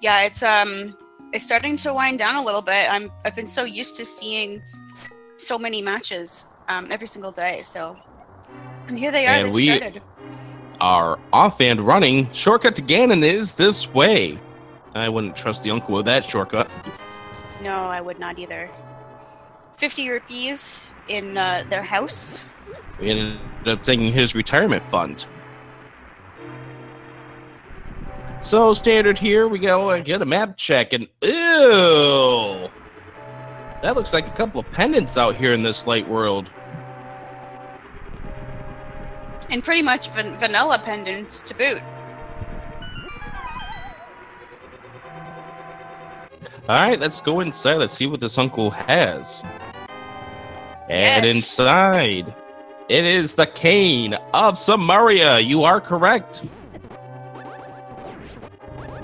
Yeah, it's starting to wind down a little bit. I've been so used to seeing so many matches every single day. So, and here they are. And They've we started. are off and running. Shortcut to Gannon is this way. I wouldn't trust the uncle with that shortcut. No, I would not either. 50 rupees in their house. We ended up taking his retirement fund. So standard here, we go get a map check, and ew, that looks like a couple of pendants out here in this light world. And pretty much vanilla pendants to boot. All right, let's go inside. Let's see what this uncle has. And Yes. inside, it is the cane of Samaria. You are correct.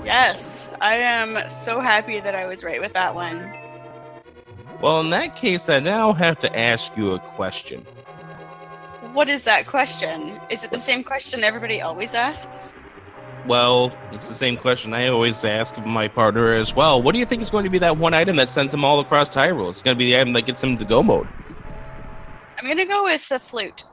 Yes, I am so happy that I was right with that one. Well, in that case, I now have to ask you a question. What is that question? Is it the same question everybody always asks? Well, it's the same question I always ask of my partner as well. What do you think is going to be that one item that sends him all across Hyrule? It's going to be the item that gets him to go mode. I'm going to go with the flute.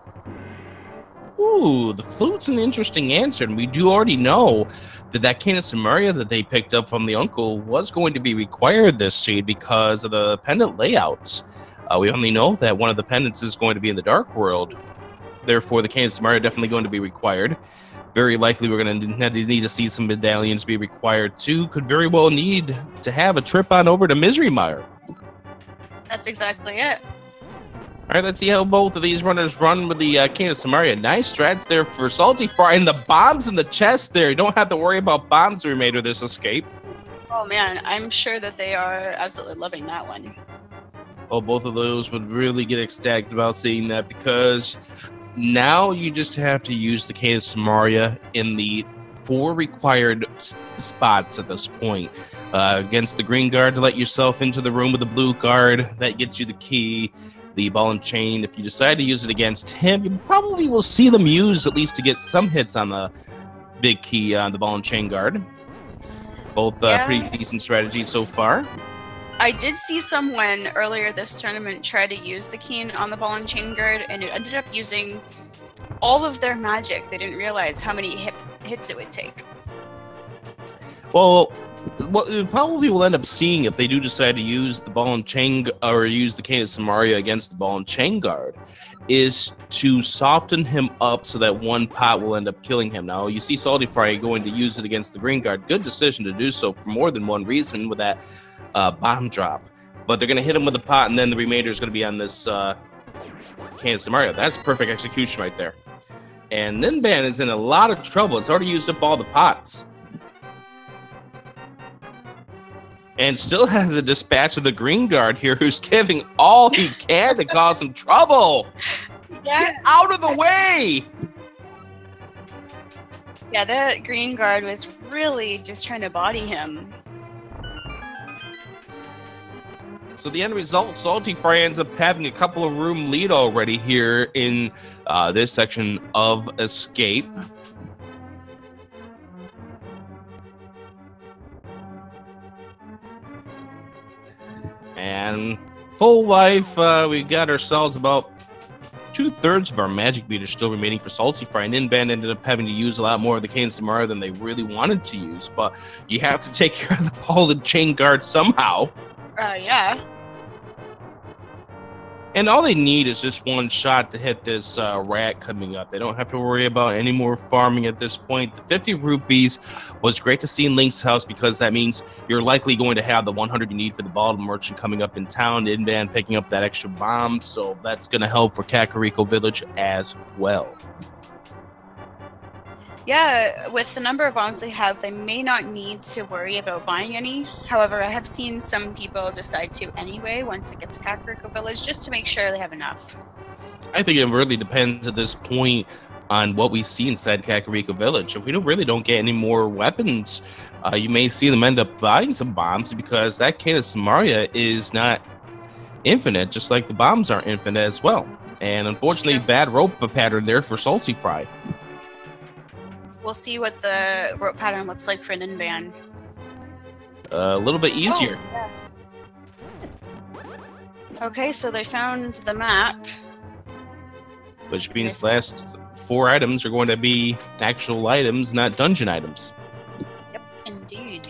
Ooh, the flute's an interesting answer, and we do already know that cane of Samaria that they picked up from the uncle was going to be required this seed because of the pendant layouts. We only know that one of the pendants is going to be in the Dark World. Therefore, the cane of Samaria definitely going to be required. Very likely we're going to need to see some medallions be required too. Could very well need to have a trip on over to Misery Mire. That's exactly it. All right, let's see how both of these runners run with the cane of Samaria. Nice strats there for saltyphry, and the bombs in the chest there. You don't have to worry about bombs remainder this escape. Oh man, I'm sure that they are absolutely loving that one. Oh, both of those would really get ecstatic about seeing that, because now you just have to use the cane of Samaria in the 4 required spots at this point. Against the green guard to let yourself into the room with the blue guard. That gets you the key. The ball and chain, if you decide to use it against him, you probably will see them use at least to get some hits on the big key on the ball and chain guard. Both pretty decent strategies so far. I did see someone earlier this tournament try to use the keen on the ball and chain guard, and it ended up using all of their magic. They didn't realize how many hits it would take. Well, what you probably will end up seeing if they do decide to use the ball and chain or use the cane of Samaria against the ball and chain guard is to soften him up so that one pot will end up killing him. Now, you see saltyphry going to use it against the green guard. Good decision to do so for more than one reason with that bomb drop. But they're going to hit him with a pot, and then the remainder is going to be on this cane of Samaria. That's perfect execution right there. And Ninban is in a lot of trouble. It's already used up all the pots. And still has a dispatch of the green guard here who's giving all he can to cause some trouble. Yeah. Get out of the way! Yeah, that green guard was really just trying to body him. So the end result, saltyphry ends up having a couple of room lead already here in this section of Escape. And full life, we got ourselves about 2/3 of our magic meters still remaining for saltyphry. And Ninban ended up having to use a lot more of the cane of Samaria than they really wanted to use. But you have to take care of the ball and chain guard somehow. Yeah. And all they need is just one shot to hit this rat coming up. They don't have to worry about any more farming at this point. The 50 rupees was great to see in Link's house because that means you're likely going to have the 100 you need for the bottle merchant coming up in town, Ninban picking up that extra bomb, so that's going to help for Kakariko Village as well. Yeah, with the number of bombs they have, they may not need to worry about buying any. However, I have seen some people decide to anyway once they get to Kakariko Village, just to make sure they have enough. I think it really depends at this point on what we see inside Kakariko Village. If we really don't get any more weapons, you may see them end up buying some bombs because that cane of Samaria is not infinite, just like the bombs aren't infinite as well. And unfortunately, bad rope pattern there for saltyphry. We'll see what the rope pattern looks like for Ninban. a little bit easier. Oh, yeah. Okay, so they found the map. Which means the last 4 items are going to be actual items, not dungeon items. Yep, indeed.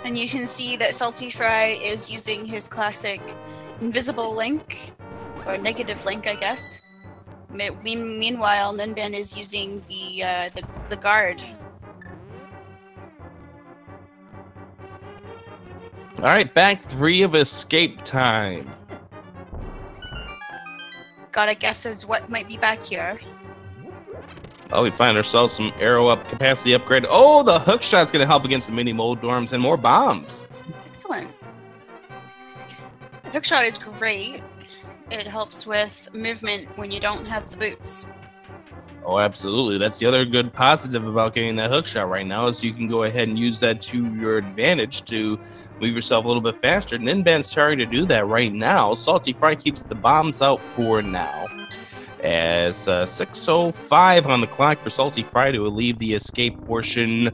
And you can see that saltyphry is using his classic invisible link, or negative link, I guess. Meanwhile, Ninban is using the guard. All right, back 3 of escape time. Gotta guess as what might be back here. Oh, we find ourselves some arrow up capacity upgrade. Oh, the hook shot's gonna help against the mini mold dorms and more bombs. Excellent. Hookshot is great. It helps with movement when you don't have the boots. Oh, absolutely. That's the other good positive about getting that hook shot right now is you can go ahead and use that to your advantage to move yourself a little bit faster. Ninban's trying to do that right now. saltyphry keeps the bombs out for now. As 6:05 on the clock for saltyphry to leave the escape portion.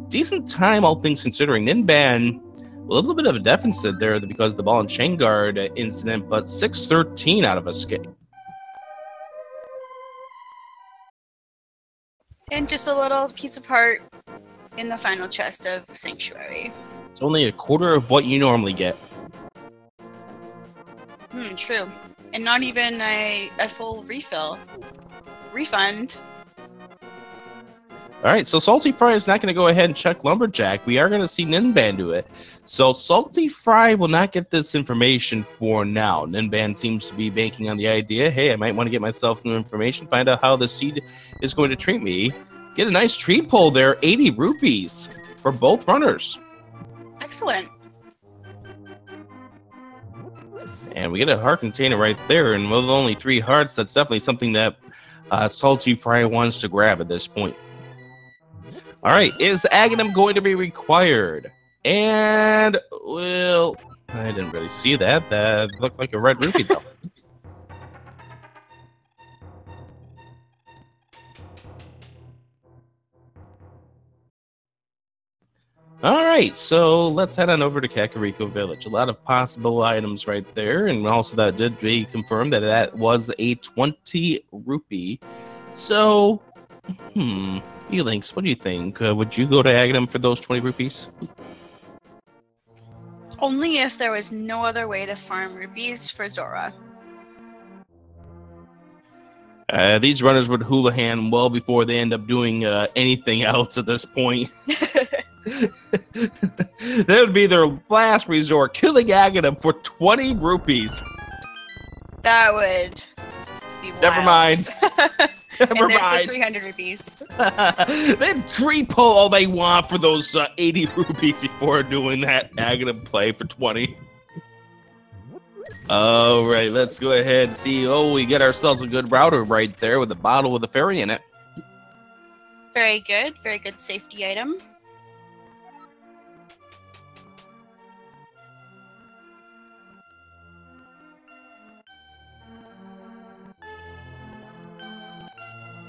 Decent time, all things considering. Ninban, a little bit of a deficit there because of the ball and chain guard incident, but 6:13 out of escape. And just a little piece of heart in the final chest of Sanctuary. It's only a quarter of what you normally get. True. And not even a full refund. All right, so saltyphry is not going to go ahead and check Lumberjack. We are going to see Ninban do it. So saltyphry will not get this information for now. Ninban seems to be banking on the idea, hey, I might want to get myself some information, find out how the seed is going to treat me. Get a nice tree pull there, 80 rupees for both runners. Excellent. And we get a heart container right there, and with only 3 hearts, that's definitely something that saltyphry wants to grab at this point. All right, is Aghanim going to be required? And, well, I didn't really see that. That looked like a red rupee, though. All right, so let's head on over to Kakariko Village. A lot of possible items right there, and also that did be confirmed that that was a 20 rupee. So, Elinks, what do you think? Would you go to Aghanim for those 20 rupees? Only if there was no other way to farm rupees for Zora. These runners would houlihan well before they end up doing anything else at this point. That would be their last resort, killing Aghanim for 20 rupees. That would be wild. Never mind. Never and mind. There's the 300 rupees. They tree pull all they want for those 80 rupees before doing that Aghanim play for 20. All right, let's go ahead and see. Oh, we get ourselves a good router right there with a bottle with a fairy in it. Very good safety item.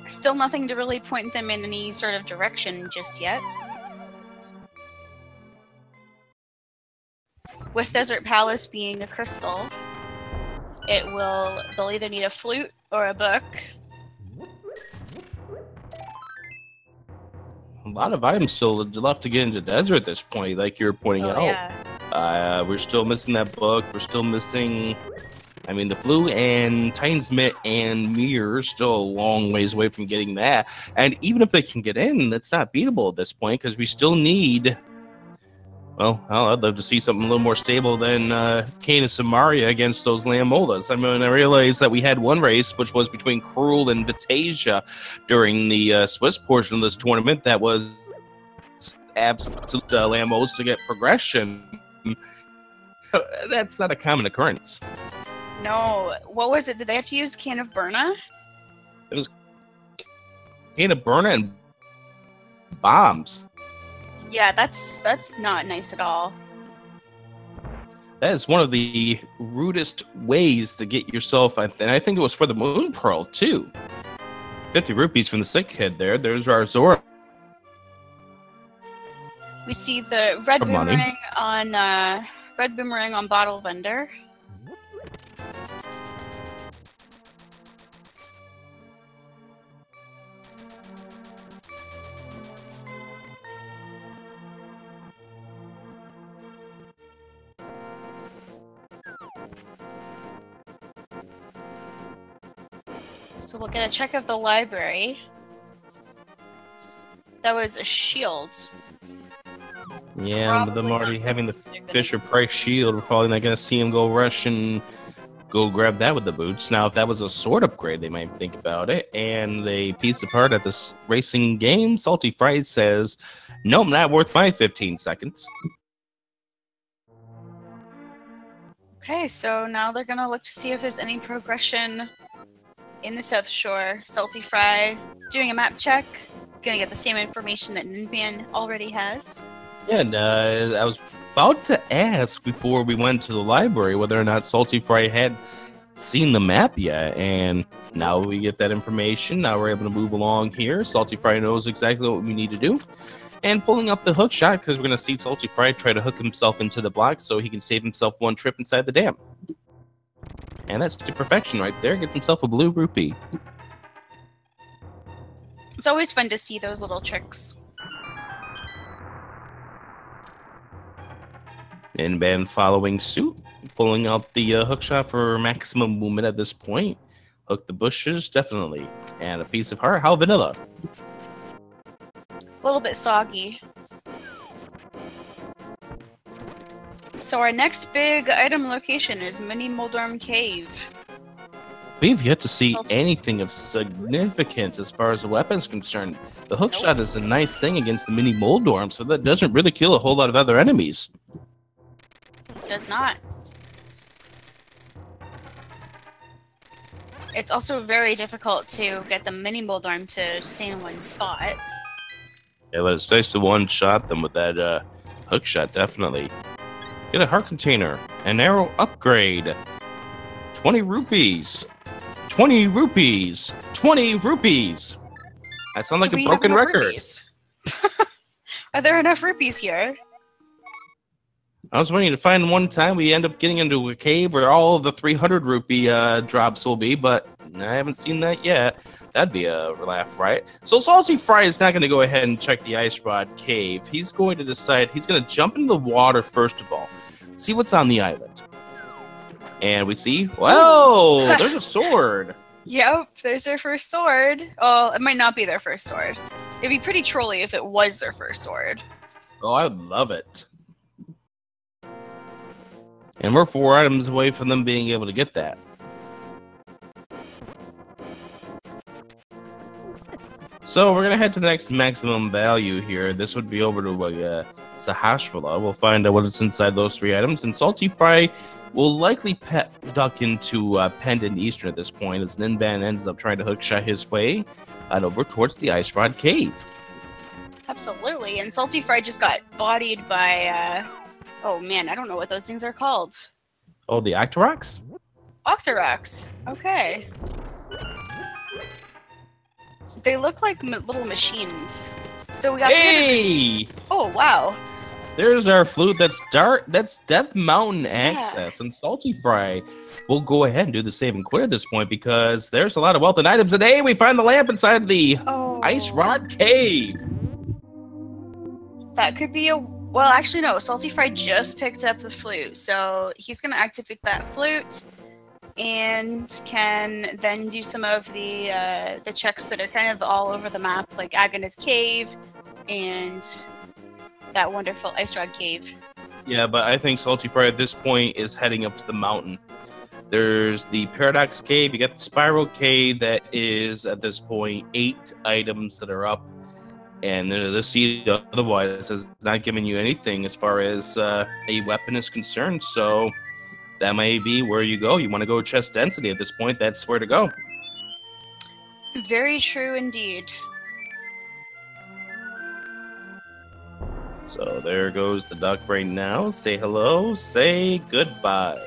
Still nothing to really point them in any sort of direction just yet. With Desert Palace being a crystal, they'll either need a flute or a book. A lot of items still left to get into desert at this point, like you're pointing out. Yeah. We're still missing that book. We're still missing, I mean, the flute and Titan's Mitt and Mirror still a long ways away from getting that. And even if they can get in, that's not beatable at this point because we still need. Well, I'd love to see something a little more stable than Kane and Samaria against those Lammolas. I mean, I realized that we had one race, which was between Cruel and Vitasia during the Swiss portion of this tournament. That was absolute Lammos to get progression. That's not a common occurrence. No. What was it? Did they have to use the Can of Burna? It was Can of Burna and bombs. Yeah, that's not nice at all. That is one of the rudest ways to get yourself, and I think it was for the Moon Pearl, too. 50 rupees from the sick kid there. There's our Zora We see the red For money. boomerang on bottle vendor. So we'll get a check of the library. That was a shield. Yeah, with them already having the Fisher-Price shield, we're probably not going to see him go rush and go grab that with the boots. Now, if that was a sword upgrade, they might think about it. And a piece of art at this racing game, saltyphry says, nope, not worth my 15 seconds. Okay, so now they're going to look to see if there's any progression in the South Shore. saltyphry doing a map check. Gonna get the same information that Ninban already has. Yeah, and I was about to ask before we went to the library whether or not saltyphry had seen the map yet, and now we get that information. Now we're able to move along here. saltyphry knows exactly what we need to do. And pulling up the hook shot, because we're going to see saltyphry try to hook himself into the block so he can save himself one trip inside the dam. And that's to perfection right there. Gets himself a blue rupee. It's always fun to see those little tricks. Ninban following suit, pulling out the hook shot for maximum movement at this point. Hook the bushes, definitely. And a piece of heart. How vanilla? A little bit soggy. So our next big item location is Mini Moldorm Cave. We've yet to see anything of significance as far as the weapon's concerned. The hook shot is a nice thing against the Mini Moldorm, so that doesn't really kill a whole lot of other enemies. It does not. It's also very difficult to get the Mini Moldorm to stay in one spot. Yeah, but it's nice to one-shot them with that hook shot, definitely. Get a heart container, an arrow upgrade, 20 rupees. 20 rupees! 20 rupees! That sounds like a broken record. Are there enough rupees here? I was waiting to find one time we end up getting into a cave where all of the 300 rupee drops will be, but I haven't seen that yet. That'd be a laugh, right? So saltyphry is not going to go ahead and check the Ice Rod Cave. He's going to decide he's going to jump into the water first of all, see what's on the island. And we see, whoa, there's a sword. Yep, there's their first sword. Oh, it might not be their first sword. It'd be pretty trolly if it was their first sword. Oh, I would love it. And we're 4 items away from them being able to get that. So we're going to head to the next maximum value here. This would be over to Sahasrahla. We'll find out what is inside those 3 items. And saltyphry will likely duck into Pendant Eastern at this point, as Ninban ends up trying to hookshot his way on over towards the Ice Rod Cave. Absolutely, and saltyphry just got bodied by, oh man, I don't know what those things are called. Oh, the Octoroks? Octoroks, okay. They look like little machines. So we got hey! Oh, wow. There's our flute. That's Death Mountain access. And saltyphry will go ahead and do the save and quit at this point because there's a lot of wealth and items. And hey, we find the lamp inside the Ice Rod Cave. That could be a... Well, actually, no. saltyphry just picked up the flute. So he's going to activate that flute and can then do some of the checks that are kind of all over the map, like Agnes Cave and that wonderful Ice Rod Cave. Yeah, but I think saltyphry at this point is heading up to the mountain. There's the Paradox Cave, you got the Spiral Cave that is, at this point, 8 items that are up. And the seed otherwise has not given you anything as far as a weapon is concerned, so that may be where you go. You want to go chest density at this point, that's where to go. Very true indeed. So there goes the duck right now. Say hello, say goodbye.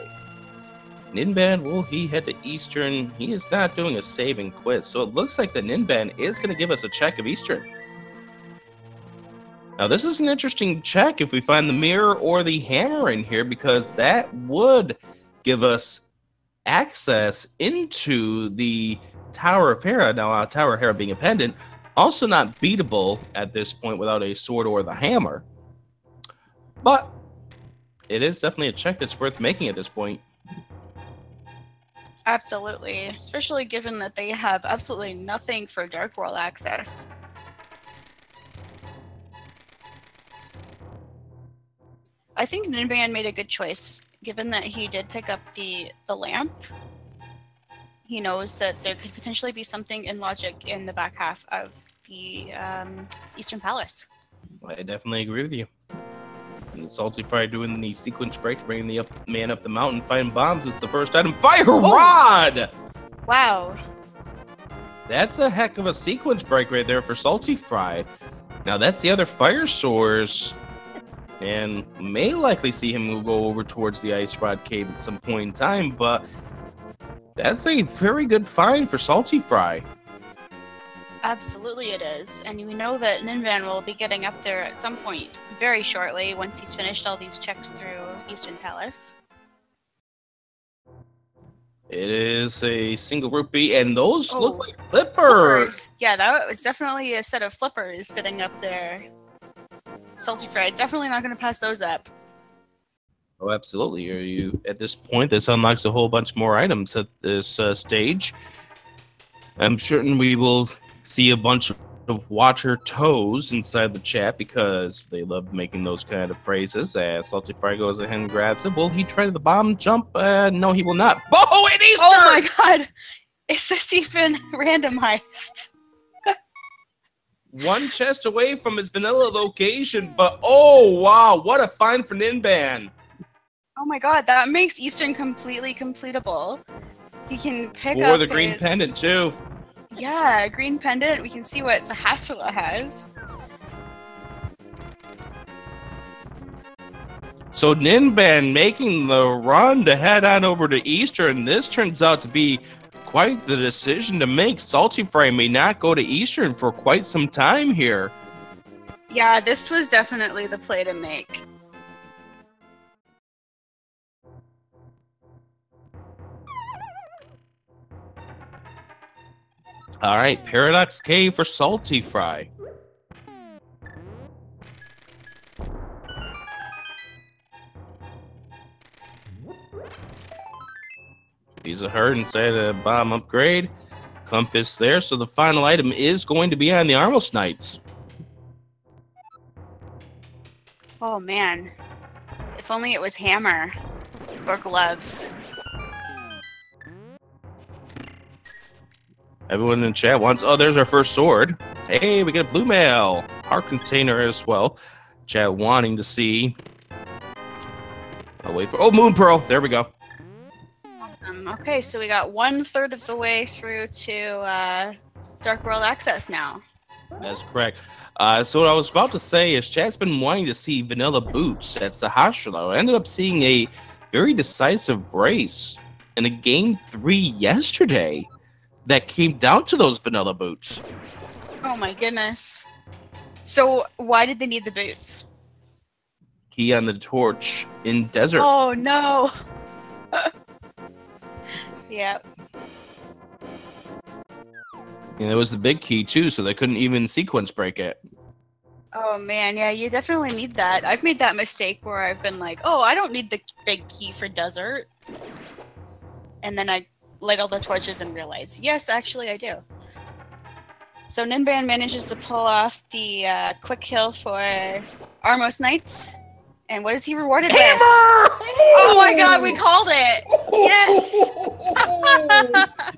Ninban, will he head to Eastern? He is not doing a save and quit, so it looks like the Ninban is going to give us a check of Eastern. Now, this is an interesting check if we find the mirror or the hammer in here, because that would give us access into the Tower of Hera. Now, Tower of Hera being a pendant, also not beatable at this point without a sword or the hammer. But it is definitely a check that's worth making at this point. Absolutely, especially given that they have absolutely nothing for Dark World access. I think Ninban made a good choice, given that he did pick up the lamp. He knows that there could potentially be something in logic in the back half of the Eastern Palace. I definitely agree with you. And the saltyphry doing the sequence break, bringing the man up the mountain, fighting bombs is the first item. Fire rod! Wow. That's a heck of a sequence break right there for saltyphry. Now that's the other fire source, and may likely see him go over towards the ice rod cave at some point in time, but that's a very good find for saltyphry. Absolutely it is, and we know that Ninban will be getting up there at some point very shortly once he's finished all these checks through Eastern Palace. It is a single rupee, and those look like flippers. Yeah, that was definitely a set of flippers sitting up there. Saltyphry, definitely not going to pass those up. Oh, absolutely. Are you at this point? This unlocks a whole bunch more items at this stage. I'm certain we will see a bunch of watcher toes inside the chat because they love making those kind of phrases. As saltyphry goes ahead and grabs it. Will he try the bomb jump? No, he will not. Oh, and Easter! Oh my god! Is this even randomized? One chest away from his vanilla location, but oh wow, what a find for Ninban. Oh my god, that makes Eastern completely completable. He can pick up or the green pendant too. Yeah, green pendant. We can see what Sahasrara has. So Ninban making the run to head on over to Eastern. This turns out to be quite the decision to make. saltyphry may not go to Eastern for quite some time here. Yeah, this was definitely the play to make. All right, Paradox Cave for saltyphry. He's a herd inside a bomb upgrade. Compass there, so the final item is going to be on the Armos Knights. Oh man, if only it was hammer or gloves. Everyone in chat wants, oh, there's our first sword. Hey, we get a blue mail. Our container as well. Chat wanting to see. I'll wait for, oh, Moon Pearl. There we go. Okay, so we got 1/3 of the way through to Dark World Access now. That's correct. So what I was about to say is chat's been wanting to see vanilla boots at Sahasrara. I ended up seeing a very decisive race in a game 3 yesterday that came down to those vanilla boots. Oh my goodness. So why did they need the boots? Key on the torch in desert. Oh no. Yep. And it was the big key too, so they couldn't even sequence break it. Oh man, yeah, you definitely need that. I've made that mistake where I've been like, oh, I don't need the big key for desert. And then I light all the torches and realize, yes, actually I do. So Ninban manages to pull off the quick kill for Armos Knights. And what is he rewarded with? Oh my god, we called it! Yes!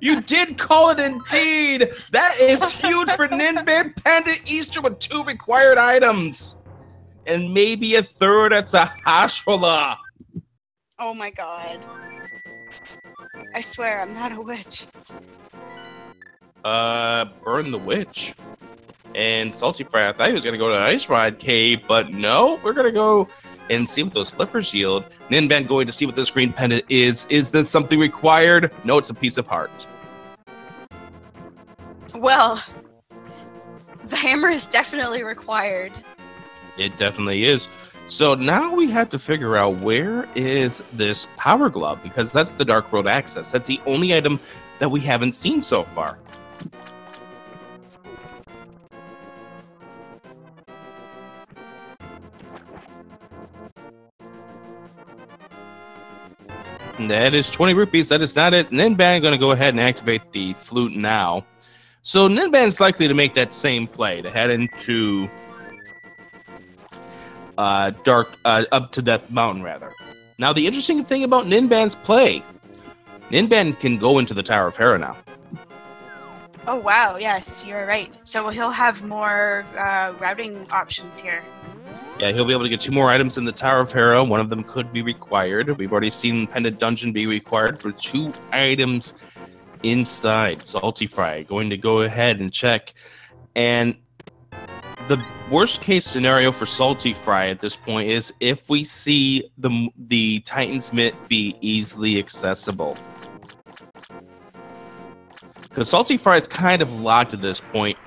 You did call it indeed! That is huge for Ninban Pendant Easter with 2 required items. And maybe a 3rd at Sahasrara. Oh my god. I swear, I'm not a witch. Burn the witch. And saltyphry, I thought he was going to go to Ice Ride Cave, but no, we're going to go and see what those flippers yield. Ninban going to see what this green pendant is. Is this something required? No, it's a piece of heart. Well, the hammer is definitely required. It definitely is. So now we have to figure out where is this Power Glove, because that's the Dark World access. That's the only item that we haven't seen so far. And that is 20 rupees. That is not it. Ninban going to go ahead and activate the flute now. So Ninban is likely to make that same play to head into up to Death Mountain, rather. Now, the interesting thing about Ninban's play, Ninban can go into the Tower of Hera now. Oh, wow. Yes, you're right. So he'll have more routing options here. Yeah, he'll be able to get 2 more items in the Tower of Hera. One of them could be required. We've already seen Pendant Dungeon be required for 2 items inside. Saltyphry going to go ahead and check. And the worst case scenario for Saltyphry at this point is if we see the Titan's Mitt be easily accessible. Because Saltyphry is kind of locked at this point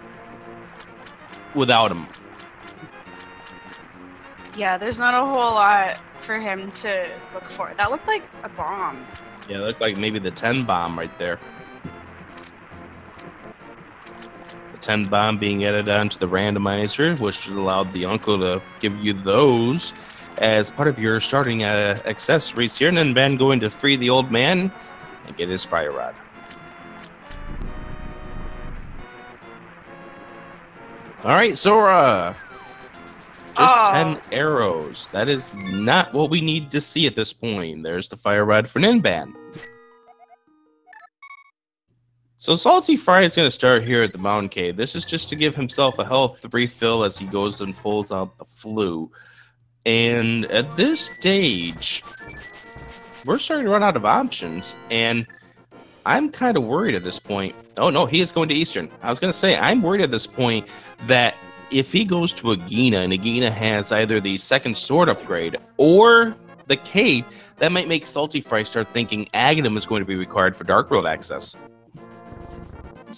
without him. Yeah, there's not a whole lot for him to look for. That looked like a bomb. Yeah, it looked like maybe the 10 bomb right there. The 10 bomb being added onto the randomizer, which allowed the uncle to give you those as part of your starting accessories here. And then Ben going to free the old man and get his fire rod. All right, Zora. Just 10 arrows. That is not what we need to see at this point. There's the fire rod for Ninban. So Saltyphry is going to start here at the Mountain Cave. This is just to give himself a health refill as he goes and pulls out the flute. And at this stage, we're starting to run out of options. And I'm kind of worried at this point. Oh, no, he is going to Eastern. I was going to say, I'm worried at this point that if he goes to Agina, and Agina has either the second sword upgrade or the cape, that might make Saltyphry start thinking Aghanim is going to be required for Dark World access.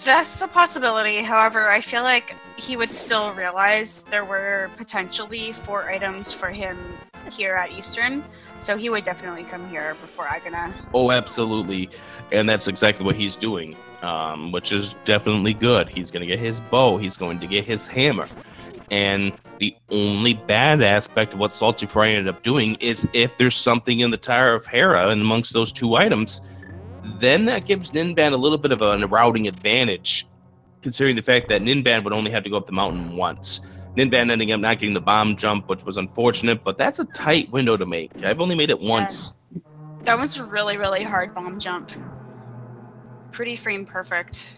That's a possibility. However, I feel like he would still realize there were potentially 4 items for him here at Eastern, so he would definitely come here before Aghanim. Oh, absolutely. And that's exactly what he's doing, which is definitely good. He's going to get his bow. He's going to get his hammer. And the only bad aspect of what Saltyphry ended up doing is if there's something in the Tower of Hera and amongst those 2 items, then that gives Ninban a little bit of a routing advantage, considering the fact that Ninban would only have to go up the mountain once. Ninban ending up not getting the bomb jump, which was unfortunate, but that's a tight window to make. I've only made it once. That was a really, really hard bomb jump. Pretty frame perfect.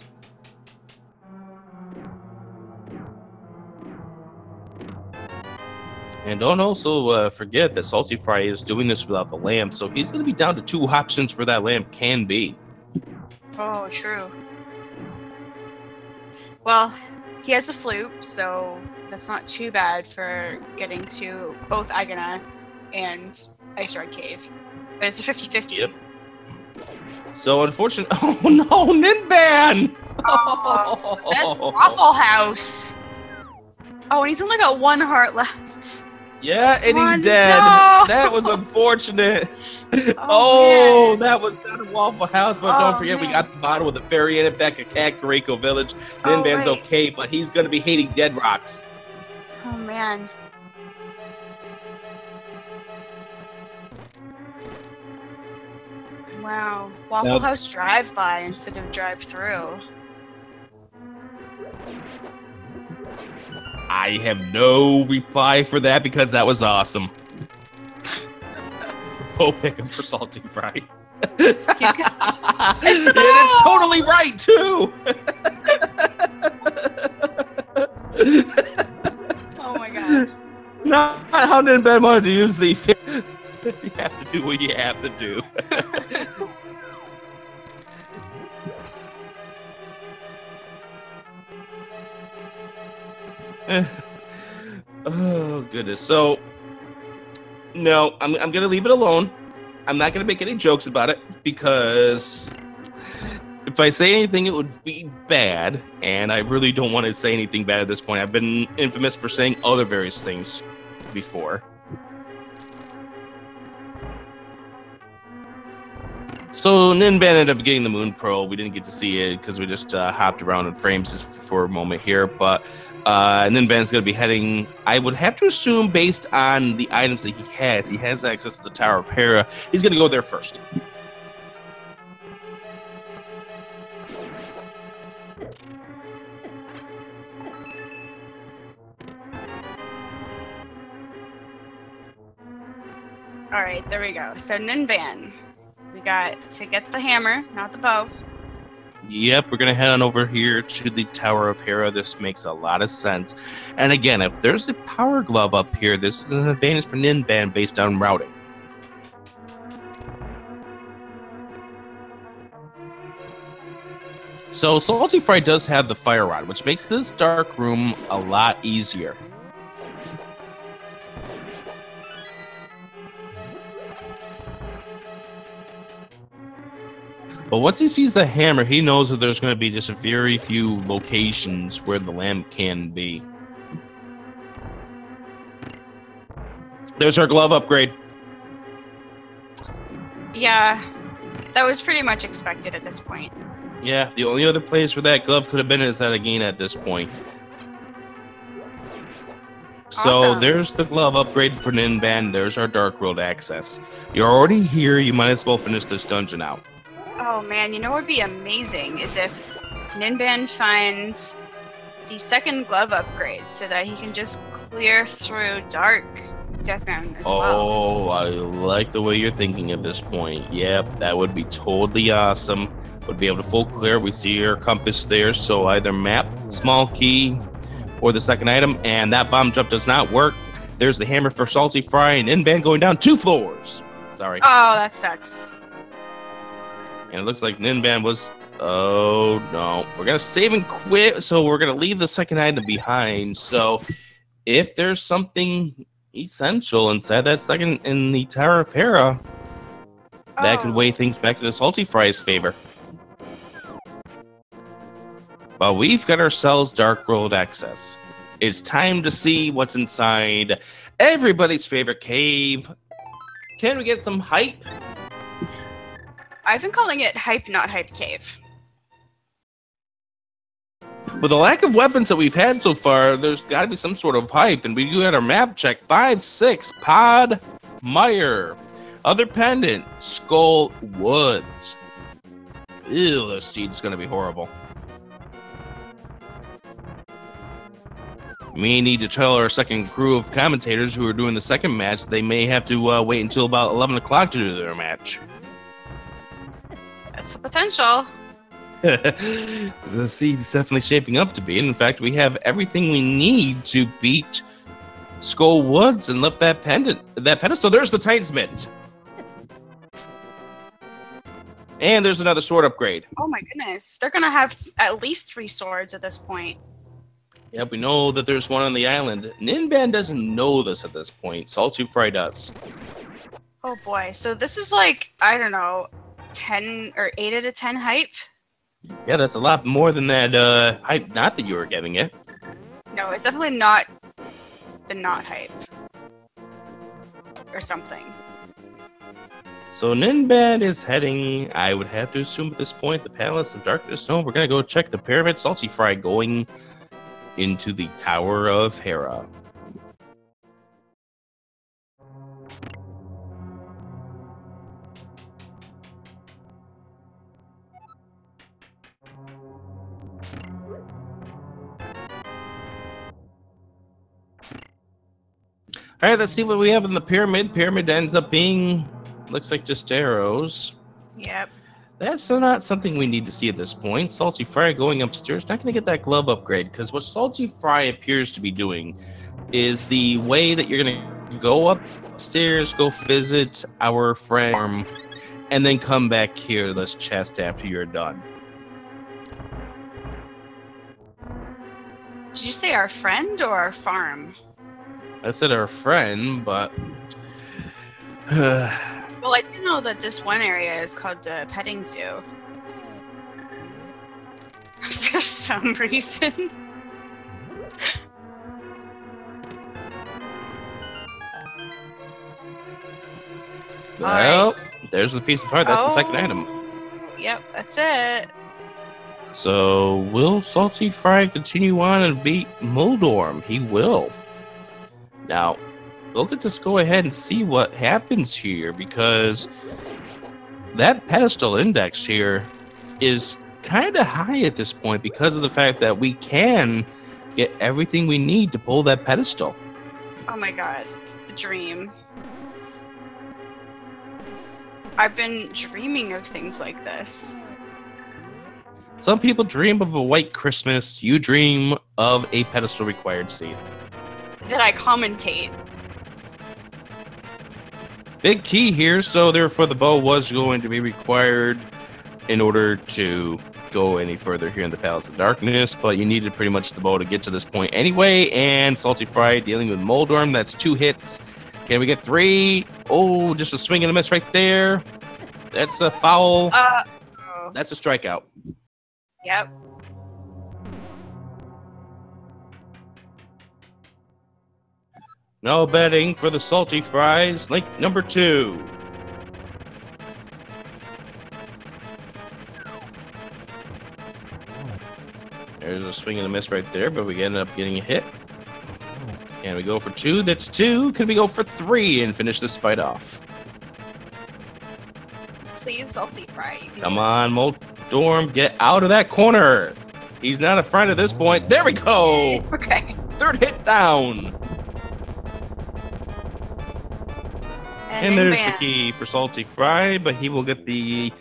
And don't also forget that Saltyphry is doing this without the lamp, so he's going to be down to 2 options where that lamp can be. Oh, true. Well, he has a flute, so that's not too bad for getting to both Aghanim and Ice Red Cave. But it's a 50-50. Yep. So, unfortunately... Oh, no! Ninban! Oh, that's Waffle House! Oh, and he's only got 1 heart left. Yeah, and he's dead. No! That was unfortunate. Oh, that was not a Waffle House, but don't forget, we got the bottle with the fairy in it back at Kakariko Village. Ninban's okay, but he's going to be hating Dead Rocks. Oh, man. Wow. Waffle House drive-by instead of drive-through. I have no reply for that because that was awesome. Go pick him for Saltyphry. It is totally right, too! Oh my god. Not how Ninban wanted to use the... You have to do what you have to do. Oh goodness. So no, I'm gonna leave it alone. I'm not gonna make any jokes about it because if I say anything it would be bad, and I really don't want to say anything bad at this point. I've been infamous for saying other various things before. So Ninban ended up getting the Moon Pearl. We didn't get to see it because we just hopped around in frames just for a moment here. But Ninban's going to be heading, I would have to assume, based on the items that he has access to the Tower of Hera. He's going to go there first. All right, there we go. So Ninban, we got to get the hammer, not the bow. Yep, we're going to head on over here to the Tower of Hera. This makes a lot of sense. And again, if there's a power glove up here, this is an advantage for Ninban based on routing. So saltyphry does have the fire rod, which makes this dark room a lot easier. But once he sees the hammer, he knows that there's going to be just a very few locations where the lamp can be. There's our glove upgrade. Yeah, that was pretty much expected at this point. Yeah, the only other place where that glove could have been is at Again at this point. So Awesome. There's the glove upgrade for Ninban. There's our Dark World access. You're already here. You might as well finish this dungeon out. Oh man, you know what would be amazing is if Ninban finds the second glove upgrade so that he can just clear through Dark Death Mountain as well. Oh, I like the way you're thinking at this point. Yep, that would be totally awesome. Would be able to full clear. We see your compass there, so either map, small key, or the second item, and that bomb jump does not work. There's the hammer for saltyphry and Ninban going down 2 floors. Sorry. Oh, that sucks. And it looks like Ninban was... Oh, no. We're going to save and quit, so we're going to leave the second item behind. So if there's something essential inside that second in the Tower of Hera, that could weigh things back to the saltyphry's favor. But we've got ourselves Dark World access. It's time to see what's inside everybody's favorite cave. Can we get some hype? I've been calling it Hype Not Hype Cave. With the lack of weapons that we've had so far, there's got to be some sort of hype. And we do have our map check. 5-6, Pod Mire. Other pendant, Skull Woods. Ew, this seed's going to be horrible. We need to tell our second crew of commentators who are doing the second match they may have to wait until about 11 o'clock to do their match. That's the potential. The seed's definitely shaping up to be. In fact, we have everything we need to beat Skull Woods and lift that pedestal. There's the Titan's Mitt. And there's another sword upgrade. Oh my goodness. They're going to have at least 3 swords at this point. Yep, we know that there's one on the island. Ninban doesn't know this at this point. saltyphry does. Oh boy. So this is like, I don't know, 10 or 8 out of 10 hype? Yeah, that's a lot more than that hype not that you were giving it. No, it's definitely not the not hype. Or something. So Ninban is heading, I would have to assume at this point, the Palace of Darkness. No, we're going to go check the pyramid. saltyphry going into the Tower of Hera. All right, let's see what we have in the pyramid. Pyramid ends up being, looks like just arrows. Yep. That's not something we need to see at this point. saltyphry going upstairs, not going to get that glove upgrade, because what saltyphry appears to be doing is the way that you're going to go upstairs, go visit our friend, and then come back here to this chest after you're done. Did you say our friend or our farm? I said our friend, but... Well, I do know that this one area is called the petting zoo. For some reason. Well, there's the piece of heart. That's the second item. Yep, that's it. So, will Saltyphry continue on and beat Moldorm? He will. Now, we'll just go ahead and see what happens here, because that pedestal index here is kind of high at this point because of the fact that we can get everything we need to pull that pedestal. Oh my god, the dream. I've been dreaming of things like this. Some people dream of a white Christmas. You dream of a pedestal required seed. That I commentate. Big key here, so therefore the bow was going to be required in order to go any further here in the Palace of Darkness, but you needed pretty much the bow to get to this point anyway, and Saltyphry dealing with Moldorm. That's 2 hits. Can we get 3? Oh, just a swing and a miss right there. That's a foul. That's a strikeout. Yep. No betting for the Saltyphries. Link number 2. There's a swing and a miss right there, but we ended up getting a hit. Can we go for 2? That's 2. Can we go for 3 and finish this fight off? Please, Saltyphry. Come on, Moldorm, get out of that corner. He's not a friend at this point. There we go. Okay. 3rd hit down. And there's the key for Saltyphry, but he will get the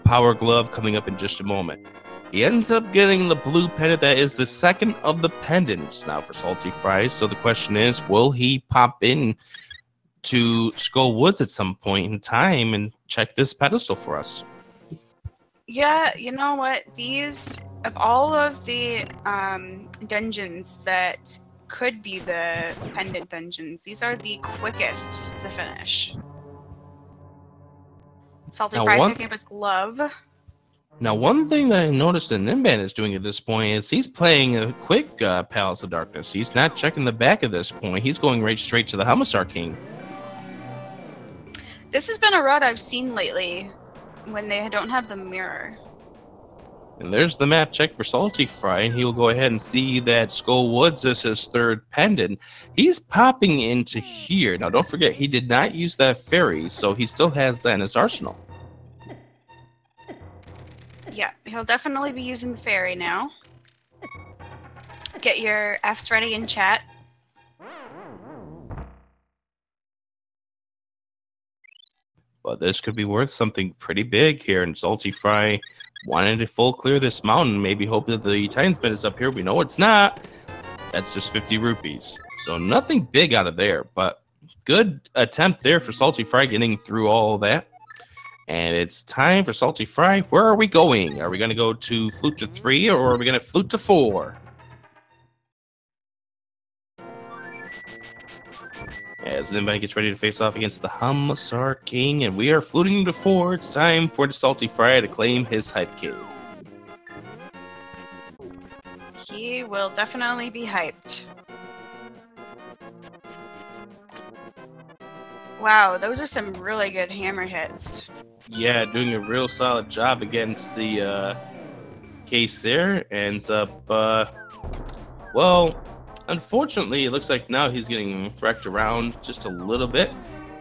Power Glove coming up in just a moment. He ends up getting the blue pendant. That is the second of the pendants now for Saltyphry. So the question is, will he pop in to Skull Woods at some point in time and check this pedestal for us? Yeah, you know what? These, of all of the dungeons that could be the pendant dungeons, these are the quickest to finish. Saltyphry picking up his glove. Now, one thing that I noticed that Ninban is doing at this point is he's playing a quick Palace of Darkness. He's not checking the back at this point. He's going right straight to the Helmisar King. This has been a route I've seen lately when they don't have the mirror. And there's the map check for Saltyphry, and he will go ahead and see that Skull Woods is his 3rd pendant. He's popping into here. Now, don't forget, he did not use that ferry, so he still has that in his arsenal. Yeah, he'll definitely be using the ferry now. Get your Fs ready in chat. But this could be worth something pretty big here, and Saltyphry wanted to full clear this mountain, maybe hope that the Titan Spin is up here. We know it's not. That's just 50 rupees. So nothing big out of there, but good attempt there for Saltyphry getting through all that. And it's time for Saltyphry. Where are we going? Are we going to go to Flute to 3, or are we going to Flute to 4? As Ninban gets ready to face off against the Helmisar King, and we are fluting to 4. It's time for the Saltyphry to claim his hype cave. He will definitely be hyped. Wow, those are some really good hammer hits. Yeah, doing a real solid job against the case there. Ends up, well, unfortunately, it looks like now he's getting wrecked around just a little bit.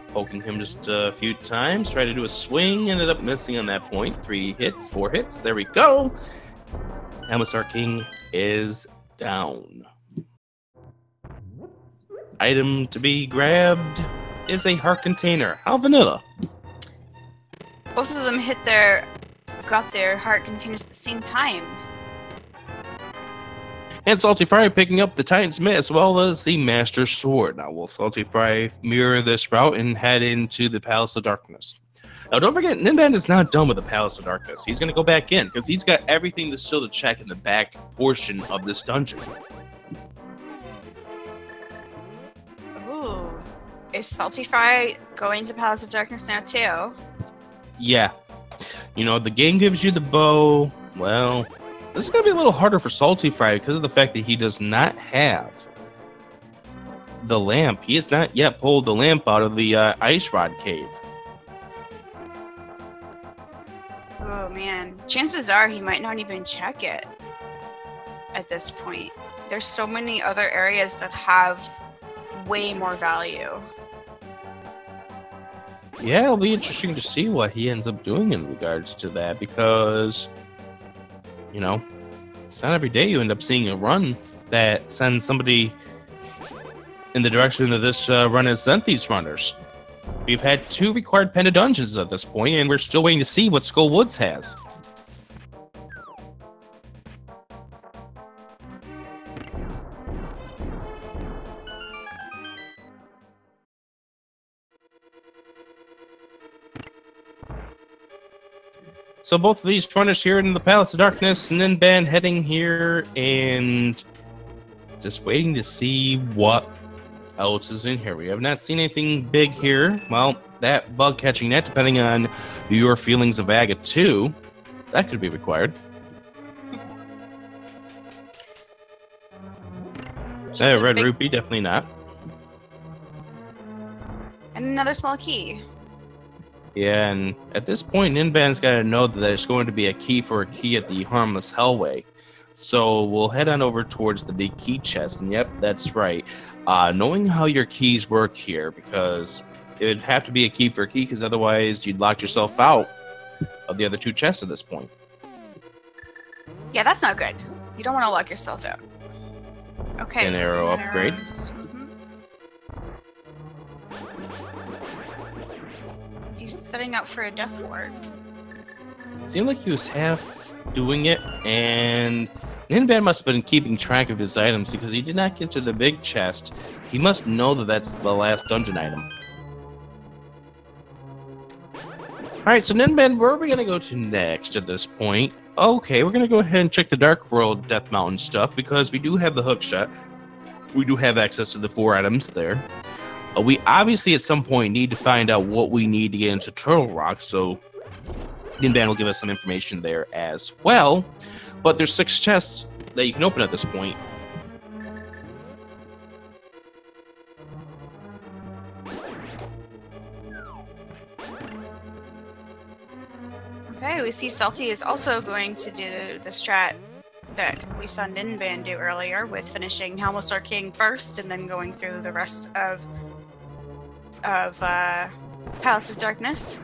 Poking him just a few times. Tried to do a swing, ended up missing on that point. 3 hits, 4 hits. There we go. Helmisar King is down. Item to be grabbed is a heart container. How vanilla. Both of them got their heart containers at the same time. And Saltyphry picking up the Titan's Mitt as well as the Master Sword. Now, will Saltyphry mirror this route and head into the Palace of Darkness? Now, don't forget, Ninban is not done with the Palace of Darkness. He's going to go back in because he's got everything that's still to check in the back portion of this dungeon. Ooh. Is Saltyphry going to Palace of Darkness now, too? Yeah. You know, the game gives you the bow. Well, this is going to be a little harder for Saltyphry because of the fact that he does not have the lamp. He has not yet pulled the lamp out of the Ice Rod Cave. chances are he might not even check it at this point. There's so many other areas that have way more value. Yeah, it'll be interesting to see what he ends up doing in regards to that, because, you know, it's not every day you end up seeing a run that sends somebody in the direction that this run has sent these runners. We've had 2 required Panda Dungeons at this point, and we're still waiting to see what Skull Woods has. So both of these runners here in the Palace of Darkness, Ninban heading here and just waiting to see what else is in here. We have not seen anything big here. Well, that bug catching net, depending on your feelings of Aga 2, that could be required. Red rupee, definitely not. And another small key. Yeah, and at this point, Ninban's got to know that there's going to be a key for a key at the Harmless Hellway. So we'll head on over towards the big key chest, and yep, that's right. Knowing how your keys work here, because it'd have to be a key for a key, because otherwise you'd lock yourself out of the other 2 chests at this point. Yeah, that's not good. You don't want to lock yourself out. Okay, 10 arrow upgrade. He's setting up for a death ward. Seemed like he was half doing it, and Ninban must have been keeping track of his items, because he did not get to the big chest. He must know that that's the last dungeon item. Alright, so Ninban, where are we going to go to next at this point? Okay, we're going to go ahead and check the Dark World Death Mountain stuff, because we do have the hookshot. We do have access to the 4 items there. We obviously at some point need to find out what we need to get into Turtle Rock, so Ninban will give us some information there as well. But there's 6 chests that you can open at this point. Okay, we see Salty is also going to do the strat that we saw Ninban do earlier, with finishing Helmsar King first and then going through the rest of Palace of Darkness.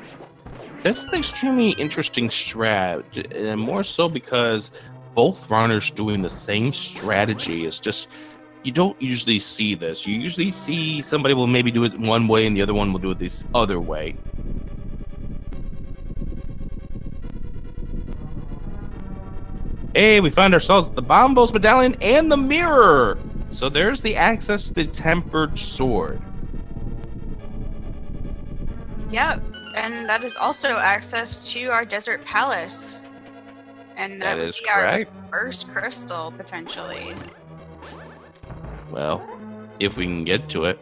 That's an extremely interesting strat, and more so because both runners doing the same strategy. It's just, you don't usually see this. You usually see somebody will maybe do it one way and the other one will do it this other way. Hey, we found ourselves at the Bombos Medallion and the Mirror! So there's the access to the Tempered Sword. Yep, and that is also access to our Desert Palace. And that is correct. Our first crystal, potentially. Well, if we can get to it.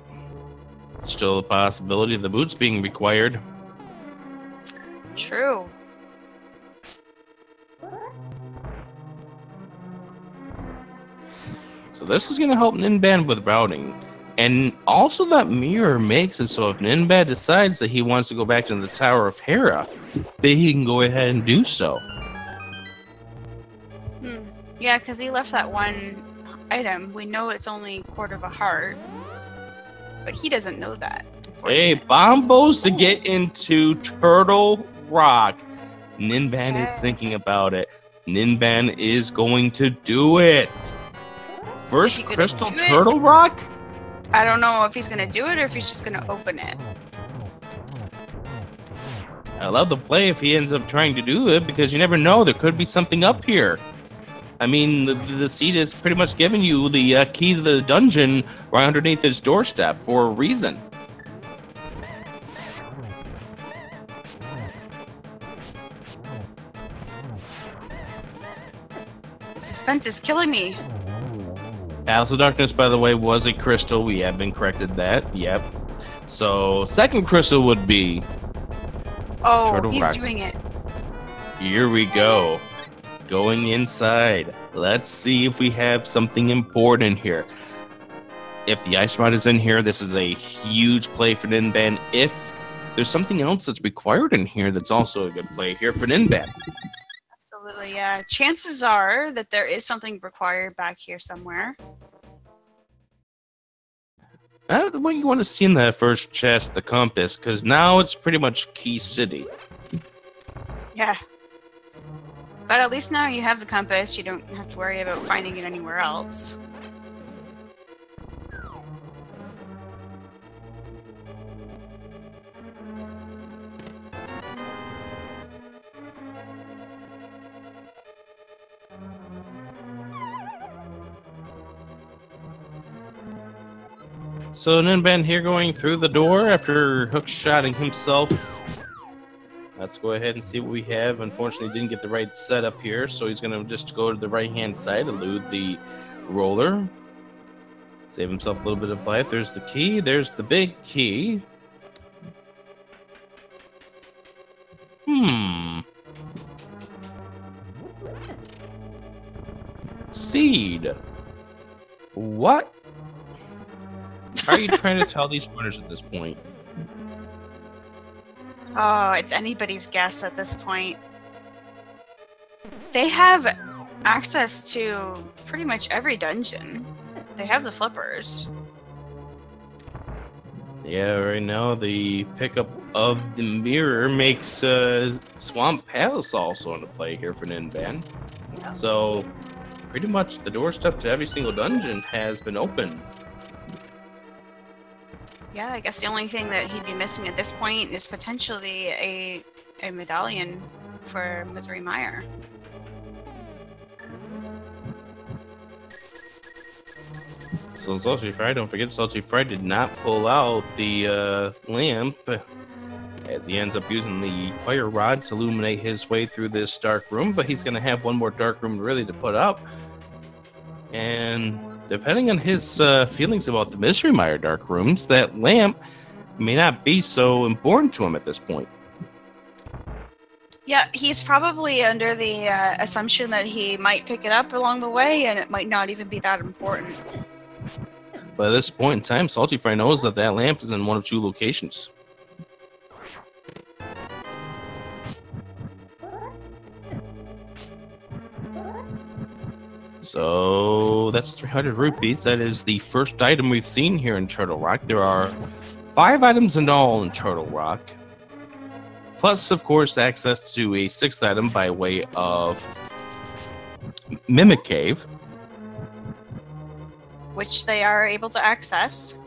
Still a possibility of the boots being required. True. So this is going to help Ninban with routing. And also that mirror makes it so if Ninban decides that he wants to go back to the Tower of Hera, that he can go ahead and do so. Yeah, because he left that one item. We know it's only Quarter of a Heart, but he doesn't know that. Hey, Bombos to get into Turtle Rock. Ninban is thinking about it. Ninban is going to do it. First Crystal Turtle Rock? I don't know if he's going to do it or if he's just going to open it. I love the play if he ends up trying to do it, because you never know. There could be something up here. I mean, the seed is pretty much giving you the key to the dungeon right underneath his doorstep for a reason. The suspense is killing me. Palace of Darkness, by the way, was a crystal. We have been corrected that. Yep. So, second crystal would be... Oh, Turtle he's Rock. doing it. Here we go. Going inside. Let's see if we have something important here. If the Ice Rod is in here, this is a huge play for Ninban. If there's something else that's required in here, that's also a good play here for Ninban. Absolutely, yeah. Chances are that there is something required back here somewhere. The one you want to see in that first chest, the compass, because now it's pretty much Key City. Yeah. But at least now you have the compass, you don't have to worry about finding it anywhere else. So Ninban here going through the door after hookshotting himself. Let's go ahead and see what we have. Unfortunately, didn't get the right setup here, so he's going to just go to the right-hand side, elude the roller. Save himself a little bit of life. There's the key. There's the big key. Seed. What? How are you trying to tell these runners at this point? Oh, it's anybody's guess at this point. They have access to pretty much every dungeon. They have the flippers. Yeah, right now the pickup of the mirror makes Swamp Palace also into play here for Ninban. Yeah. So pretty much the doorstep to every single dungeon has been opened. Yeah, I guess the only thing that he'd be missing at this point is potentially a medallion for Misery Meyer. So saltyphry, don't forget saltyphry did not pull out the lamp, as he ends up using the fire rod to illuminate his way through this dark room, but he's going to have one more dark room really to put up. And depending on his feelings about the Misery Meyer dark rooms, that lamp may not be so important to him at this point. Yeah, he's probably under the assumption that he might pick it up along the way, and it might not even be that important. But at this point in time, saltyphry knows that that lamp is in one of two locations. So that's 300 rupees. That is the first item we've seen here in Turtle Rock. There are 5 items in all in Turtle Rock. Plus, of course, access to a 6th item by way of Mimic Cave, which they are able to access.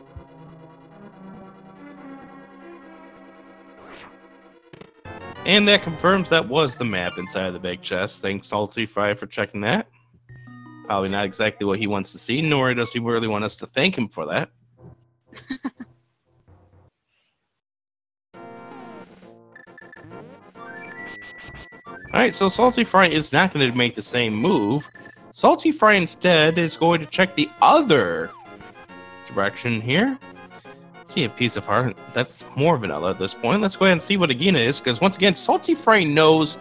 And that confirms that was the map inside of the big chest. Thanks, saltyphry, for checking that. Probably not exactly what he wants to see, nor does he really want us to thank him for that. Alright, so saltyphry is not going to make the same move. Saltyphry instead is going to check the other direction here. See a piece of heart. That's more vanilla at this point. Let's go ahead and see what Agina is, because once again, saltyphry knows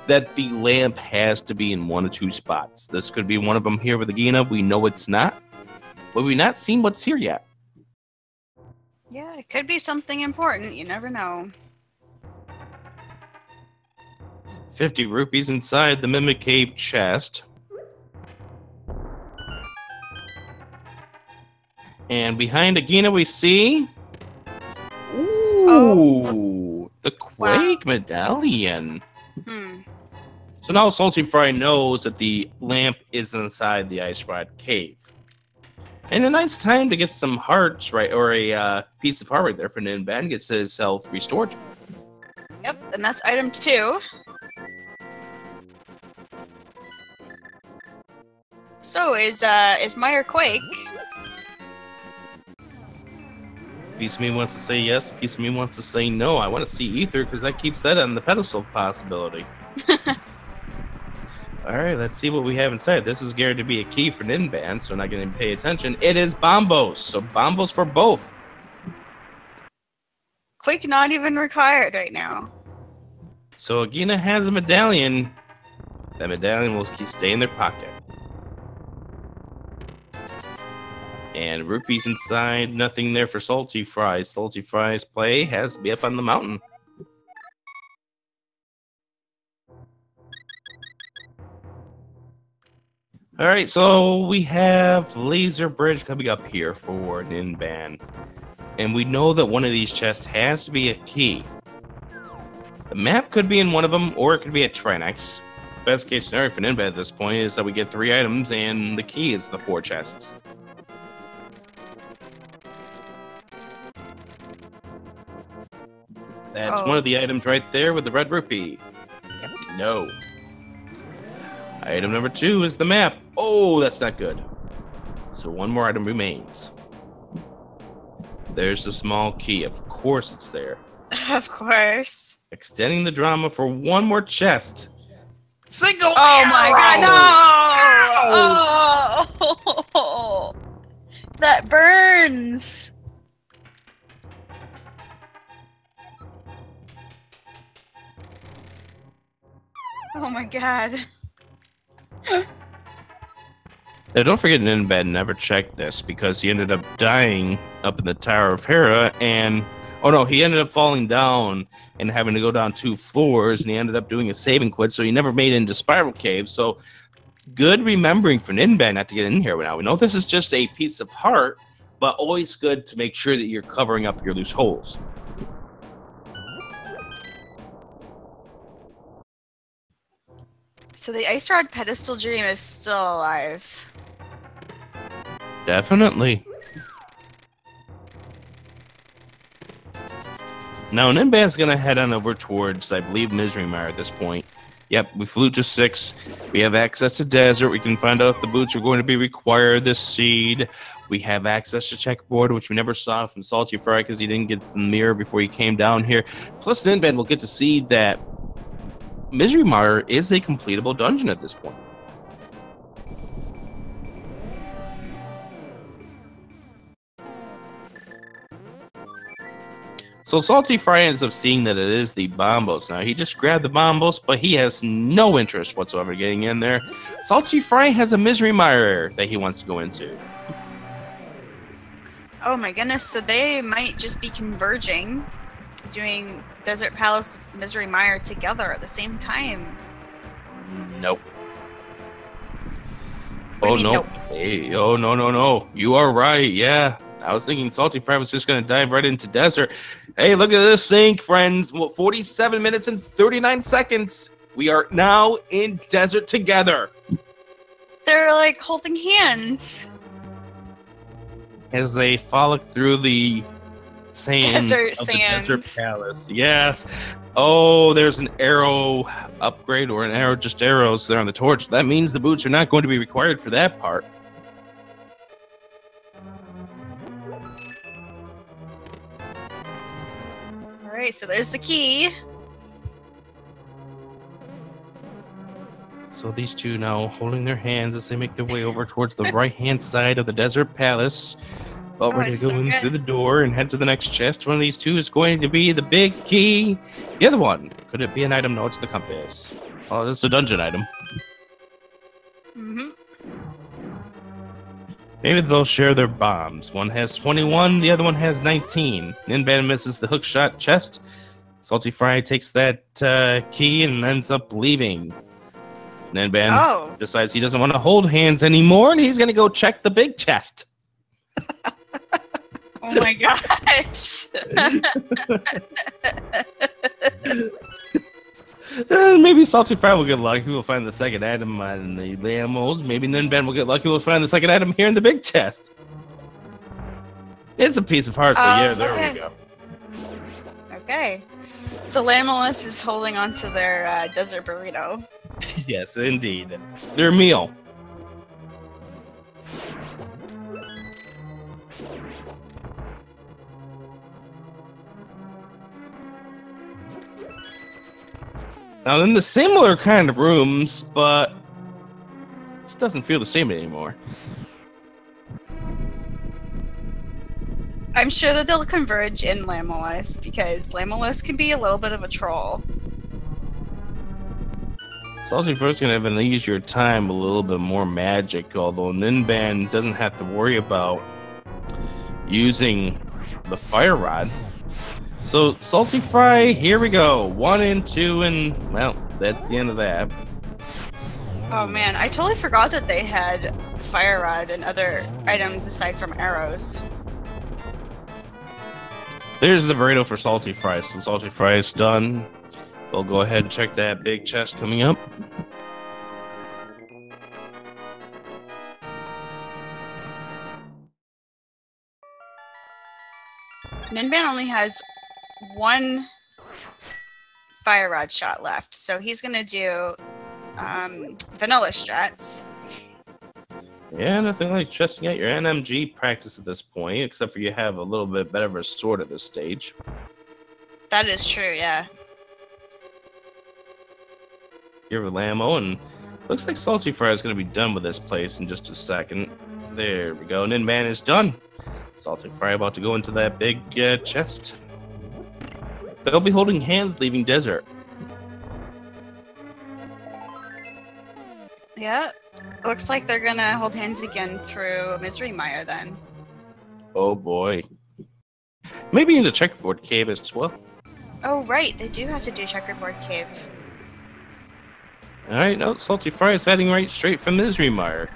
that the lamp has to be in one of 2 spots. This could be one of them here with Agina. We know it's not, but we've not seen what's here yet. Yeah, it could be something important. You never know. 50 rupees inside the Mimic Cave chest. And behind Agina we see... Ooh! The Quake Medallion. So now saltyphry knows that the lamp is inside the Ice Rod Cave. And a nice time to get some hearts, right, or a piece of heart right there for Ninban. Gets his health restored. Yep, and that's item 2. So is Meyer Quake? A piece of me wants to say yes, a piece of me wants to say no. I want to see Ether because that keeps that on the pedestal possibility. Alright, let's see what we have inside. This is guaranteed to be a key for Ninban, so not going to pay attention. It is Bombos, so Bombos for both. Quake not even required right now. So Agina has a medallion. That medallion will stay in their pocket. And rupees inside, nothing there for saltyphry. Saltyphry's play has to be up on the mountain. All right, so we have Laser Bridge coming up here for Ninban. And we know that one of these chests has to be a key. The map could be in one of them, or it could be at Trinex. Best case scenario for Ninban at this point is that we get 3 items, and the key is the 4 chests. That's one of the items right there with the red rupee. No. Item number 2 is the map. Oh, that's not good. So 1 more item remains. There's the small key. Of course it's there. Of course. Extending the drama for 1 more chest. Single Oh arrow! my god, no! Oh, that burns. Oh my god. Now, don't forget Ninban never checked this because he ended up dying up in the Tower of Hera and... Oh no, he ended up falling down and having to go down 2 floors, and he ended up doing a save and quit, so he never made it into Spiral Cave. So, good remembering for Ninban not to get in here now. We know this is just a piece of heart, but always good to make sure that you're covering up your loose holes. So the Ice Rod Pedestal Dream is still alive. Definitely. Now, Ninban's going to head on over towards, I believe, Misery Mire at this point. Yep, we flew to 6. We have access to Desert. We can find out if the boots are going to be required this seed. We have access to Checkboard, which we never saw from saltyphry because he didn't get the mirror before he came down here. Plus, Ninban will get to see that Misery Mire is a completable dungeon at this point. So saltyphry ends up seeing that it is the Bombos. Now, he just grabbed the Bombos, but he has no interest whatsoever getting in there. Saltyphry has a Misery Mire that he wants to go into. Oh my goodness, so they might just be converging, doing Desert Palace Misery Mire together at the same time. Nope. What do you mean, nope. Hey, oh, no. You are right, yeah. I was thinking saltyphry was just going to dive right into Desert. Hey, look at this sync, friends. 47 minutes and 39 seconds. We are now in Desert together. They're like holding hands. As they frolic through the sands Desert of sands. the Desert Palace. Yes. Oh, there's an arrow upgrade or an arrow, just arrows there on the torch. That means the boots are not going to be required for that part. Alright, so there's the key. So these two now holding their hands as they make their way over towards the right-hand side of the Desert Palace. About ready to go in through the door and head to the next chest. One of these two is going to be the big key. The other one, could it be an item? No, it's the compass. Oh, it's a dungeon item. Mm-hmm. Maybe they'll share their bombs. One has 21, the other one has 19. Ninban misses the hookshot chest. saltyphry takes that key and ends up leaving. Ninban decides he doesn't want to hold hands anymore, and he's going to go check the big chest. Oh my gosh. Maybe saltyphry will get lucky. We'll find the second item on the Lamos. Maybe Ninban will get lucky. We'll find the second item here in the big chest. It's a piece of heart, so yeah, there we go. Okay. So Lameless is holding on to their desert burrito. Yes, indeed. Their meal. Now, in the similar kind of rooms, but this doesn't feel the same anymore. I'm sure that they'll converge in Lamolus, because Lamolus can be a little bit of a troll. saltyphry's gonna have an easier time, a little bit more magic, although Ninban doesn't have to worry about using the fire rod. So, saltyphry, here we go. 1 and 2, and, well, that's the end of that. Oh man, I totally forgot that they had fire rod and other items aside from arrows. There's the burrito for salty fries. So salty fries done. We'll go ahead and check that big chest coming up. Ninban only has one fire rod shot left, so he's gonna do vanilla strats. Yeah, nothing like testing out your NMG practice at this point, except for you have a little bit better of a sword at this stage. That is true, yeah. Here with Lamo, and looks like Salty Fry is going to be done with this place in just a second. There we go. Ninban is done. Salty Fry about to go into that big chest. They'll be holding hands leaving desert. Yeah. Looks like they're gonna hold hands again through Misery Mire then. Oh boy. Maybe into Checkerboard Cave as well. Oh right, they do have to do Checkerboard Cave. Alright, no, Salty Fry is heading right straight from Misery Mire.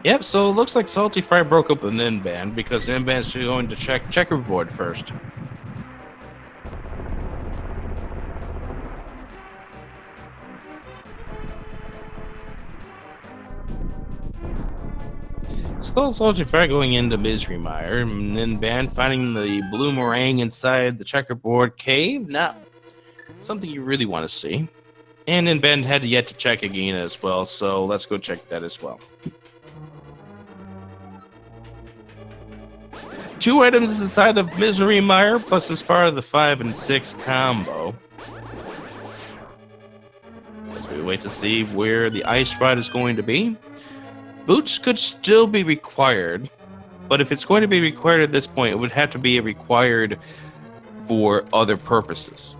Yep, so it looks like Salty Fry broke up with Ninban because Ninban's going to check Checkerboard first. So Salty Fry going into Misery Mire, and Ninban finding the blue meringue inside the Checkerboard Cave. Not something you really want to see. And Ninban had yet to check again as well, so let's go check that as well. 2 items inside of Misery Mire, plus as part of the 5 and 6 combo. As we wait to see where the ice rod is going to be. Boots could still be required, but if it's going to be required at this point, it would have to be required for other purposes.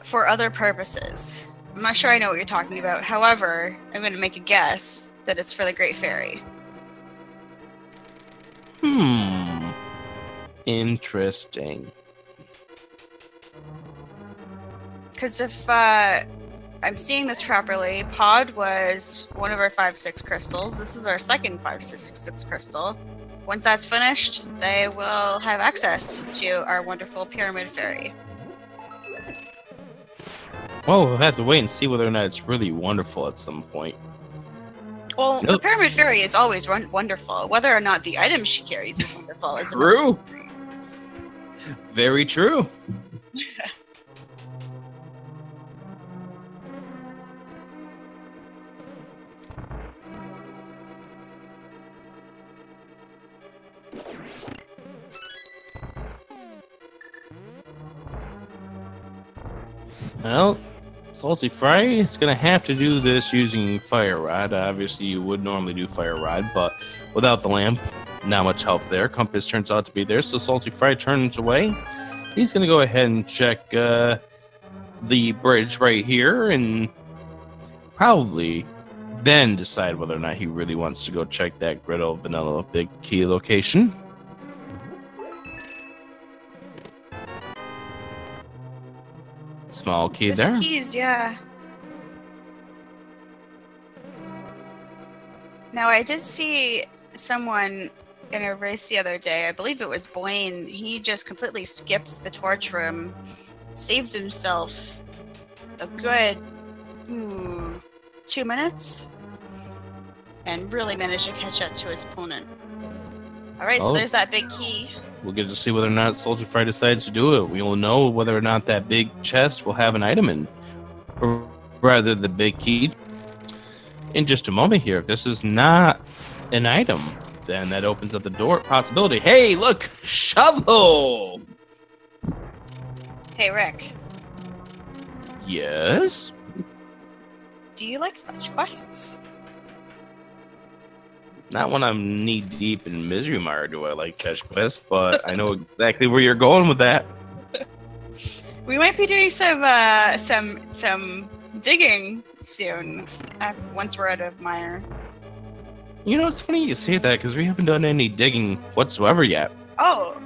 For other purposes. I'm not sure I know what you're talking about. However, I'm going to make a guess that it's for the Great Fairy. Interesting. Because if I'm seeing this properly, Pod was one of our 5-6 crystals. This is our second 5-6 crystal. Once that's finished, they will have access to our wonderful Pyramid Fairy. Well, we'll have to wait and see whether or not it's really wonderful at some point. Well, the Pyramid Fairy is always wonderful. Whether or not the item she carries is wonderful is true. Very true. Well, Salty Fry is going to have to do this using Fire Rod. Obviously, you would normally do Fire Rod, but without the lamp, not much help there. Compass turns out to be there, so Salty Fry turns away. He's going to go ahead and check the bridge right here and probably then decide whether or not he really wants to go check that Griddle Vanilla Big Key location. Small key there. Keys, yeah. Now, I did see someone in a race the other day. I believe it was Blaine. He just completely skipped the torch room, saved himself a good 2 minutes, and really managed to catch up to his opponent. Alright, so there's that big key. We'll get to see whether or not Salty Fry decides to do it. We will know whether or not that big chest will have an item in, or rather the big key, in just a moment here. If this is not an item, then that opens up the door possibility. Hey, look! Shovel! Hey, Rick. Yes? Do you like fetch quests? Not when I'm knee-deep in Misery Mire do I like fetch quests, but I know exactly where you're going with that. We might be doing some digging soon, once we're out of Mire. You know, it's funny you say that because we haven't done any digging whatsoever yet. Oh.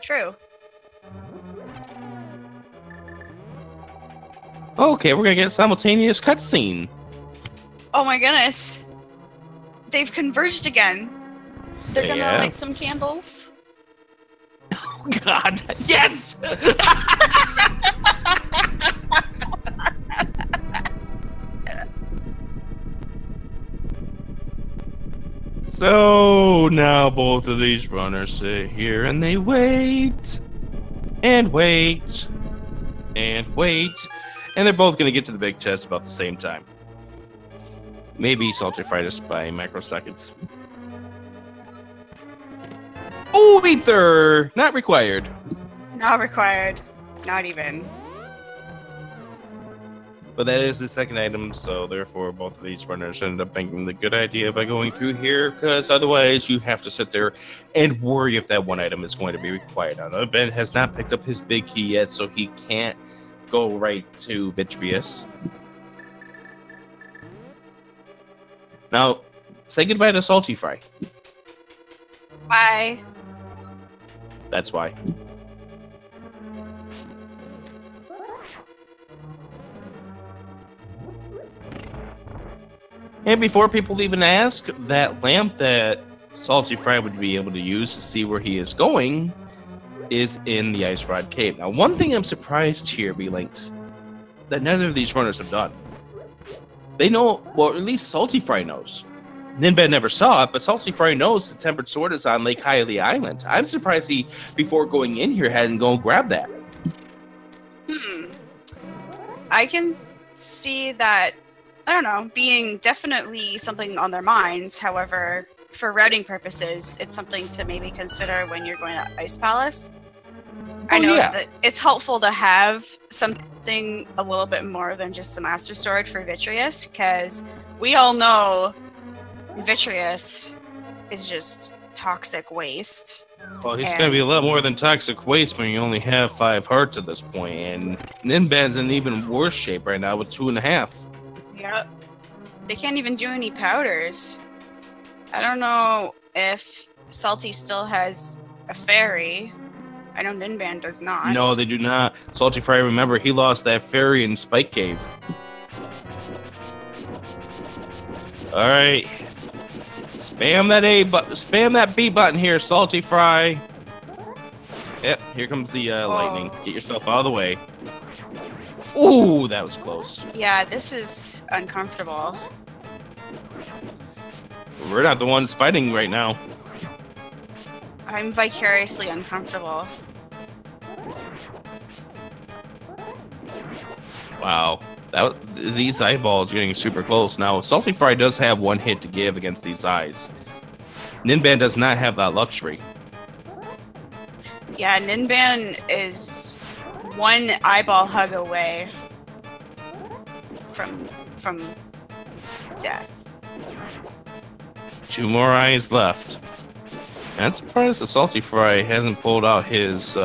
True. Okay, we're gonna get a simultaneous cutscene. Oh my goodness. They've converged again. They're gonna light some candles. Oh God! Yes. So now both of these runners sit here and they wait and wait and wait, and they're both gonna get to the big chest about the same time. Maybe saltyphry just by microseconds. Oh, ether! Not required. Not required. Not even. But that is the second item, so therefore both of these runners ended up making the good idea by going through here, because otherwise you have to sit there and worry if that one item is going to be required. Now, Ben has not picked up his big key yet, so he can't go right to Vitreous. Now, say goodbye to saltyphry. Bye. That's why. And before people even ask, that lamp that saltyphry would be able to use to see where he is going is in the Ice Rod Cave. Now, one thing I'm surprised here, B-Links, that neither of these runners have done. They know, well, at least saltyphry knows. Ninban never saw it, but saltyphry knows the Tempered Sword is on Lake Hylia Island. I'm surprised he, before going in here, hadn't gone grab that. I can see that, I don't know, being definitely something on their minds. However, for routing purposes, it's something to maybe consider when you're going to Ice Palace. I know that it's helpful to have something a little bit more than just the Master Sword for Vitreous, because we all know Vitreous is just toxic waste. Well, he's going to be a lot more than toxic waste when you only have 5 hearts at this point, and Ninban's in even worse shape right now with 2.5. Yep. They can't even do any powders. I don't know if Salty still has a fairy. I know Ninban does not. No, they do not. saltyphry, remember, he lost that fairy in Spike Cave. All right. Spam that A button. Spam that B button here, saltyphry. Yep, here comes the lightning. Get yourself out of the way. Ooh, that was close. Yeah, this is uncomfortable. We're not the ones fighting right now. I'm vicariously uncomfortable. Wow. These eyeballs are getting super close. Now, saltyphry does have 1 hit to give against these eyes. Ninban does not have that luxury. Yeah, Ninban is 1 eyeball hug away from death. 2 more eyes left. I'm surprised the saltyphry hasn't pulled out his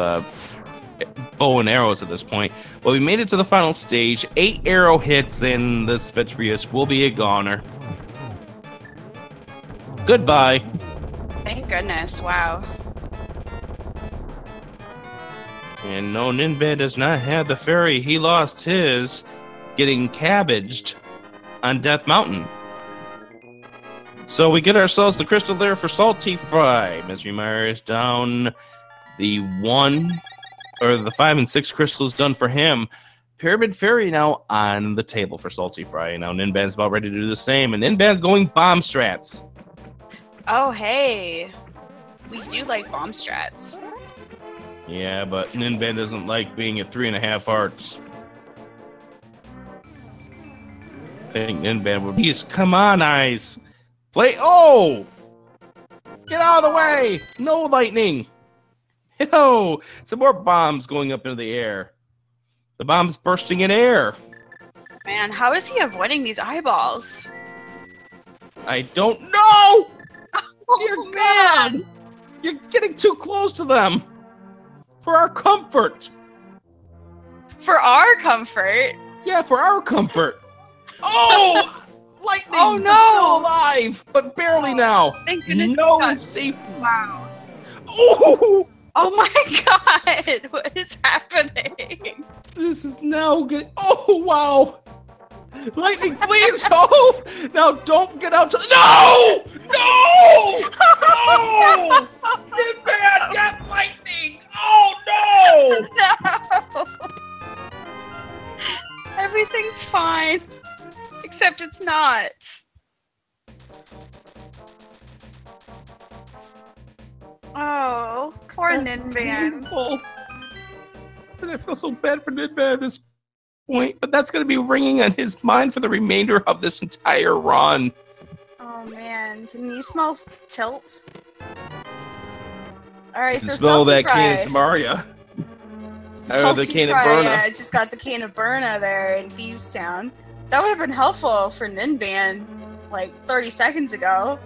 bow and arrows at this point. Well, we made it to the final stage. 8 arrow hits, and this Vitreous will be a goner. Goodbye. Thank goodness, wow. And no, Ninban does not have the fairy. He lost his getting cabbaged on Death Mountain. So we get ourselves the crystal there for saltyphry. Mystery Mire is down. The 5 and 6 crystals done for him. Pyramid Fairy now on the table for saltyphry. Now Ninban's about ready to do the same, and Ninban's going bomb strats. Oh, hey. We do like bomb strats. Yeah, but Ninban doesn't like being at 3.5 hearts. I think Ninban would be. Come on, eyes. Play. Oh! Get out of the way! No lightning! Yo! Some more bombs going up into the air. The bomb's bursting in air. Man, how is he avoiding these eyeballs? I don't know! Oh, Dear God! You're getting too close to them! For our comfort! For our comfort? Yeah, for our comfort! Oh! Lightning Oh, is no! still alive, but barely now. Thank goodness. No safety. Wow. Oh, Oh my god! What is happening? this is now good. Oh, wow. Lightning, please. Oh, now don't get out to. No! No! No! Ninban, get lightning! Oh, no! No! Everything's fine. Except it's not. Oh, poor Ninban. Painful. And I feel so bad for Ninban at this point, but that's going to be ringing on his mind for the remainder of this entire run. Oh man, can you smell tilt? Alright, so Smell that saltyphry. can of Samaria. The can of Saltyphry, Burna. just got the can of Burna there in Thieves Town. That would have been helpful for Ninban like 30 seconds ago.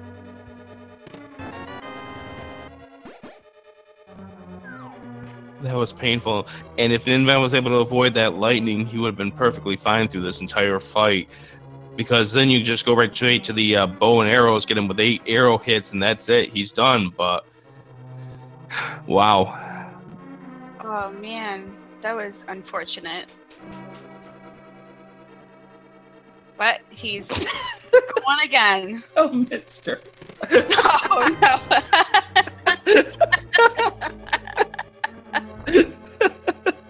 That was painful. And if Ninban was able to avoid that lightning, he would have been perfectly fine through this entire fight. Because then you just go right straight to the bow and arrows, get him with 8 arrow hits, and that's it. He's done. But wow. Oh man, that was unfortunate. But he's going again. Oh, Minster. Oh no.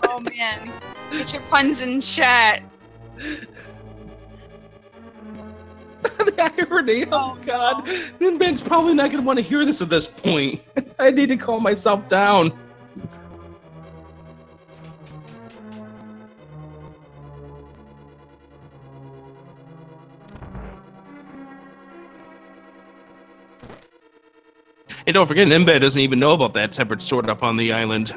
Oh man, get your puns in chat. The irony, oh god. Ninban's probably not going to want to hear this at this point. I need to calm myself down. And don't forget, Ninban doesn't even know about that tempered sword up on the island.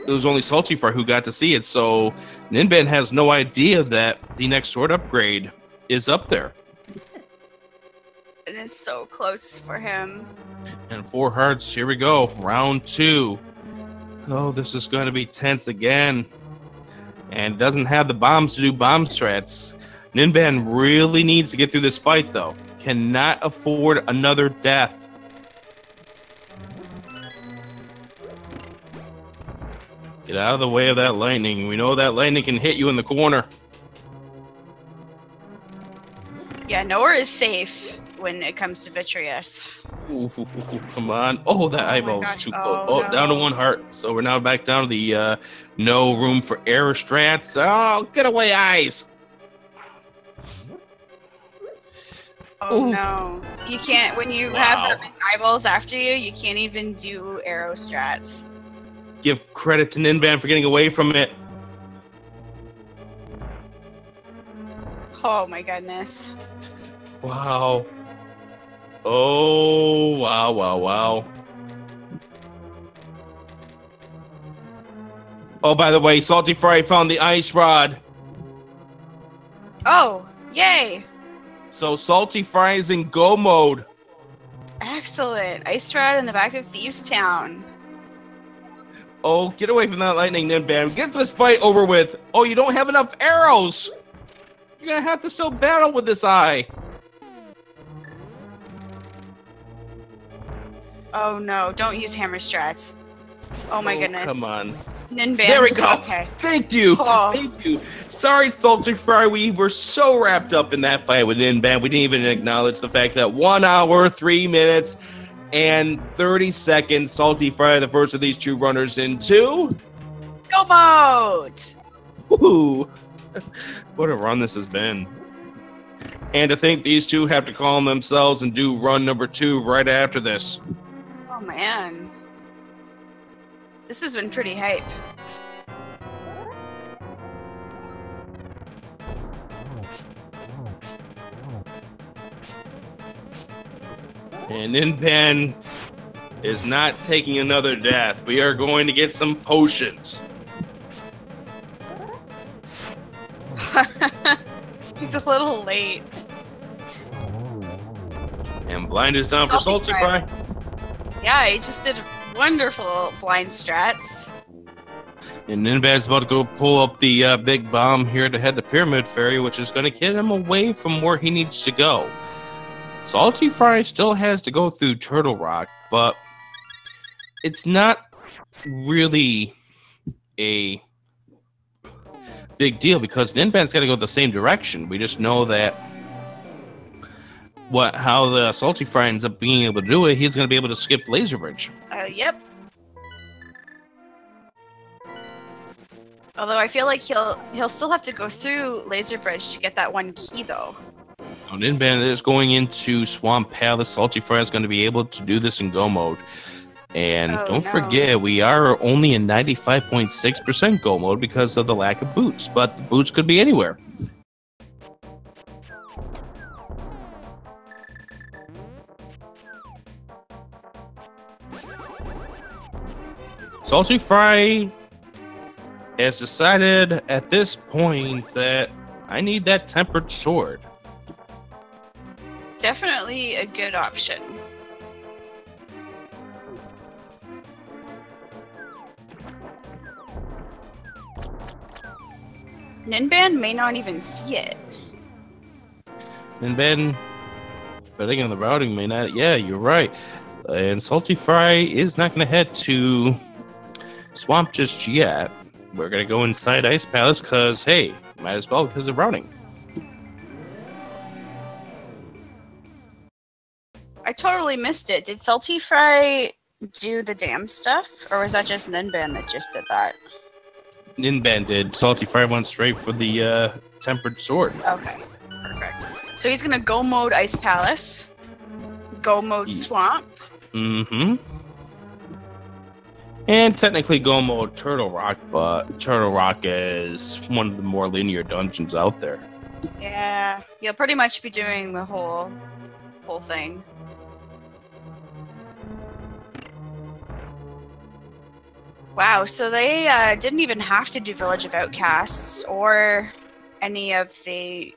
It was only saltyphry who got to see it, so Ninban has no idea that the next sword upgrade is up there. And it's so close for him. And 4 hearts, here we go, round 2. Oh, this is going to be tense again. And doesn't have the bombs to do bomb strats. Ninban really needs to get through this fight, though. Cannot afford another death. Get out of the way of that lightning. We know that lightning can hit you in the corner. Yeah, nowhere is safe when it comes to Vitreous. Ooh, come on. Oh, that eyeball was too close. Oh, no. down to 1 heart. So we're now back down to the no room for error strats. Oh, get away, eyes. Oh Ooh. no. You can't, when you have that many eyeballs after you, you can't even do arrow strats. Give credit to Ninban for getting away from it. Oh my goodness. Wow. Oh, wow, wow, wow. Oh, by the way, saltyphry found the ice rod. Oh, yay. So saltyphry is in go mode. Excellent. Ice Rod in the back of Thieves Town. Oh, get away from that lightning, Ninban. Get this fight over with. Oh, you don't have enough arrows. You're going to have to still battle with this eye. Oh no, don't use hammer strats. Oh my goodness. Come on. Ninban. There we go. Okay. Thank you. Oh. Thank you. Sorry, saltyphry. We were so wrapped up in that fight with Ninban. We didn't even acknowledge the fact that 1 hour, 3 minutes, and 30 seconds. saltyphry, the first of these 2 runners into Go mode! Ooh. What a run this has been. And to think these 2 have to calm themselves and do run number 2 right after this. Oh man. This has been pretty hype. And Ninban is not taking another death. We are going to get some potions. He's a little late. And blind is down for saltyphry. Yeah, he just did wonderful blind strats. And Ninban's about to go pull up the big bomb here to head to Pyramid Fairy, which is going to get him away from where he needs to go. Saltyphry still has to go through Turtle Rock, but it's not really a big deal because Ninban's got to go the same direction. We just know that how the Saltyphry ends up being able to do it, he's going to be able to skip Laser Bridge. Yep. Although I feel like he'll still have to go through Laser Bridge to get that one key, though. Now, Ninban is going into Swamp Palace. Saltyphry is going to be able to do this in Go mode. And don't forget, we are only in 95.6% Go mode because of the lack of boots. But the boots could be anywhere. Saltyphry has decided at this point that I need that tempered sword. Definitely a good option. Ninban may not even see it. Ninban, betting on the routing, may not. Yeah, you're right. And Saltyphry is not going to head to Swamp just yet. We're going to go inside Ice Palace because, hey, might as well because of routing. I totally missed it. Did Saltyphry do the dam stuff? Or was that just Ninban that just did that? Ninban did. Saltyphry went straight for the tempered sword. Okay, perfect. So he's going to go mode Ice Palace. Go mode Swamp. Mm-hmm. And technically Go mode Turtle Rock, but Turtle Rock is one of the more linear dungeons out there. Yeah, you'll pretty much be doing the whole thing. Wow, so they didn't even have to do Village of Outcasts or any of the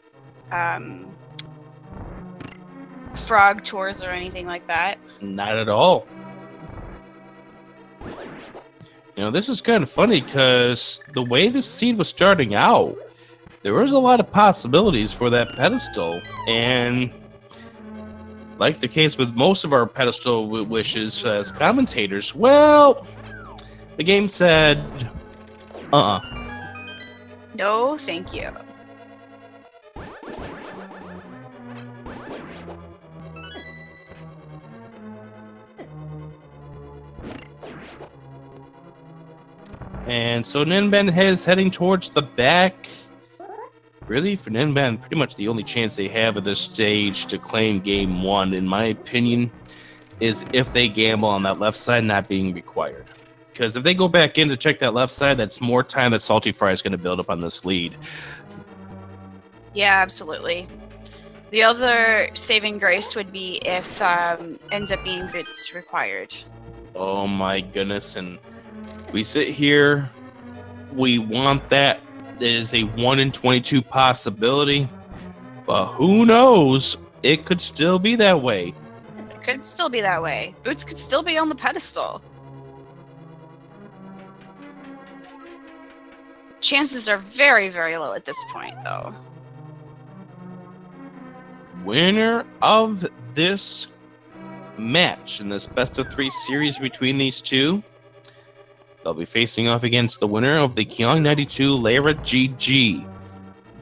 frog tours or anything like that. Not at all. You know, this is kind of funny because the way this seed was starting out, there was a lot of possibilities for that pedestal. And like the case with most of our pedestal wishes as commentators, well, the game said, No, thank you. And so Ninban is heading towards the back. Really, for Ninban, pretty much the only chance they have at this stage to claim game one, in my opinion, is if they gamble on that left side not being required. Because if they go back in to check that left side, that's more time that Saltyphry is going to build up on this lead. Yeah, absolutely. The other saving grace would be if ends up being boots required. Oh my goodness, and we sit here, we want that. It is a 1 in 22 possibility, but who knows? It could still be that way. It could still be that way. Boots could still be on the pedestal. Chances are very, very low at this point, though. Winner of this match in this best-of-3 series between these two, they'll be facing off against the winner of the Kyong 92 Lara GG.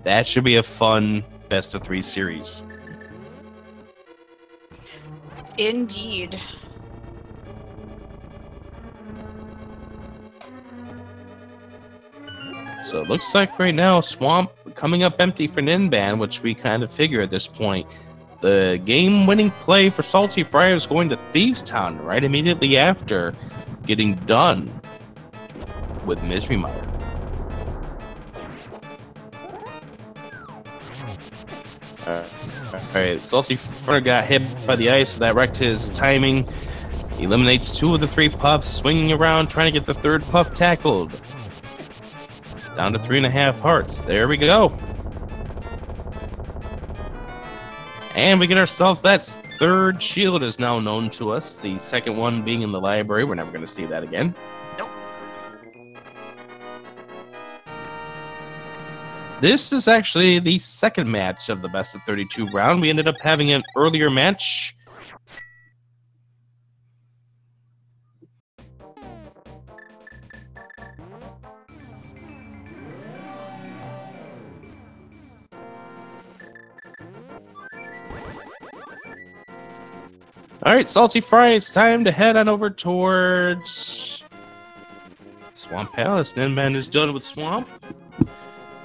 That should be a fun best-of-3 series. Indeed. So it looks like right now Swamp coming up empty for Ninban, which we kind of figure at this point. The game-winning play for Saltyphry is going to Thieves Town right immediately after getting done with Misery Mire. Alright, Saltyphry got hit by the ice, so that wrecked his timing. He eliminates 2 of the 3 puffs, swinging around, trying to get the 3rd puff tackled. Down to 3.5 hearts. There we go. And we get ourselves that 3rd shield is now known to us. The 2nd one being in the library. We're never going to see that again. Nope. This is actually the second match of the best of 32 round. We ended up having an earlier match. All right, saltyphry, it's time to head on over towards Swamp Palace. Ninban is done with Swamp.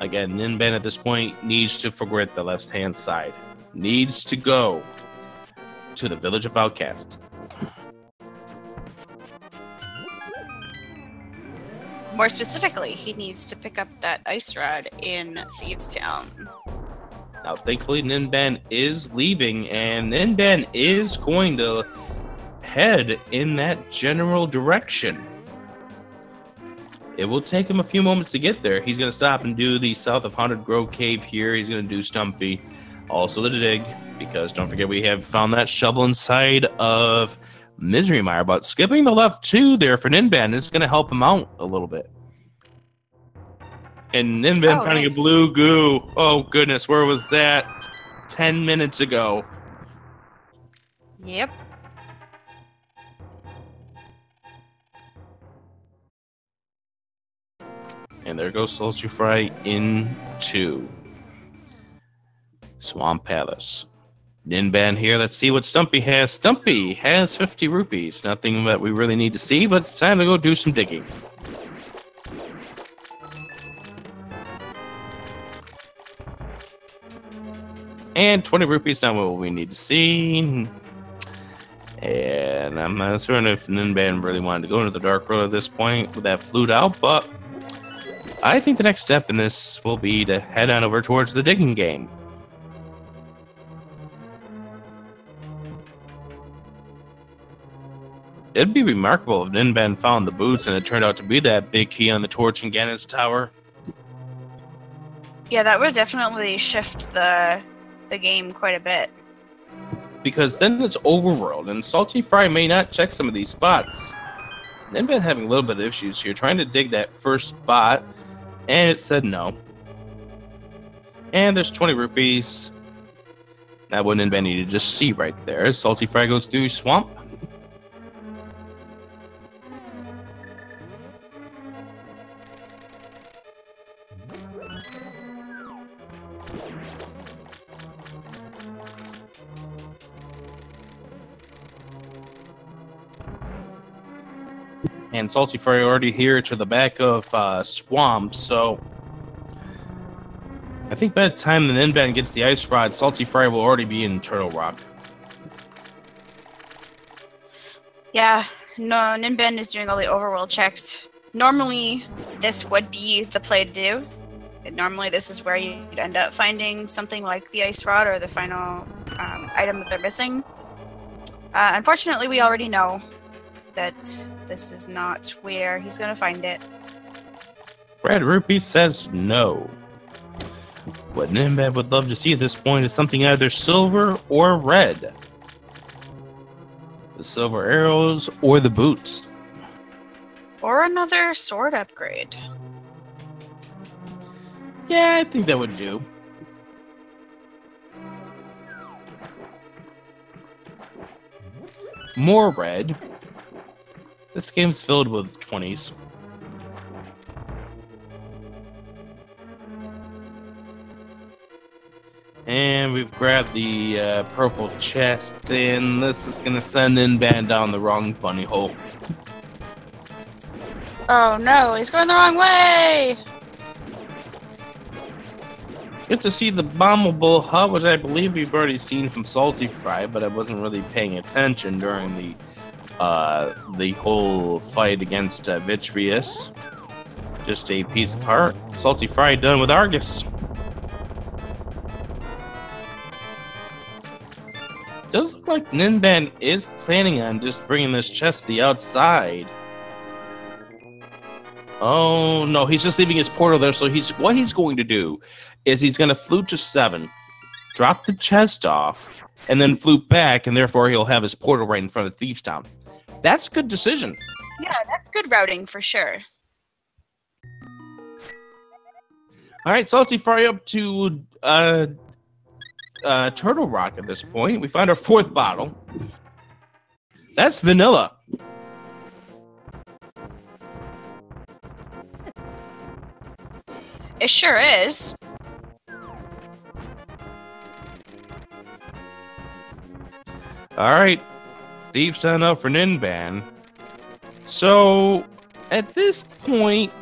Again, Ninban at this point needs to forget the left-hand side. Needs to go to the Village of Outcast. More specifically, he needs to pick up that ice rod in Thieves Town. Now, thankfully, Ninban is leaving, and Ninban is going to head in that general direction. It will take him a few moments to get there. He's going to stop and do the south of Haunted Grove Cave here. He's going to do Stumpy. Also the dig, because don't forget we have found that shovel inside of Misery Mire. But skipping the left 2 there for Ninban is going to help him out a little bit. And Ninban finding a blue goo. Oh, goodness. Where was that 10 minutes ago? Yep. And there goes saltyphry into Swamp Palace. Ninban here. Let's see what Stumpy has. Stumpy has 50 rupees. Nothing that we really need to see, but it's time to go do some digging. And 20 rupees on what we need to see. And I'm not certain if Ninban really wanted to go into the Dark Road at this point with that flute out, but I think the next step in this will be to head on over towards the digging game. It'd be remarkable if Ninban found the boots and it turned out to be that big key on the torch in Ganon's tower. Yeah, that would definitely shift the game quite a bit. Because then it's overworld, and saltyphry may not check some of these spots. Ninban having a little bit of issues here, trying to dig that first spot, and it said no. And there's 20 rupees. That what Ninban needed to just see right there. Saltyphry goes through Swamp. And saltyphry already here to the back of Swamp, so I think by the time the Ninban gets the ice rod, saltyphry will already be in Turtle Rock. Yeah, no, Ninban is doing all the overworld checks. Normally, this would be the play to do. Normally, this is where you'd end up finding something like the ice rod or the final item that they're missing. Unfortunately, we already know that this is not where he's going to find it. Red Rupee says no. What Ninban would love to see at this point is something either silver or red. The silver arrows or the boots. Or another sword upgrade. Yeah, I think that would do. More red. This game's filled with 20s. And we've grabbed the purple chest, and this is going to send Ninban down the wrong bunny hole. Oh no, he's going the wrong way! Get to see the bombable hut, which I believe we've already seen from saltyphry, but I wasn't really paying attention during the whole fight against Vitreous. Just a piece of heart. Saltyphry done with Argus. Does look like Ninban is planning on just bringing this chest to the outside. Oh no, he's just leaving his portal there. So what he's going to do is he's going to flute to 7, drop the chest off, and then flute back, and therefore he'll have his portal right in front of Thieves Town. That's a good decision. Yeah, that's good routing for sure. All right, saltyphry up to Turtle Rock at this point. We found our 4th bottle. That's vanilla. It sure is. All right, Thief signed up for Ninban. So, at this point,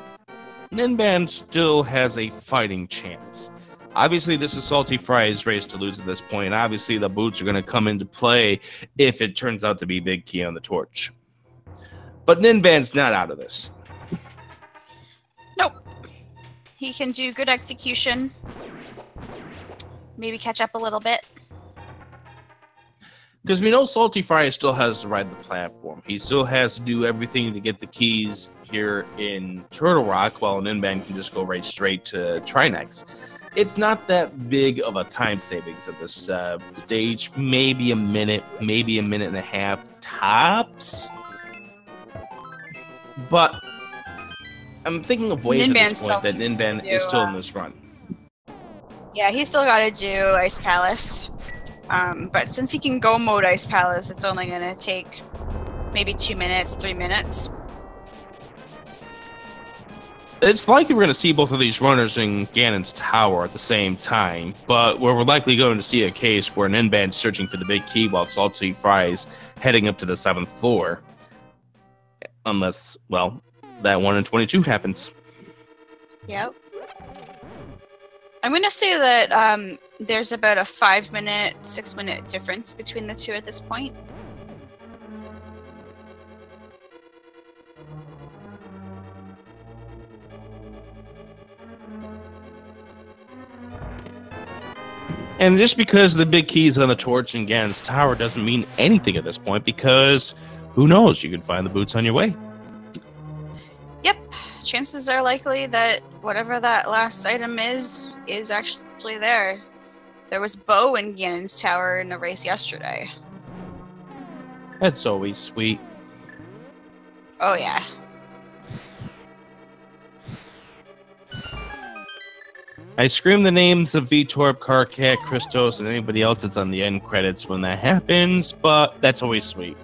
Ninban still has a fighting chance. Obviously, this is saltyphry's race to lose at this point. Obviously, the boots are going to come into play if it turns out to be Big Key on the torch. But Ninban's not out of this. Nope. He can do good execution. Maybe catch up a little bit. Because we know saltyphry still has to ride the platform. He still has to do everything to get the keys here in Turtle Rock, while Ninban can just go right straight to Trinex. It's not that big of a time savings at this stage. Maybe a minute and a half tops. But I'm thinking of ways at this point that Ninban is still in this run. Yeah, he's still got to do Ice Palace. But since he can go mode Ice Palace, it's only going to take maybe 2 minutes, 3 minutes. It's likely we're going to see both of these runners in Ganon's tower at the same time, but we're likely going to see a case where Ninban's searching for the big key while saltyphry's heading up to the 7th floor. Unless, well, that 1 in 22 happens. Yep. I'm going to say that there's about a 5-minute, 6-minute difference between the two at this point. And just because the big key's on the torch in Ganon's tower doesn't mean anything at this point, because who knows, you could find the boots on your way. Yep. Chances are likely that whatever that last item is actually there. There was Bo in Ganon's tower in a race yesterday. That's always sweet. Oh, yeah. I scream the names of Vitorp, Karkat, Christos, and anybody else that's on the end credits when that happens, but that's always sweet.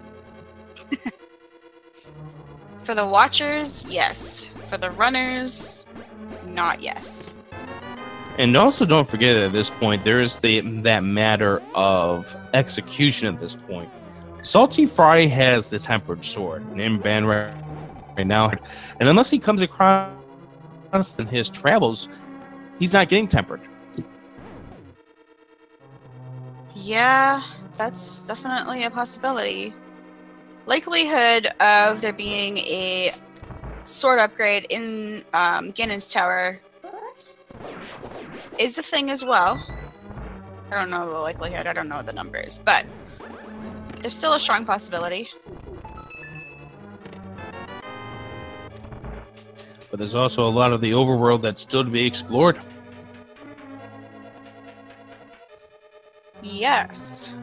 For the watchers, yes. For the runners, not yes. And also don't forget that at this point, there is that matter of execution at this point. saltyphry has the tempered sword, Ninban right now, and unless he comes across in his travels, he's not getting tempered. Yeah, that's definitely a possibility. Likelihood of there being a sword upgrade in Ganon's tower is a thing as well. I don't know the likelihood, I don't know what the number is, but there's still a strong possibility. But there's also a lot of the overworld that's still to be explored. Yes.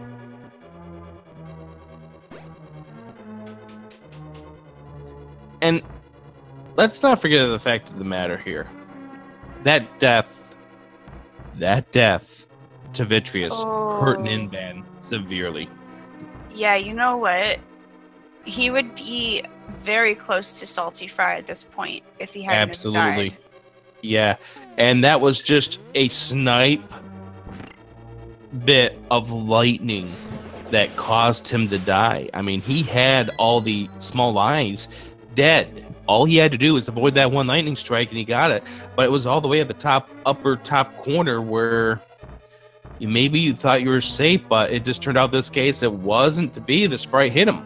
And let's not forget the fact of the matter here. That death to Vitreous hurt Ninban severely. Yeah, you know what? He would be very close to saltyphry at this point if he hadn't Absolutely. died. Yeah, and that was just a snipe bit of lightning that caused him to die. I mean, he had all the small eyes dead. All he had to do was avoid that one lightning strike, and he got it. But it was all the way at the upper top corner where maybe you thought you were safe, but it just turned out this case it wasn't to be. The sprite hit him.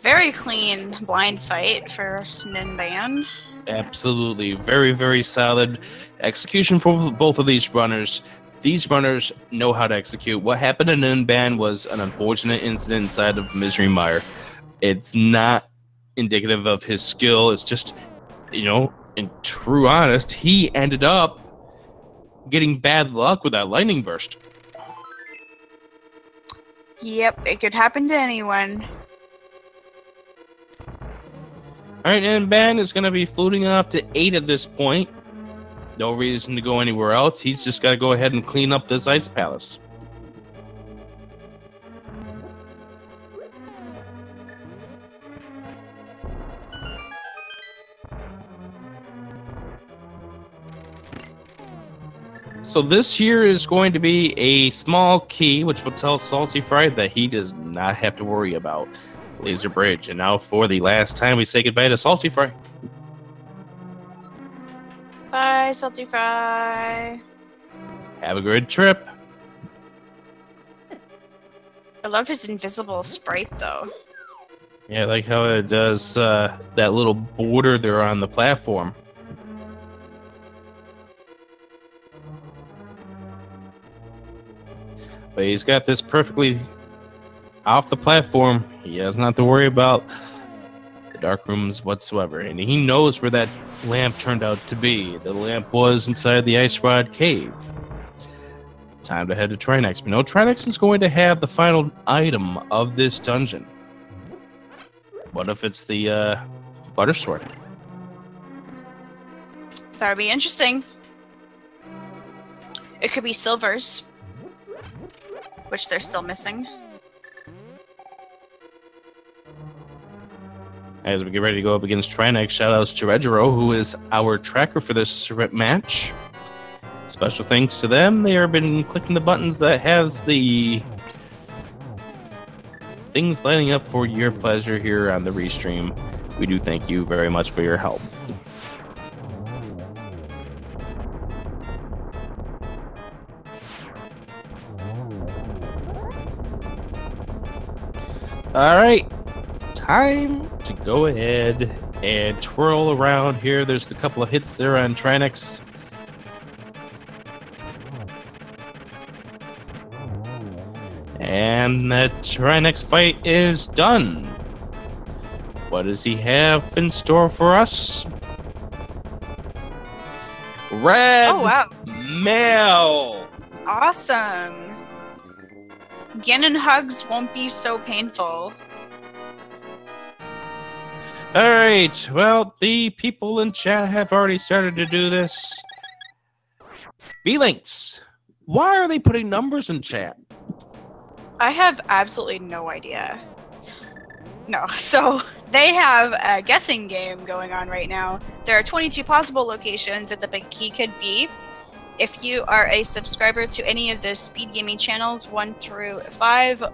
Very clean blind fight for Ninban. Absolutely. Very, very solid execution for both of these runners. These runners know how to execute. What happened to Ninban was an unfortunate incident inside of Misery Mire. It's not indicative of his skill. It's just, you know, in true honest, he ended up getting bad luck with that lightning burst. Yep, it could happen to anyone. Alright, and Ben is going to be floating off to 8 at this point. No reason to go anywhere else. He's just got to go ahead and clean up this ice palace. So this here is going to be a small key, which will tell saltyphry that he does not have to worry about Laser Bridge. And now for the last time, we say goodbye to saltyphry. Bye, saltyphry. Have a good trip. I love his invisible sprite, though. Yeah, I like how it does that little border there on the platform. But he's got this perfectly off the platform. He doesn't have to worry about the dark rooms whatsoever. And he knows where that lamp turned out to be. The lamp was inside the Ice Rod Cave. Time to head to Trinex. But no, Trinex is going to have the final item of this dungeon. What if it's the Butter Sword? That would be interesting. It could be Silver's, which they're still missing. As we get ready to go up against Trinex, shoutouts to Regiro, who is our tracker for this match. Special thanks to them. They have been clicking the buttons that has the things lining up for your pleasure here on the restream. We do thank you very much for your help. Alright, time to go ahead and twirl around here. There's a couple of hits there on Trinex. And that Trinex fight is done. What does he have in store for us? Red mail! Awesome! Gannon hugs won't be so painful. Alright, well, the people in chat have already started to do this. B-Links, why are they putting numbers in chat? I have absolutely no idea. No, so they have a guessing game going on right now. There are 22 possible locations that the big key could be. If you are a subscriber to any of the speed gaming channels 1 through 5,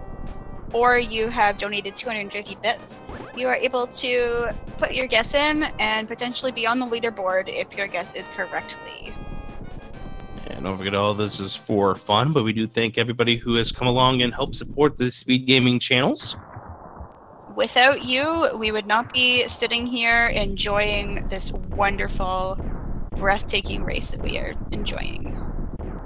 or you have donated 250 bits, you are able to put your guess in and potentially be on the leaderboard if your guess is correctly. And don't forget, all this is for fun, but we do thank everybody who has come along and helped support the speed gaming channels. Without you, we would not be sitting here enjoying this wonderful, breathtaking race that we are enjoying.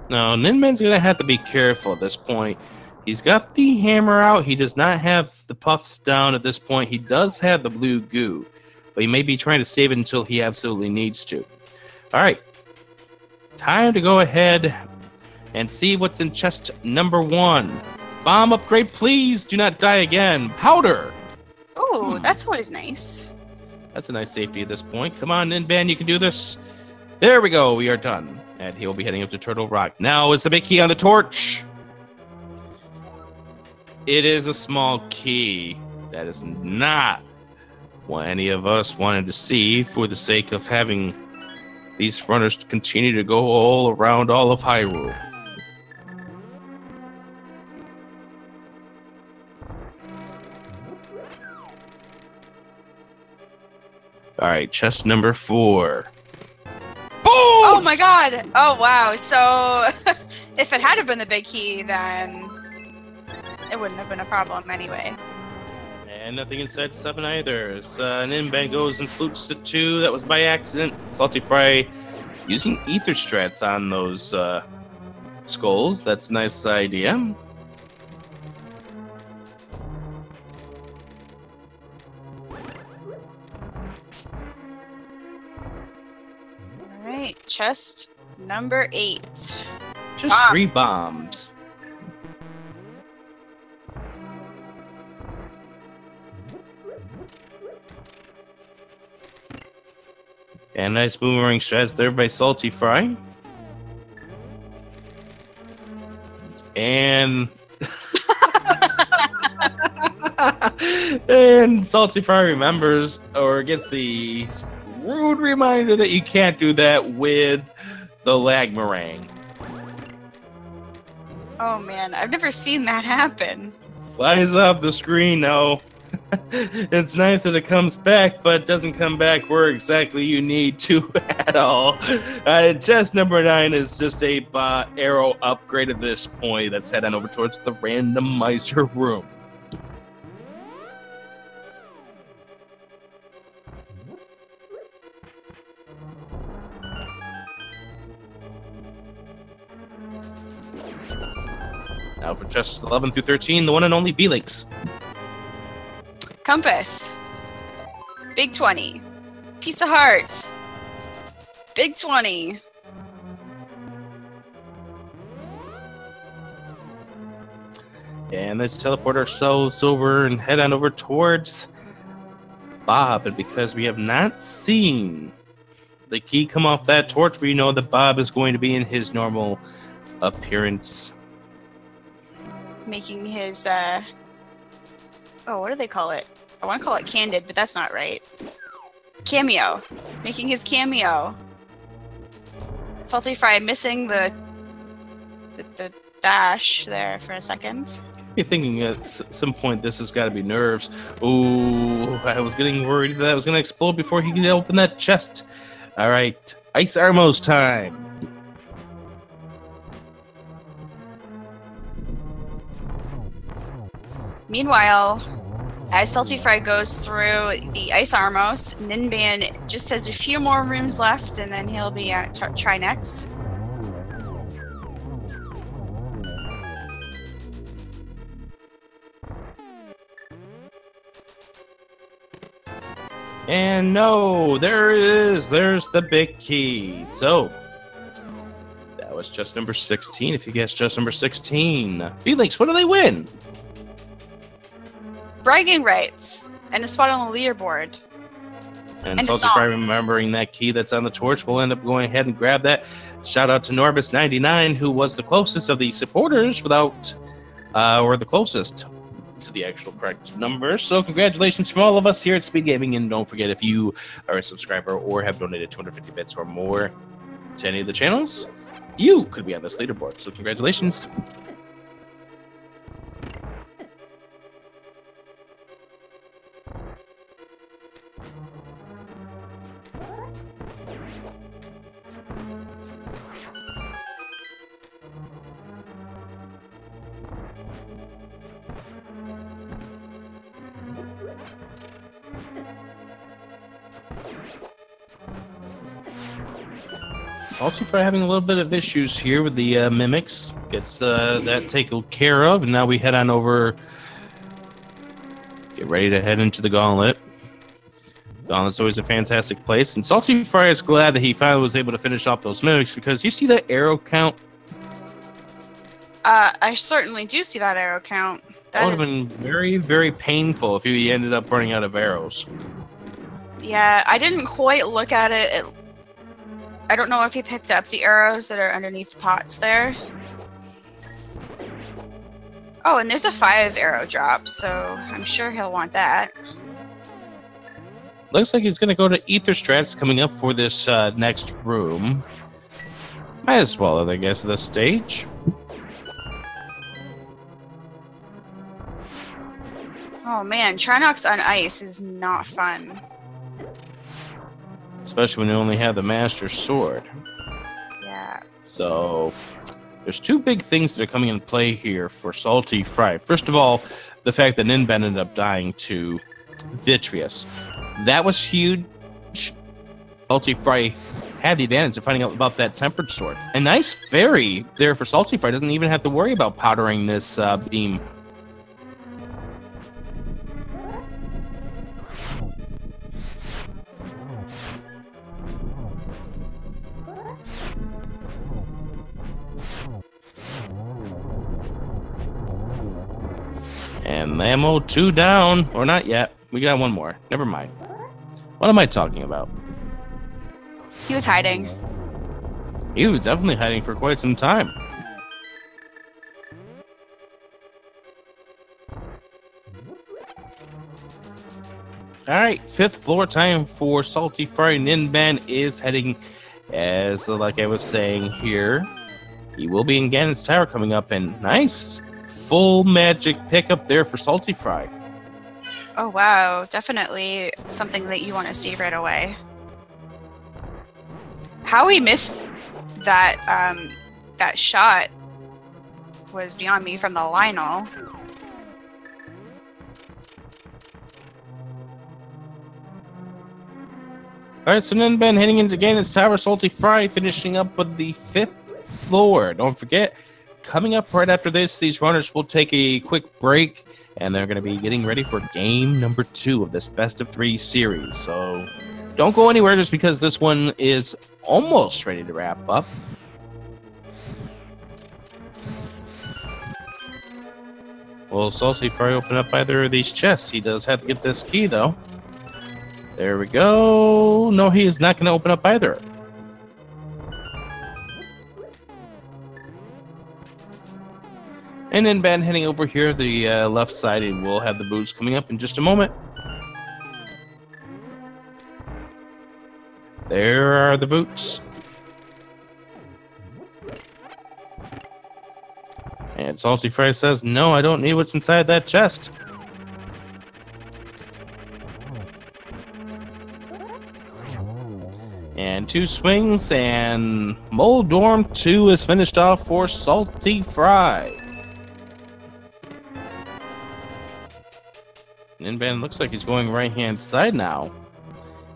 Now, Ninban's going to have to be careful at this point. He's got the hammer out. He does not have the puffs down at this point. He does have the blue goo, but he may be trying to save it until he absolutely needs to. All right. Time to go ahead and see what's in chest number 1. Bomb upgrade, please do not die again. Powder. Oh, that's always nice. That's a nice safety at this point. Come on, Ninban, you can do this. There we go. We are done. And he will be heading up to Turtle Rock. Now is the big key on the torch. It is a small key. That is not what any of us wanted to see for the sake of having these runners continue to go all around all of Hyrule. Alright, chest number 4. Boom! Oh my god! Oh wow, so if it had been the big key, then it wouldn't have been a problem anyway. And nothing inside 7 either. So Ninban goes and flutes to 2. That was by accident. saltyphry using ether strats on those skulls. That's a nice idea. Alright, chest number 8. Just Bombs. 3 bombs. And nice boomerang strats there by saltyphry. And and saltyphry remembers or gets the rude reminder that you can't do that with the lag meringue. Oh man, I've never seen that happen. Flies off the screen. No. It's nice that it comes back, but it doesn't come back where exactly you need to at all. Chest number 9 is just a arrow upgrade at this point. Let's head on over towards the randomizer room. Now for chests 11 through 13, the one and only B-Links. Compass. Big 20. Piece of heart. Big 20. And let's teleport ourselves over and head on over towards Bob. And because we have not seen the key come off that torch, we know that Bob is going to be in his normal appearance. Making his, oh, what do they call it? I want to call it candid, but that's not right. Cameo. Making his cameo. saltyphry missing the dash there for a second. You're thinking at some point this has got to be nerves. Ooh, I was getting worried that I was going to explode before he could open that chest. All right, Ice Armos time. Meanwhile, as saltyphry goes through the Ice Armos, Ninban just has a few more rooms left, and then he'll be at Trinex. And no, there it is. There's the big key. So, that was just number 16. If you guessed just number 16. B-Links, what do they win? Bragging rights and a spot on the leaderboard. And saltyphry remembering that key that's on the torch will end up going ahead and grab that. Shout out to Norbus99, who was the closest of the supporters without, or the closest to the actual correct number. So congratulations from all of us here at Speed Gaming, and don't forget, if you are a subscriber or have donated 250 bits or more to any of the channels, you could be on this leaderboard. So congratulations. saltyphry having a little bit of issues here with the mimics. Gets that taken care of, and now we head on over. Get ready to head into the gauntlet. Gauntlet's always a fantastic place, and saltyphry is glad that he finally was able to finish off those mimics, because you see that arrow count? I certainly do see that arrow count. That would have been very, very painful if he ended up running out of arrows. Yeah, I didn't quite look at it. I don't know if he picked up the arrows that are underneath the pots there. Oh, and there's a 5 arrow drop, so I'm sure he'll want that. Looks like he's going to go to Ether Strats coming up for this next room. Might as well, I guess, at this stage. Oh man, Trinox on ice is not fun. Especially when you only have the Master Sword. Yeah. So, there's 2 big things that are coming into play here for saltyphry. First of all, the fact that Ninban ended up dying to Vitreous. That was huge. saltyphry had the advantage of finding out about that Tempered Sword. A nice fairy there for saltyphry. Doesn't even have to worry about powdering this beam. And ammo 2 down, or not yet. We got 1 more. Never mind. What am I talking about? He was hiding. He was definitely hiding for quite some time. Alright, 5th floor time for saltyphry. Ninban is heading, as like I was saying here, he will be in Ganon's Tower coming up, and nice full magic pickup there for saltyphry. Oh wow, definitely something that you want to see right away. How he missed that that shot was beyond me from the Lionel. Alright, so Ninban heading into Ganon's Tower, saltyphry finishing up with the 5th floor. Don't forget, coming up right after this, these runners will take a quick break, and they're going to be getting ready for game number 2 of this best of 3 series. So don't go anywhere just because this one is almost ready to wrap up. Will saltyphry open up either of these chests? He does have to get this key, though. There we go. No, he is not going to open up either. And then Ben heading over here, the left side, and we'll have the boots coming up in just a moment. There are the boots. And saltyphry says, no, I don't need what's inside that chest. And 2 swings, and Moldorm 2 is finished off for saltyphry. Ninban looks like he's going right-hand side now.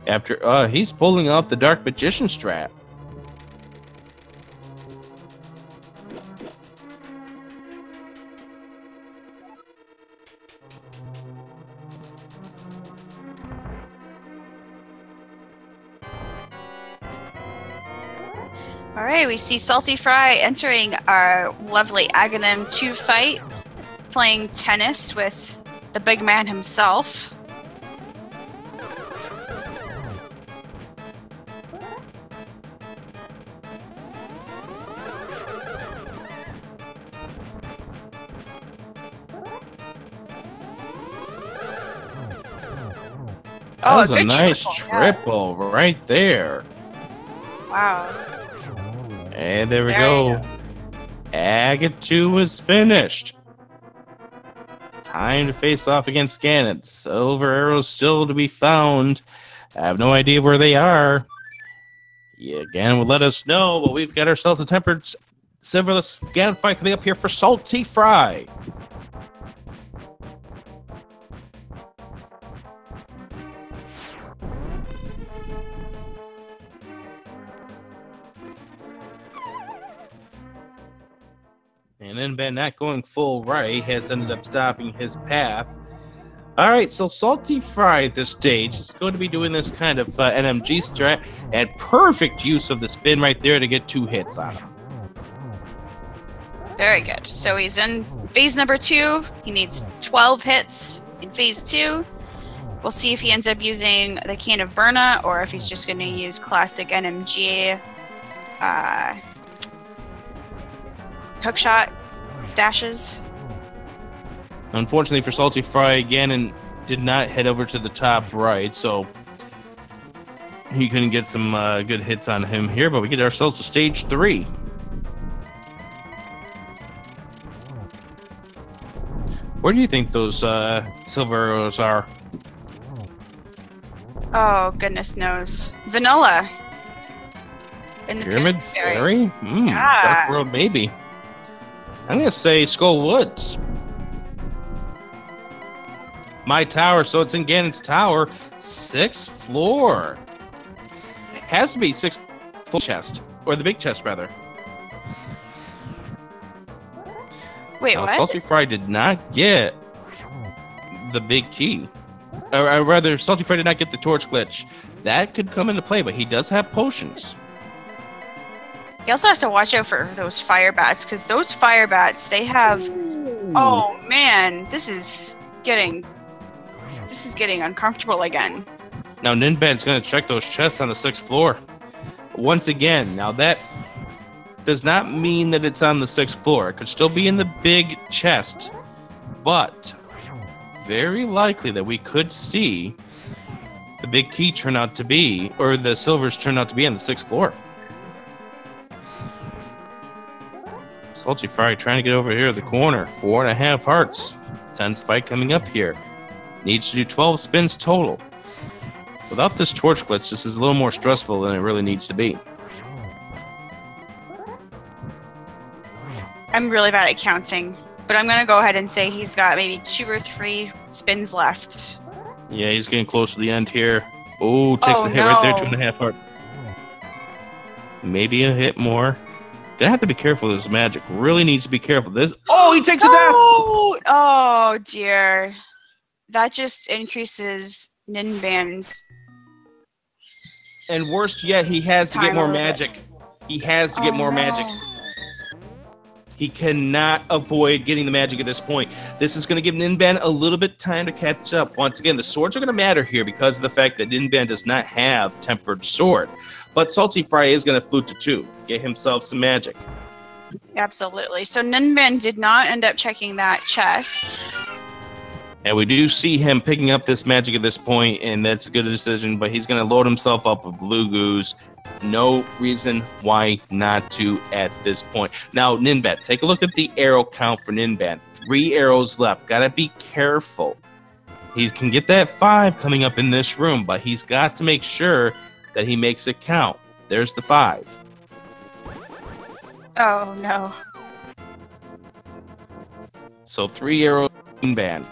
After he's pulling out the Dark Magician strat. Alright, we see saltyphry entering our lovely Ganon 2 fight, playing tennis with the big man himself. That was a nice triple right there. Wow. And there we go. Agate 2 is finished. Time to face off against Ganon. Silver arrows still to be found. I have no idea where they are. Yeah, Ganon will let us know, but we've got ourselves a tempered silverless Ganon fight coming up here for saltyphry. And Ninban, not going full right, has ended up stopping his path. All right, so saltyphry at this stage is going to be doing this kind of NMG strat, and perfect use of the spin right there to get 2 hits on him. Very good. So he's in phase number 2. He needs 12 hits in phase 2. We'll see if he ends up using the Can of Burna, or if he's just going to use classic NMG hookshot dashes. Unfortunately for saltyphry, Ganon did not head over to the top right, so he couldn't get some good hits on him here, but we get ourselves to stage 3. Where do you think those silver arrows are? Oh, goodness knows. Vanilla. In the Pyramid Fairy? Yeah. Dark World, maybe. I'm going to say Skull Woods. My tower, so it's in Ganon's Tower. 6th floor. It has to be 6th floor chest. Or the big chest, rather. Wait, what? saltyphry did not get the big key. Or rather, saltyphry did not get the torch glitch. That could come into play, but he does have potions. He also has to watch out for those fire bats, because those fire bats, they have... Oh, man. This is getting uncomfortable again. Now, Ninban's going to check those chests on the 6th floor. Once again, now that does not mean that it's on the 6th floor. It could still be in the big chest, but very likely that we could see the big key turn out to be, or the silvers turn out to be on the 6th floor. saltyphry trying to get over here to the corner. 4.5 hearts. Tense fight coming up here. Needs to do 12 spins total. Without this torch glitch, this is a little more stressful than it really needs to be. I'm really bad at counting, but I'm going to go ahead and say he's got maybe 2 or 3 spins left. Yeah, he's getting close to the end here. Oh, takes a hit right there, 2.5 hearts. Maybe a hit more. Gonna have to be careful with this magic. Really needs to be careful. This. Oh, he takes a death! Oh, dear. That just increases Ninban's. And worst yet, he has to get more magic. He has to get more magic. He cannot avoid getting the magic at this point. This is going to give Ninban a little bit time to catch up. Once again, the swords are going to matter here because of the fact that Ninban does not have Tempered Sword. But saltyphry is going to flute to 2. Get himself some magic. Absolutely. So Ninban did not end up checking that chest. And we do see him picking up this magic at this point, and that's a good decision, but he's going to load himself up with blue goose. No reason why not to at this point. Now, Ninban, take a look at the arrow count for Ninban. 3 arrows left. Got to be careful. He can get that 5 coming up in this room, but he's got to make sure that he makes it count. There's the 5. Oh, no. So 3 arrows, Ninban.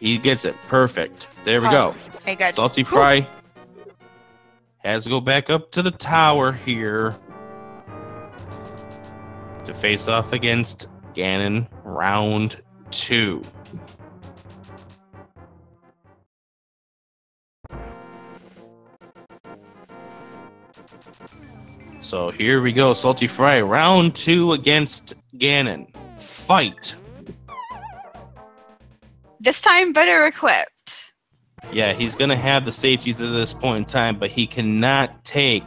He gets it. Perfect. There we go. Okay, good. saltyphry has to go back up to the tower here to face off against Ganon round 2. So here we go. saltyphry round 2 against Ganon. Fight. This time better equipped. Yeah, he's going to have the safeties at this point in time, but he cannot take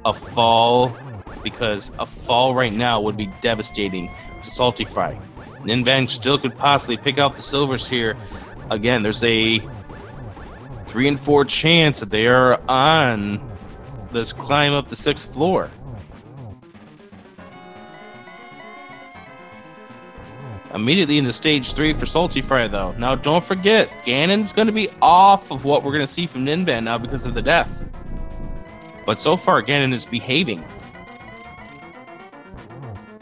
a fall because a fall right now would be devastating to saltyphry. Ninban still could possibly pick out the silvers here. Again, there's a 3 in 4 chance that they are on this climb up the 6th floor. Immediately into stage 3 for saltyphry, though. Now, don't forget, Ganon's going to be off of what we're going to see from Ninban now because of the death. But so far, Ganon is behaving.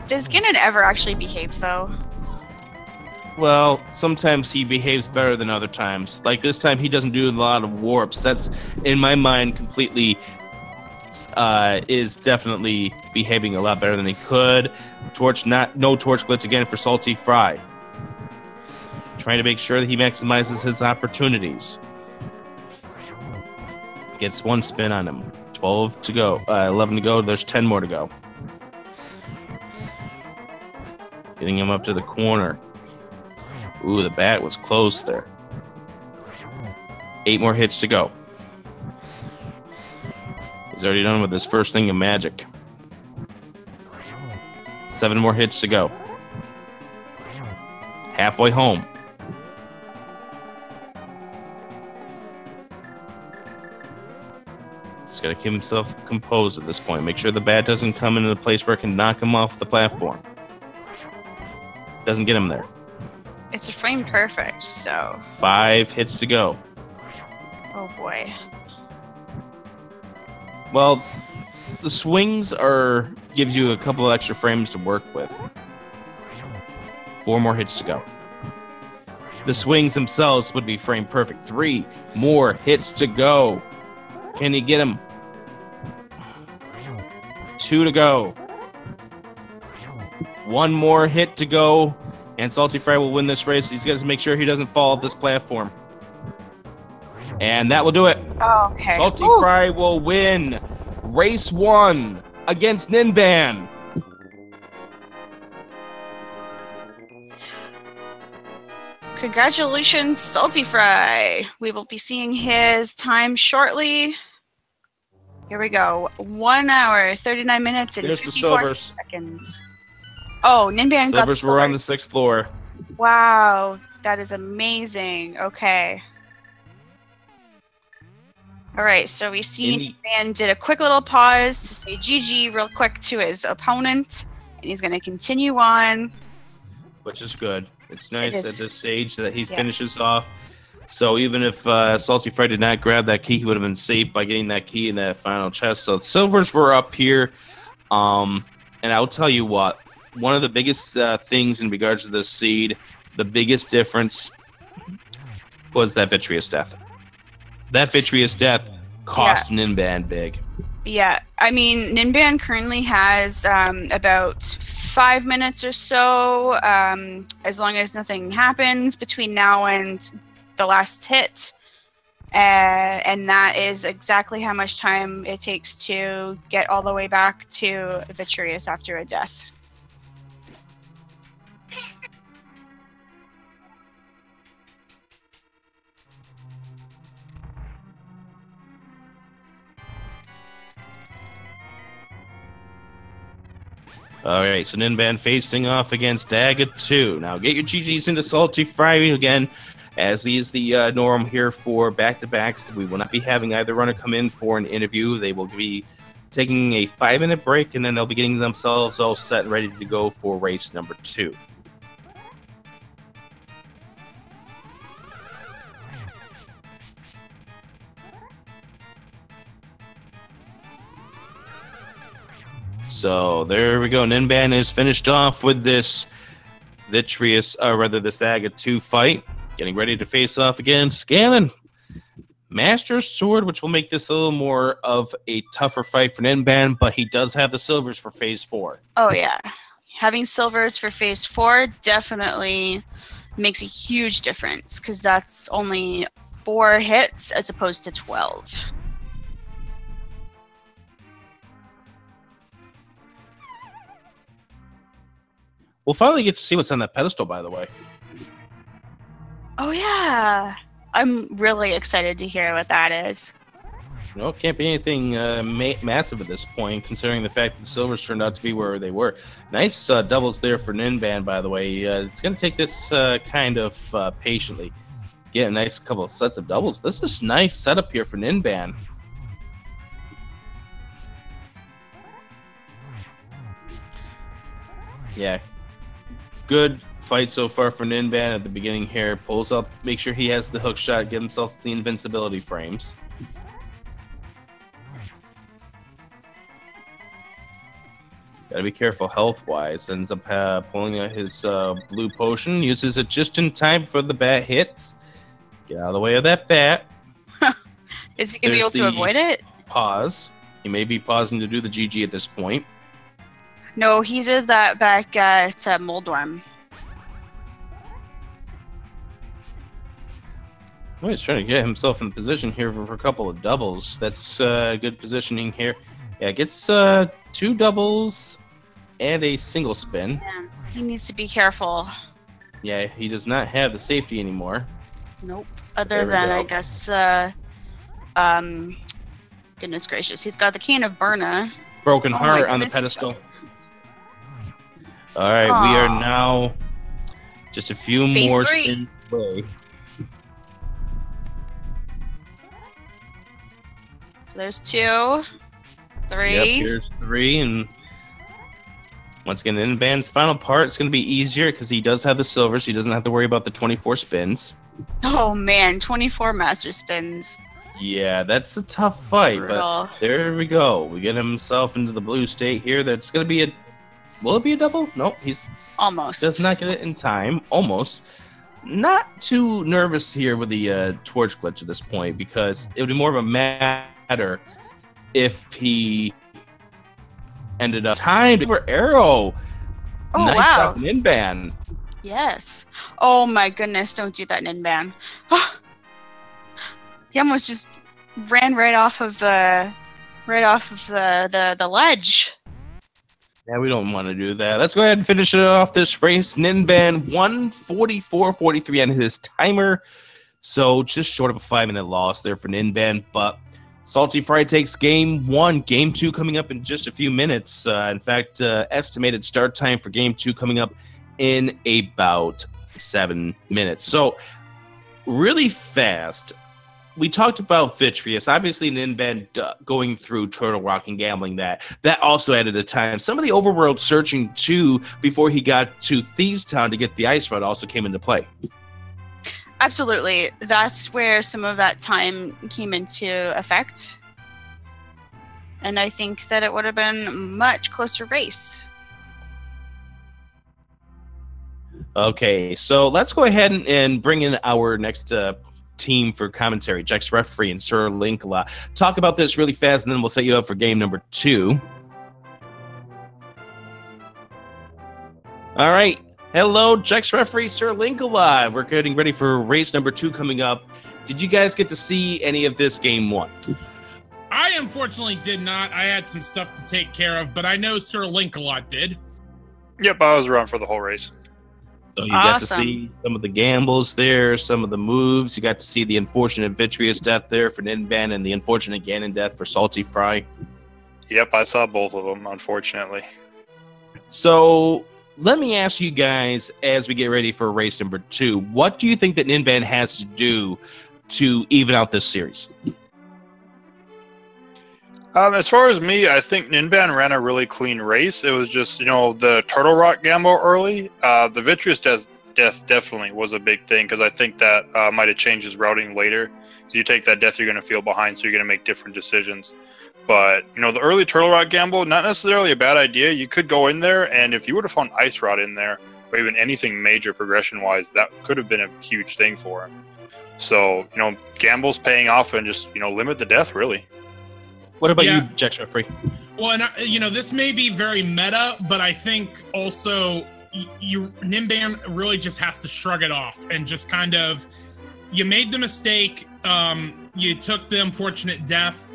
Does Ganon ever actually behave, though? Well, sometimes he behaves better than other times. Like this time, he doesn't do a lot of warps. That's, in my mind, completely is definitely behaving a lot better than he could. No torch glitch again for saltyphry. Trying to make sure that he maximizes his opportunities. Gets 1 spin on him. 12 to go. 11 to go. There's 10 more to go. Getting him up to the corner. Ooh, the bat was close there. 8 more hits to go. He's already done with his first thing of magic. 7 more hits to go. Halfway home. He's got to keep himself composed at this point. Make sure the bat doesn't come into the place where it can knock him off the platform. Doesn't get him there. It's a frame perfect, so... 5 hits to go. Oh boy. Well, the swings gives you a couple of extra frames to work with. 4 more hits to go. The swings themselves would be frame perfect. 3 more hits to go. Can you get him? 2 to go. 1 more hit to go, and saltyphry will win this race. He's got to make sure he doesn't fall off this platform. And that will do it. Oh, okay. saltyphry will win race 1 against Ninban. Congratulations, saltyphry. We will be seeing his time shortly. Here we go. 1 hour, 39 minutes, and There's the 54 silvers. seconds. Oh, Ninban got the Silvers were on the silvers. 6th floor. Wow, that is amazing. Okay. All right, so we see Ninban did a quick little pause to say GG real quick to his opponent, and he's going to continue on. Which is good. It's nice at this stage that he Yeah. finishes off. So even if saltyphry did not grab that key, he would have been safe by getting that key in that final chest. So the silvers were up here. And I'll tell you what, one of the biggest things in regards to this seed, the biggest difference was that Vitreous Death. That Vitreous Death cost Ninban big. Yeah, I mean, Ninban currently has about 5 minutes or so, as long as nothing happens between now and the last hit. And that is exactly how much time it takes to get all the way back to Vitreous after a death. All right, so Ninban facing off against Dagger 2. Now get your GGs into saltyphry again, as is the norm here for back-to-backs. We will not be having either runner come in for an interview. They will be taking a 5-minute break, and then they'll be getting themselves all set and ready to go for race number 2. So there we go. Ninban is finished off with this this Dagger 2 fight. Getting ready to face off against Gannon. Master Sword, which will make this a little more of a tougher fight for Ninban, but he does have the silvers for phase 4. Oh, yeah. Having silvers for phase 4 definitely makes a huge difference, because that's only 4 hits as opposed to 12. We'll finally get to see what's on that pedestal, by the way. Oh, yeah. I'm really excited to hear what that is. No, it can't be anything massive at this point, considering the fact that the silvers turned out to be where they were. Nice doubles there for Ninban, by the way. It's going to take this kind of patiently. Get a nice couple of sets of doubles. This is nice setup here for Ninban. Yeah. Good fight so far for Ninban at the beginning here. Pulls up, make sure he has the hook shot, get himself the invincibility frames. Gotta be careful health-wise. Ends up pulling out his blue potion. Uses it just in time for the bat hits. Get out of the way of that bat. Is he going to be able to avoid it? Pause. He may be pausing to do the GG at this point. No, he did that back at Moldworm. Oh, he's trying to get himself in position here for a couple of doubles. That's good positioning here. Yeah, gets 2 doubles and a single spin. Yeah, he needs to be careful. Yeah, he does not have the safety anymore. Nope. Other than, I guess, the... goodness gracious. He's got the Cane of Burna. Broken Heart on the pedestal. All right, we are now just a few more spins away. So there's 2, 3. Yep, here's 3, and once again, Ninban's final part is going to be easier because he does have the silvers. He doesn't have to worry about the 24 spins. Oh man, 24 master spins. Yeah, that's a tough fight, but there we go. We get himself into the blue state here. That's going to be a... Will it be a double? Nope, he's... Almost. Does not get it in time. Almost. Not too nervous here with the torch glitch at this point, because it would be more of a matter if he ended up timed for arrow. Oh, nice wow. Stop Ninban. Yes. Oh my goodness, don't do that, Ninban. He almost just ran right off of the ledge. Yeah, we don't want to do that. Let's go ahead and finish it off this race. Ninban 1:44.43 on his timer. So just short of a 5-minute loss there for Ninban, but saltyphry takes game 1. Game 2 coming up in just a few minutes. In fact, estimated start time for game 2 coming up in about 7 minutes. So really fast, we talked about Vitreous. Obviously, Ninban going through Turtle Rock and gambling that also added the time. Some of the overworld searching, too, before he got to Thieves Town to get the ice rod also came into play. Absolutely. That's where some of that time came into effect. And I think that it would have been a much closer race. Okay, so let's go ahead and bring in our next team for commentary, Jack's referee and Sir Linkla. Talk about this really fast, and then we'll set you up for game number 2. All right. Hello, Jack's referee, Sir Linkla. We're getting ready for race number 2 coming up. Did you guys get to see any of this game 1? I unfortunately did not. I had some stuff to take care of, but I know Sir Linkla did. Yep, I was around for the whole race. So you got to see some of the gambles there, some of the moves. You got to see the unfortunate Vitreous death there for Ninban and the unfortunate Ganon death for saltyphry. Yep, I saw both of them, unfortunately. So let me ask you guys, as we get ready for race number 2, what do you think that Ninban has to do to even out this series? As far as me, I think Ninban ran a really clean race. It was just, the Turtle Rock gamble early. The Vitreous death definitely was a big thing, because I think that might have changed his routing later. Because you take that death, you're going to feel behind, so you're going to make different decisions. But, the early Turtle Rock gamble, not necessarily a bad idea. You could go in there, and if you would have found Ice Rod in there, or even anything major progression-wise, that could have been a huge thing for him. So, gambles paying off and just, limit the death, really. What about you, Jack Free? Well, and this may be very meta, but I think also Ninban really just has to shrug it off and just kind of, you made the mistake, you took the unfortunate death,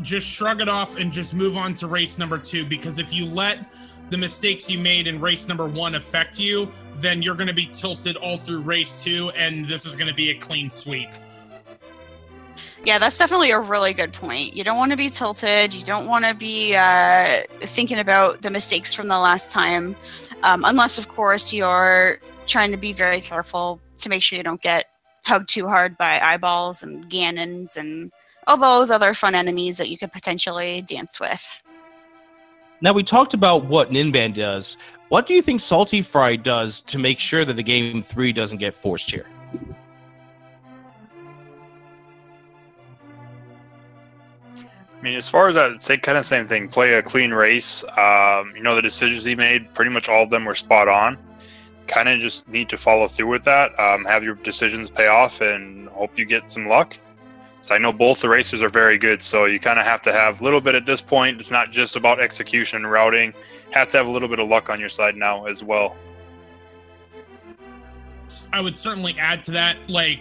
just shrug it off and just move on to race number 2, because if you let the mistakes you made in race number 1 affect you, then you're going to be tilted all through race 2, and this is going to be a clean sweep. Yeah, that's definitely a really good point. You don't want to be tilted. You don't want to be thinking about the mistakes from the last time. Unless, of course, you're trying to be very careful to make sure you don't get hugged too hard by eyeballs and Ganons and all those other fun enemies that you could potentially dance with. Now, we talked about what Ninban does. What do you think saltyphry does to make sure that the game 3 doesn't get forced here? I mean, as far as I'd say, kind of same thing. Play a clean race. The decisions he made, pretty much all of them were spot on. Kind of just need to follow through with that. Have your decisions pay off and hope you get some luck. So I know both the racers are very good, so you kind of have to have a little bit at this point. It's not just about execution and routing. Have to have a little bit of luck on your side now as well. I would certainly add to that, for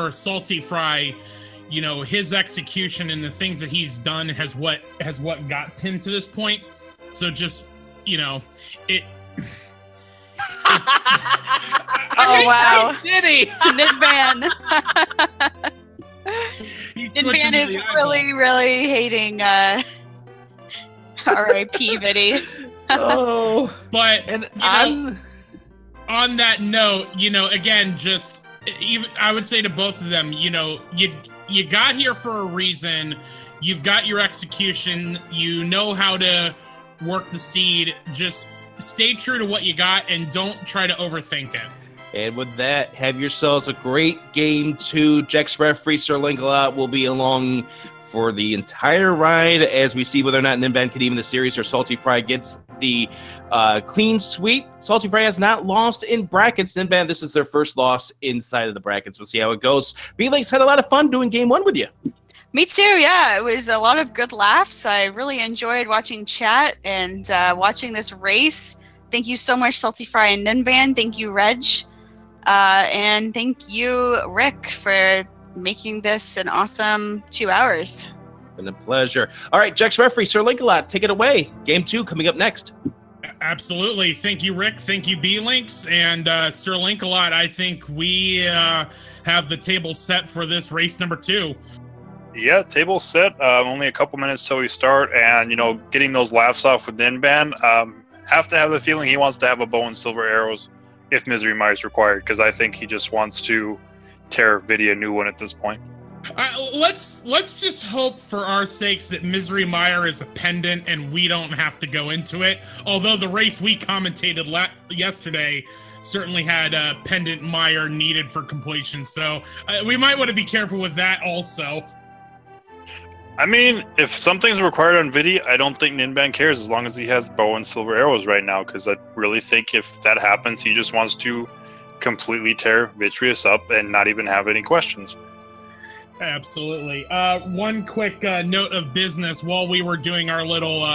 saltyphry, his execution and the things that he's done has what got him to this point. So just, it. Oh wow! Did he? Ninban. Ninban is really, really hating R.I.P. Viddy. Oh, but on that note, again, just even I would say to both of them, you got here for a reason. You've got your execution. You know how to work the seed. Just stay true to what you got and don't try to overthink it. And with that, have yourselves a great game 2. Jack's referee, Sir Linkla, will be along for the entire ride as we see whether or not Ninban can even the series or saltyphry gets the clean sweep. Saltyphry has not lost in brackets. Ninban, this is their first loss inside of the brackets. We'll see how it goes. B-Links had a lot of fun doing game 1 with you. Me too, yeah. It was a lot of good laughs. I really enjoyed watching chat and watching this race. Thank you so much, saltyphry and Ninban. Thank you, Reg. And thank you, Rick, for making this an awesome 2 hours. Been a pleasure. All right, Jack's referee, Sir Linkla, take it away. Game 2 coming up next. Absolutely. Thank you, Rick. Thank you, B-Links, and Sir Link-a-Lot. I think we have the table set for this race number 2. Yeah, table set. Only a couple minutes till we start, and getting those laughs off with Ninban. Have to have the feeling he wants to have a bow and silver arrows if Misery Mire is required, because I think he just wants to tear Vidya a new one at this point. Let's just hope for our sakes that Misery Mire is a pendant and we don't have to go into it. Although the race we commentated yesterday certainly had a pendant Mire needed for completion, so we might want to be careful with that also. I mean, if something's required on Vidya, I don't think Ninban cares as long as he has bow and silver arrows right now, because I really think if that happens, he just wants to completely tear Vitreous up and not even have any questions. Absolutely. One quick note of business. While we were doing our little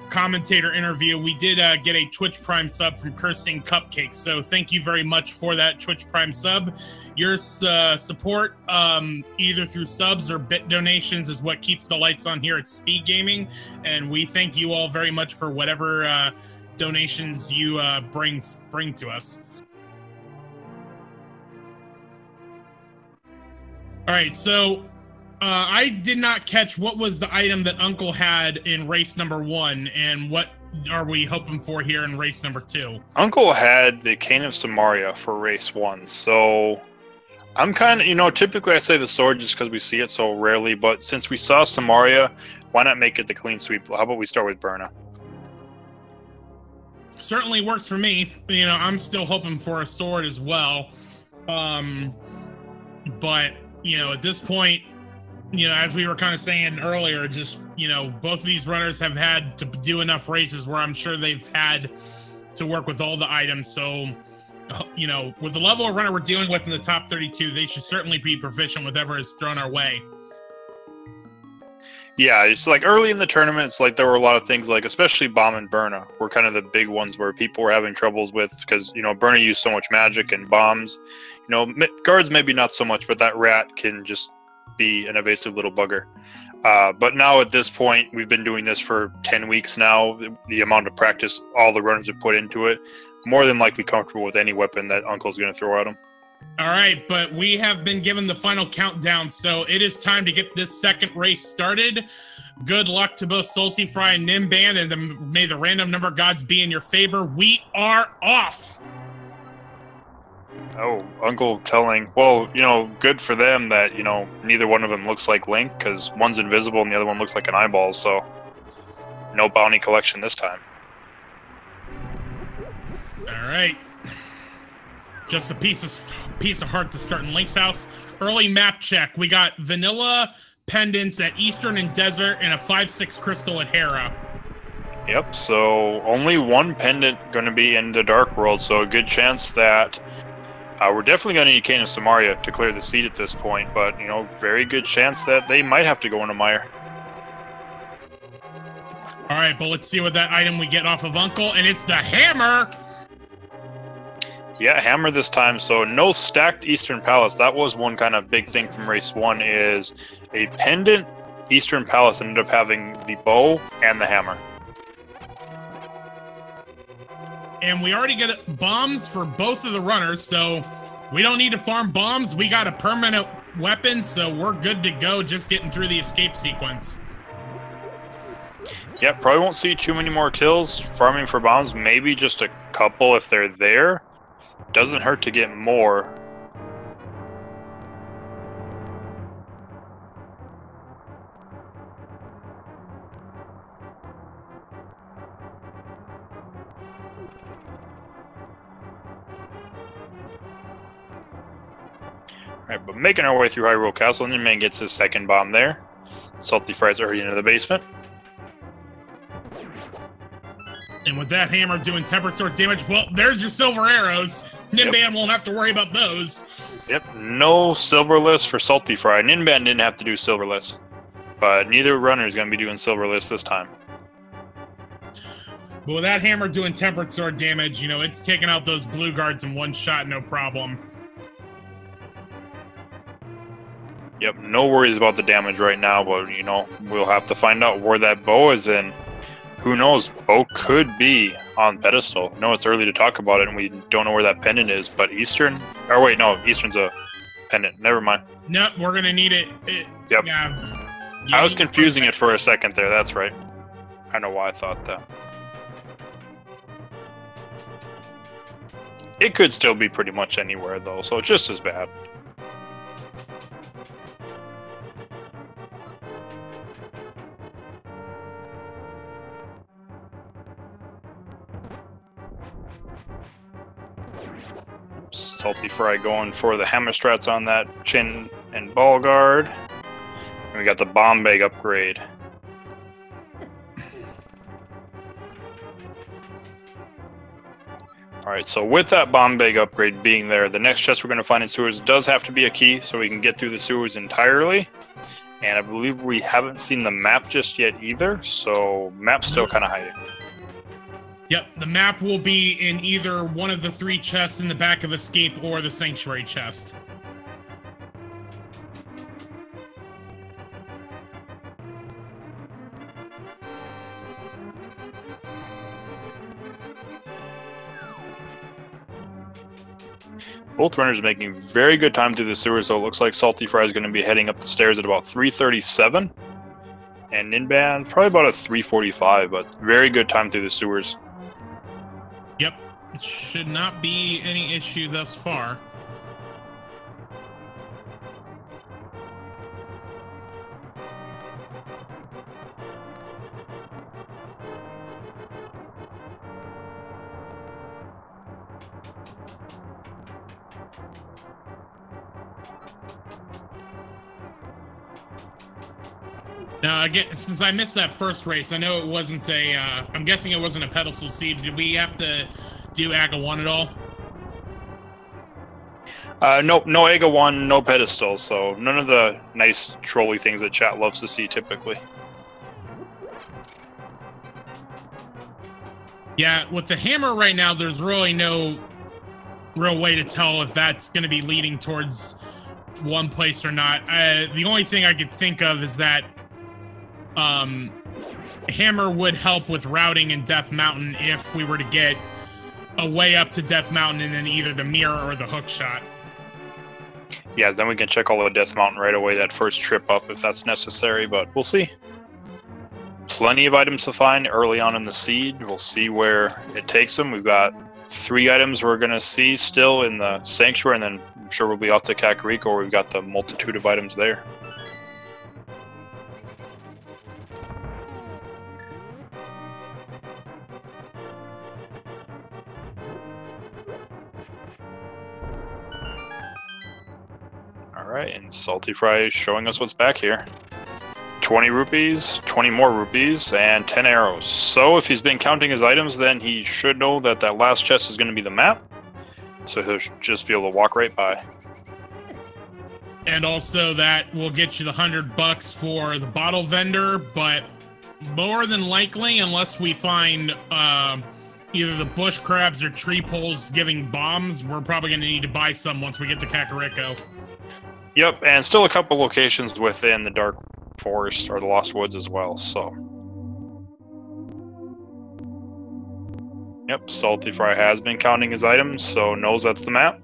commentator interview, we did get a Twitch Prime sub from Cursing Cupcakes. So thank you very much for that Twitch Prime sub. Your support, either through subs or bit donations, is what keeps the lights on here at Speed Gaming. And we thank you all very much for whatever donations you bring to us. All right, so I did not catch what was the item that Uncle had in race number 1, and what are we hoping for here in race number 2? Uncle had the Cane of Samaria for race 1, so I'm kind of, typically I say the sword just because we see it so rarely, but since we saw Samaria, why not make it the clean sweep? How about we start with Berna? Certainly works for me. I'm still hoping for a sword as well. But at this point, as we were kind of saying earlier, just, both of these runners have had to do enough races where I'm sure they've had to work with all the items. So, with the level of runner we're dealing with in the top 32, they should certainly be proficient with whatever is thrown our way. Yeah, it's like early in the tournament, it's like there were a lot of things like, especially Bomb and Berna were kind of the big ones where people were having troubles with, because, Berna used so much magic and bombs. Guards maybe not so much, but that rat can just be an evasive little bugger. But now at this point, we've been doing this for 10 weeks now. The amount of practice all the runners have put into it, more than likely comfortable with any weapon that Uncle's going to throw at them. All right, but we have been given the final countdown, so it is time to get this second race started. Good luck to both saltyphry and Ninban, and may the random number gods be in your favor. We are off! Oh, Uncle telling, well, good for them that, neither one of them looks like Link, because one's invisible and the other one looks like an eyeball, so no bounty collection this time. All right. Just a piece of heart to start in Link's house. Early map check. We got vanilla pendants at Eastern and Desert and a 5/6 crystal at Hera. Yep, so only one pendant going to be in the Dark World, so a good chance that we're definitely going to need Cane of Samaria to clear the seat at this point, but, very good chance that they might have to go into Mire. All right, but let's see what that item we get off of Uncle, and it's the hammer! Yeah, hammer this time, so no stacked Eastern Palace. That was one kind of big thing from race 1, is a pendant Eastern Palace ended up having the bow and the hammer. And we already get bombs for both of the runners, so we don't need to farm bombs. We got a permanent weapon, so we're good to go, just getting through the escape sequence. Yeah, probably won't see too many more kills farming for bombs, maybe just a couple if they're there. Doesn't hurt to get more. Alright, but making our way through Hyrule Castle, Ninban gets his second bomb there. Saltyphry's already into the basement. And with that hammer doing tempered swords damage, well, there's your silver arrows. Ninban won't have to worry about those. Yep, no silverless for Saltyphry. Ninban didn't have to do silverless, but neither runner is going to be doing silverless this time. But with that hammer doing tempered sword damage, it's taking out those blue guards in one shot, no problem. Yep, no worries about the damage right now, but, we'll have to find out where that bow is in. Who knows? Bo could be on pedestal. No, it's early to talk about it, and we don't know where that pendant is. But Eastern, or wait, no, Eastern's a pendant. Never mind. Nope, we're gonna need it. Yep. Yeah. I was confusing it for a second there. That's right. I know why I thought that. It could still be pretty much anywhere though, so just as bad. Saltyphry going for the hammer strats on that chin and ball guard. And we got the bomb bag upgrade. Alright, so with that bomb bag upgrade being there, the next chest we're going to find in sewers does have to be a key, so we can get through the sewers entirely. And I believe we haven't seen the map just yet either, so map's still kind of hiding. Yep, the map will be in either one of the 3 chests in the back of Escape or the Sanctuary chest. Both runners are making very good time through the sewers, so it looks like Saltyphry is going to be heading up the stairs at about 3:37. And Ninban, probably about a 3:45, but very good time through the sewers. Yep, it should not be any issue thus far. Now, again, since I missed that first race, I know it wasn't a, I'm guessing it wasn't a pedestal seed. Did we have to do AGA 1 at all? No AGA 1, no pedestal, so none of the nice trolly things that chat loves to see typically. Yeah, with the hammer right now, there's really no real way to tell if that's going to be leading towards one place or not. The only thing I could think of is that hammer would help with routing in Death Mountain if we were to get a way up to Death Mountain and then either the mirror or the hook shot. Yeah, then we can check all the Death Mountain right away that first trip up if that's necessary, but we'll see. Plenty of items to find early on in the seed. We'll see where it takes them. We've got 3 items we're going to see still in the Sanctuary, and then I'm sure we'll be off to Kakariko where we've got the multitude of items there. Alright, and Saltyphry is showing us what's back here. 20 rupees, 20 more rupees, and 10 arrows. So if he's been counting his items, then he should know that that last chest is going to be the map. So he'll just be able to walk right by. And also that will get you the $100 for the bottle vendor, but more than likely, unless we find either the bush crabs or tree poles giving bombs, we're probably going to need to buy some once we get to Kakariko. Yep, and still a couple locations within the Dark Forest or the Lost Woods as well, so. Yep, Saltyphry has been counting his items, so knows that's the map.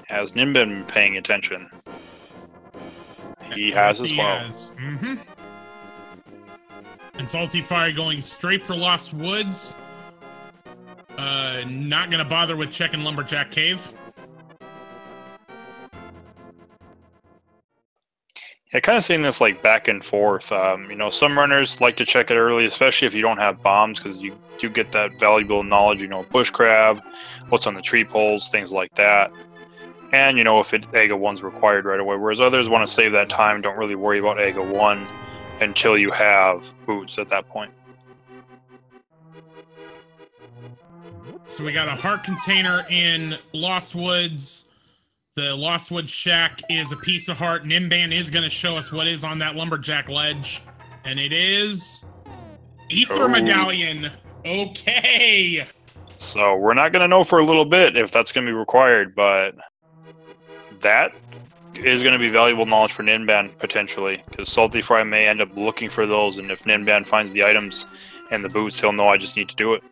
Has Ninban been paying attention? He has as well. Mm-hmm. And Saltyphry going straight for Lost Woods. Not gonna bother with checking Lumberjack Cave. Yeah, kind of seeing this like back and forth. You know, some runners like to check it early, especially if you don't have bombs, because you do get that valuable knowledge, you know, bush crab, what's on the tree poles, things like that. And, you know, if AGA 1's required right away, whereas others want to save that time, don't really worry about AGA 1 until you have boots at that point. So we got a heart container in Lost Woods. The Lost Woods shack is a piece of heart. Ninban is going to show us what is on that lumberjack ledge. And it is Ether Medallion. Okay. So we're not going to know for a little bit if that's going to be required, but that is going to be valuable knowledge for Ninban, potentially, because saltyphry may end up looking for those, and if Ninban finds the items and the boots, he'll know I just need to do it.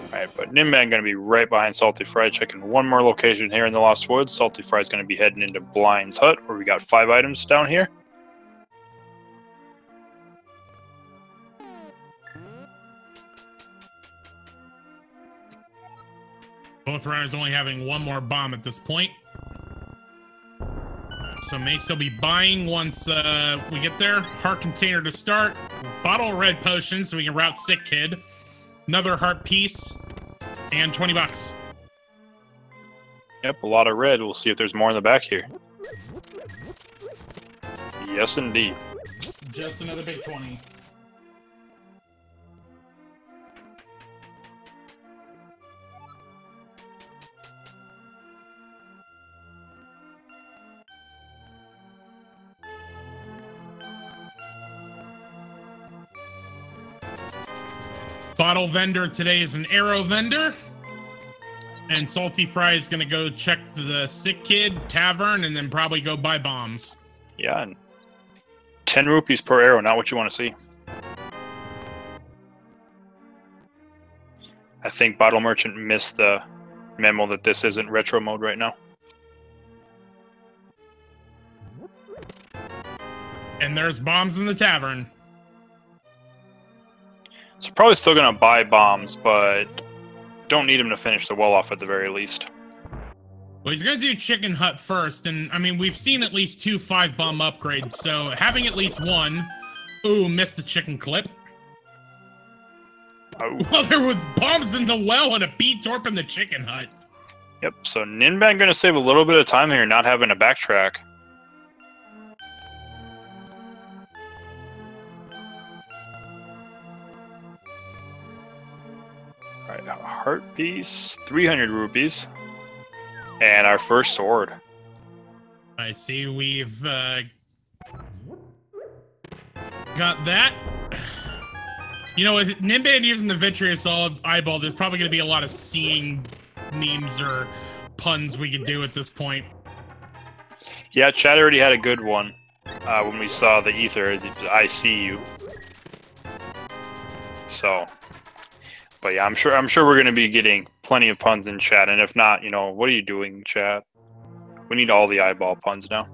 Alright, but Ninban going to be right behind saltyphry, checking one more location here in the Lost Woods. Saltyphry is going to be heading into Blind's hut, where we got 5 items down here. Both runners only having one more bomb at this point. So may still be buying once we get there. Heart container to start. Bottle of red potion so we can route Sick Kid. Another heart piece. And 20 bucks. Yep, a lot of red. We'll see if there's more in the back here. Yes, indeed. Just another big 20. Bottle vendor today is an arrow vendor. And saltyphry is going to go check the Sick Kid tavern and then probably go buy bombs. Yeah, and 10 rupees per arrow, not what you want to see. I think Bottle Merchant missed the memo that this isn't retro mode right now. And there's bombs in the tavern. So probably still going to buy bombs, but don't need him to finish the well off at the very least. Well, he's going to do Chicken Hut first, and I mean, we've seen at least 2 5-bomb upgrades, so having at least one... Ooh, missed the chicken clip. Oh. Well, there was bombs in the well and a B-torp in the Chicken Hut. Yep, so Ninban going to save a little bit of time here, not having to backtrack. Alright, heart piece, 300 rupees. And our first sword. I see we've got that. You know, with Ninban using the Vitreous Eyeball, there's probably going to be a lot of seeing memes or puns we could do at this point. Yeah, Chad already had a good one when we saw the ether, I see you. So... But yeah, I'm sure we're gonna be getting plenty of puns in chat, and if not, you know, what are you doing, chat? We need all the eyeball puns now.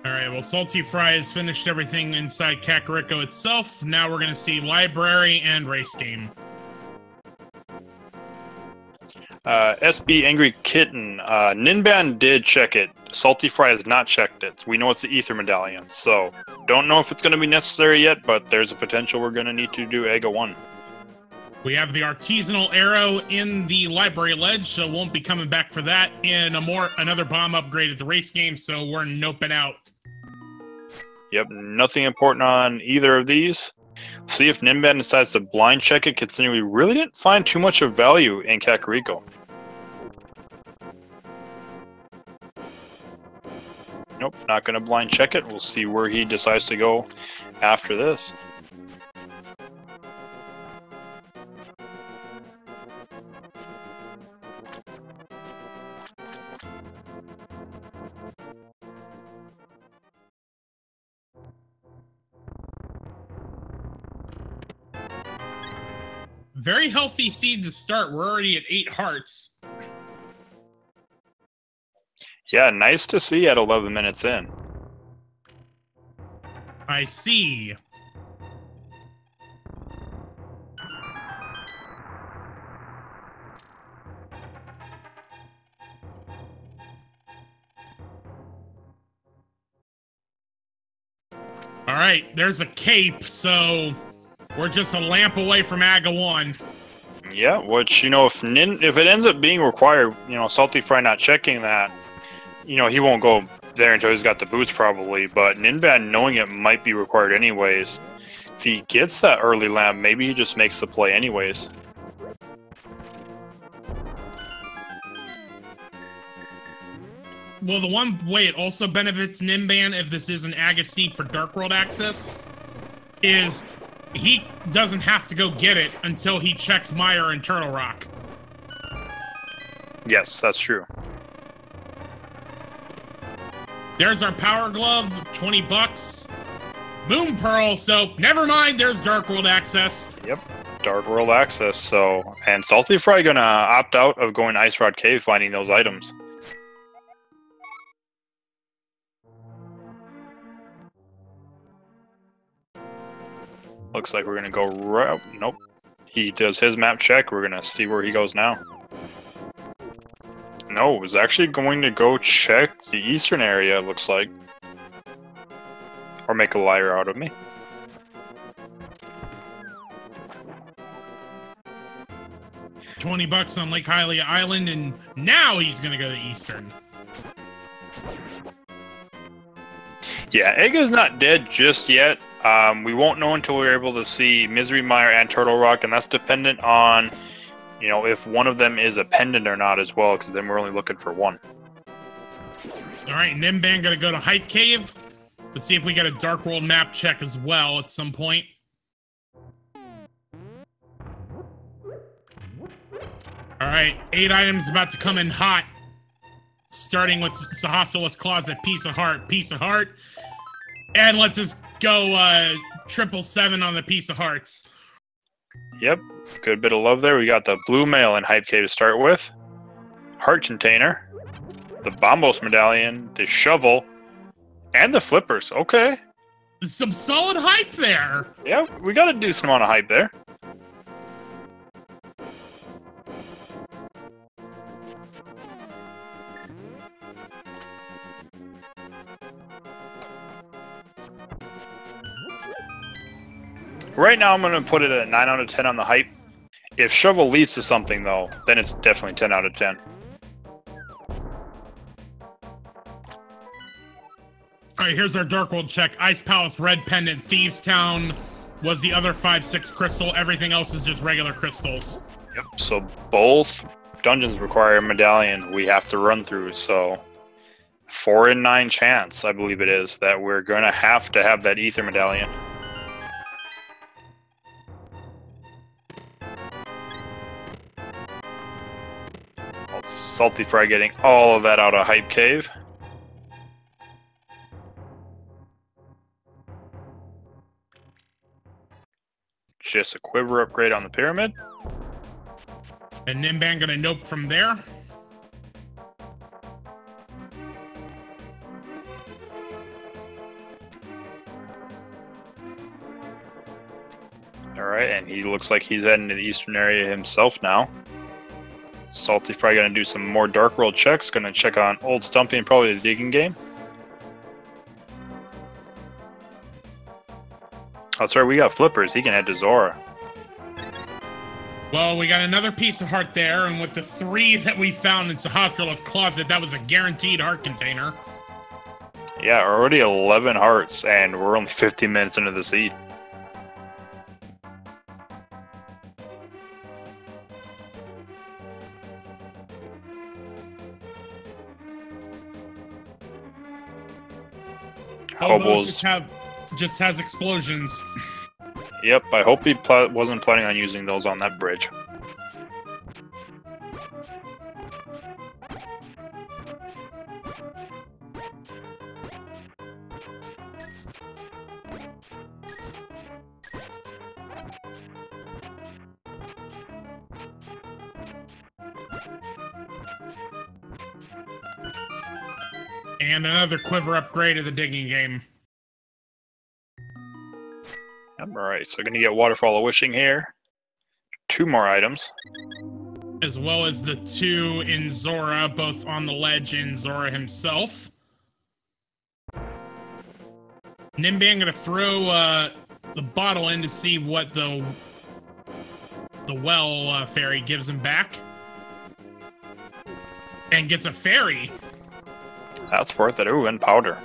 Alright, well, saltyphry has finished everything inside Kakariko itself. Now we're gonna see library and race game. SB Angry Kitten, Ninban did check it. saltyphry has not checked it. We know it's the Ether Medallion, so don't know if it's going to be necessary yet, but there's a potential we're going to need to do EGA 1. We have the artisanal arrow in the library ledge, so won't be coming back for that. And another bomb upgrade at the race game, so we're noping out. Yep, nothing important on either of these. See if Ninban decides to blind check it, considering we really didn't find too much of value in Kakariko. Nope, not going to blind check it. We'll see where he decides to go after this. Very healthy seed to start. We're already at 8 hearts. Yeah, nice to see at 11 minutes in. I see. All right, there's a cape, so we're just a lamp away from AGA 1. Yeah, which, you know, if it ends up being required, you know, saltyphry not checking that, you know, he won't go there until he's got the boots, probably. But Ninban, knowing it might be required anyways, if he gets that early lamp, maybe he just makes the play anyways. Well, the one way it also benefits Ninban, if this is an Agassiz for Dark World access, is he doesn't have to go get it until he checks Mire and Turtle Rock. Yes, that's true. There's our Power Glove, 20 bucks. Moon Pearl, so never mind, there's Dark World access. Yep, Dark World access, so... And saltyphry gonna opt out of going to Ice Rod Cave finding those items. Looks like we're gonna go right... Nope. He does his map check, we're gonna see where he goes now. No, it was actually going to go check the eastern area, it looks like. Or make a liar out of me. $20 on Lake Hylia Island, and now he's gonna go to Eastern. Yeah, Ega's not dead just yet. We won't know until we're able to see Misery Mire and Turtle Rock, and that's dependent on, you know, if one of them is a pendant or not as well, because then we're only looking for one. Alright, Ninban gonna go to Hype Cave. Let's see if we get a Dark World map check as well at some point. Alright, 8 items about to come in hot. Starting with Sahasrah's Closet, Piece of Heart. And let's just go 777 on the Piece of Hearts. Yep, good bit of love there. We got the Blue Mail and Hype K to start with. Heart Container. The Bombos Medallion. The Shovel. And the Flippers. Okay. Some solid hype there. Yeah, we got a decent amount of hype there. Right now, I'm going to put it at 9 out of 10 on the hype. If Shovel leads to something, though, then it's definitely 10 out of 10. Alright, here's our Dark World check. Ice Palace, Red Pendant, Thieves Town was the other 5/6 crystal. Everything else is just regular crystals. Yep, so both dungeons require a medallion we have to run through, so 4 in 9 chance, I believe it is, that we're going to have that Ether Medallion. saltyphry getting all of that out of Hype Cave. Just a quiver upgrade on the pyramid. And Ninban gonna nope from there. Alright, and he looks like he's heading to the eastern area himself now. saltyphry gonna do some more Dark World checks, gonna check on Old Stumpy and probably the digging game. That's right, we got Flippers, he can head to Zora. Well, we got another Piece of Heart there, and with the 3 that we found in Sahasrah's Closet, that was a guaranteed heart container. Yeah, already 11 hearts, and we're only 15 minutes into the seed. Hobos just has explosions. Yep, I hope he wasn't planning on using those on that bridge. And another quiver upgrade of the digging game. Alright, so gonna get Waterfall of Wishing here. 2 more items. As well as the 2 in Zora, both on the ledge in Zora himself. Ninban gonna throw the bottle in to see what the well fairy gives him back. And gets a fairy. That's worth it. Ooh, and powder.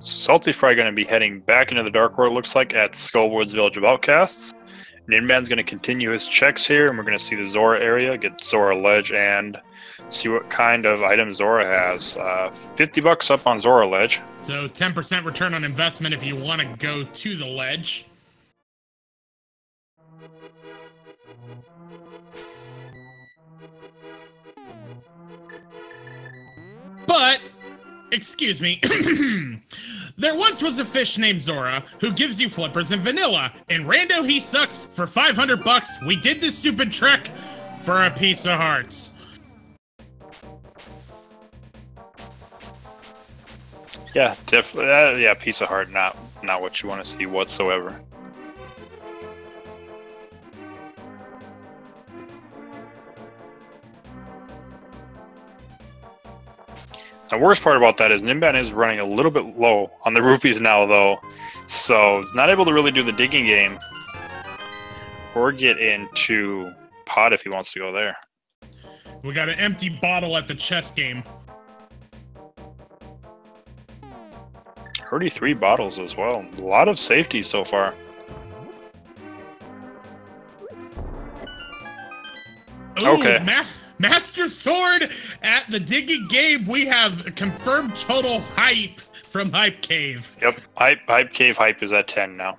Saltyphry going to be heading back into the Dark World, looks like, at Skullwood's Village of Outcasts. Ninban's going to continue his checks here, and we're going to see the Zora area, get Zora Ledge, and see what kind of item Zora has. 50 bucks up on Zora Ledge. So 10% return on investment if you want to go to the ledge. But, excuse me, there once was a fish named Zora who gives you flippers and vanilla. In Rando, he sucks. For 500 bucks, we did this stupid trek for a piece of hearts. Yeah, definitely. Yeah, piece of heart, not what you want to see whatsoever. The worst part about that is Ninban is running a little bit low on the rupees now, though, so he's not able to really do the digging game or get into pot if he wants to go there. We got an empty bottle at the chess game. 33 bottles as well. A lot of safety so far. Ooh, okay. Master Sword at the digging game. We have confirmed total hype from Hype Cave. Yep, Hype Cave hype is at 10 now.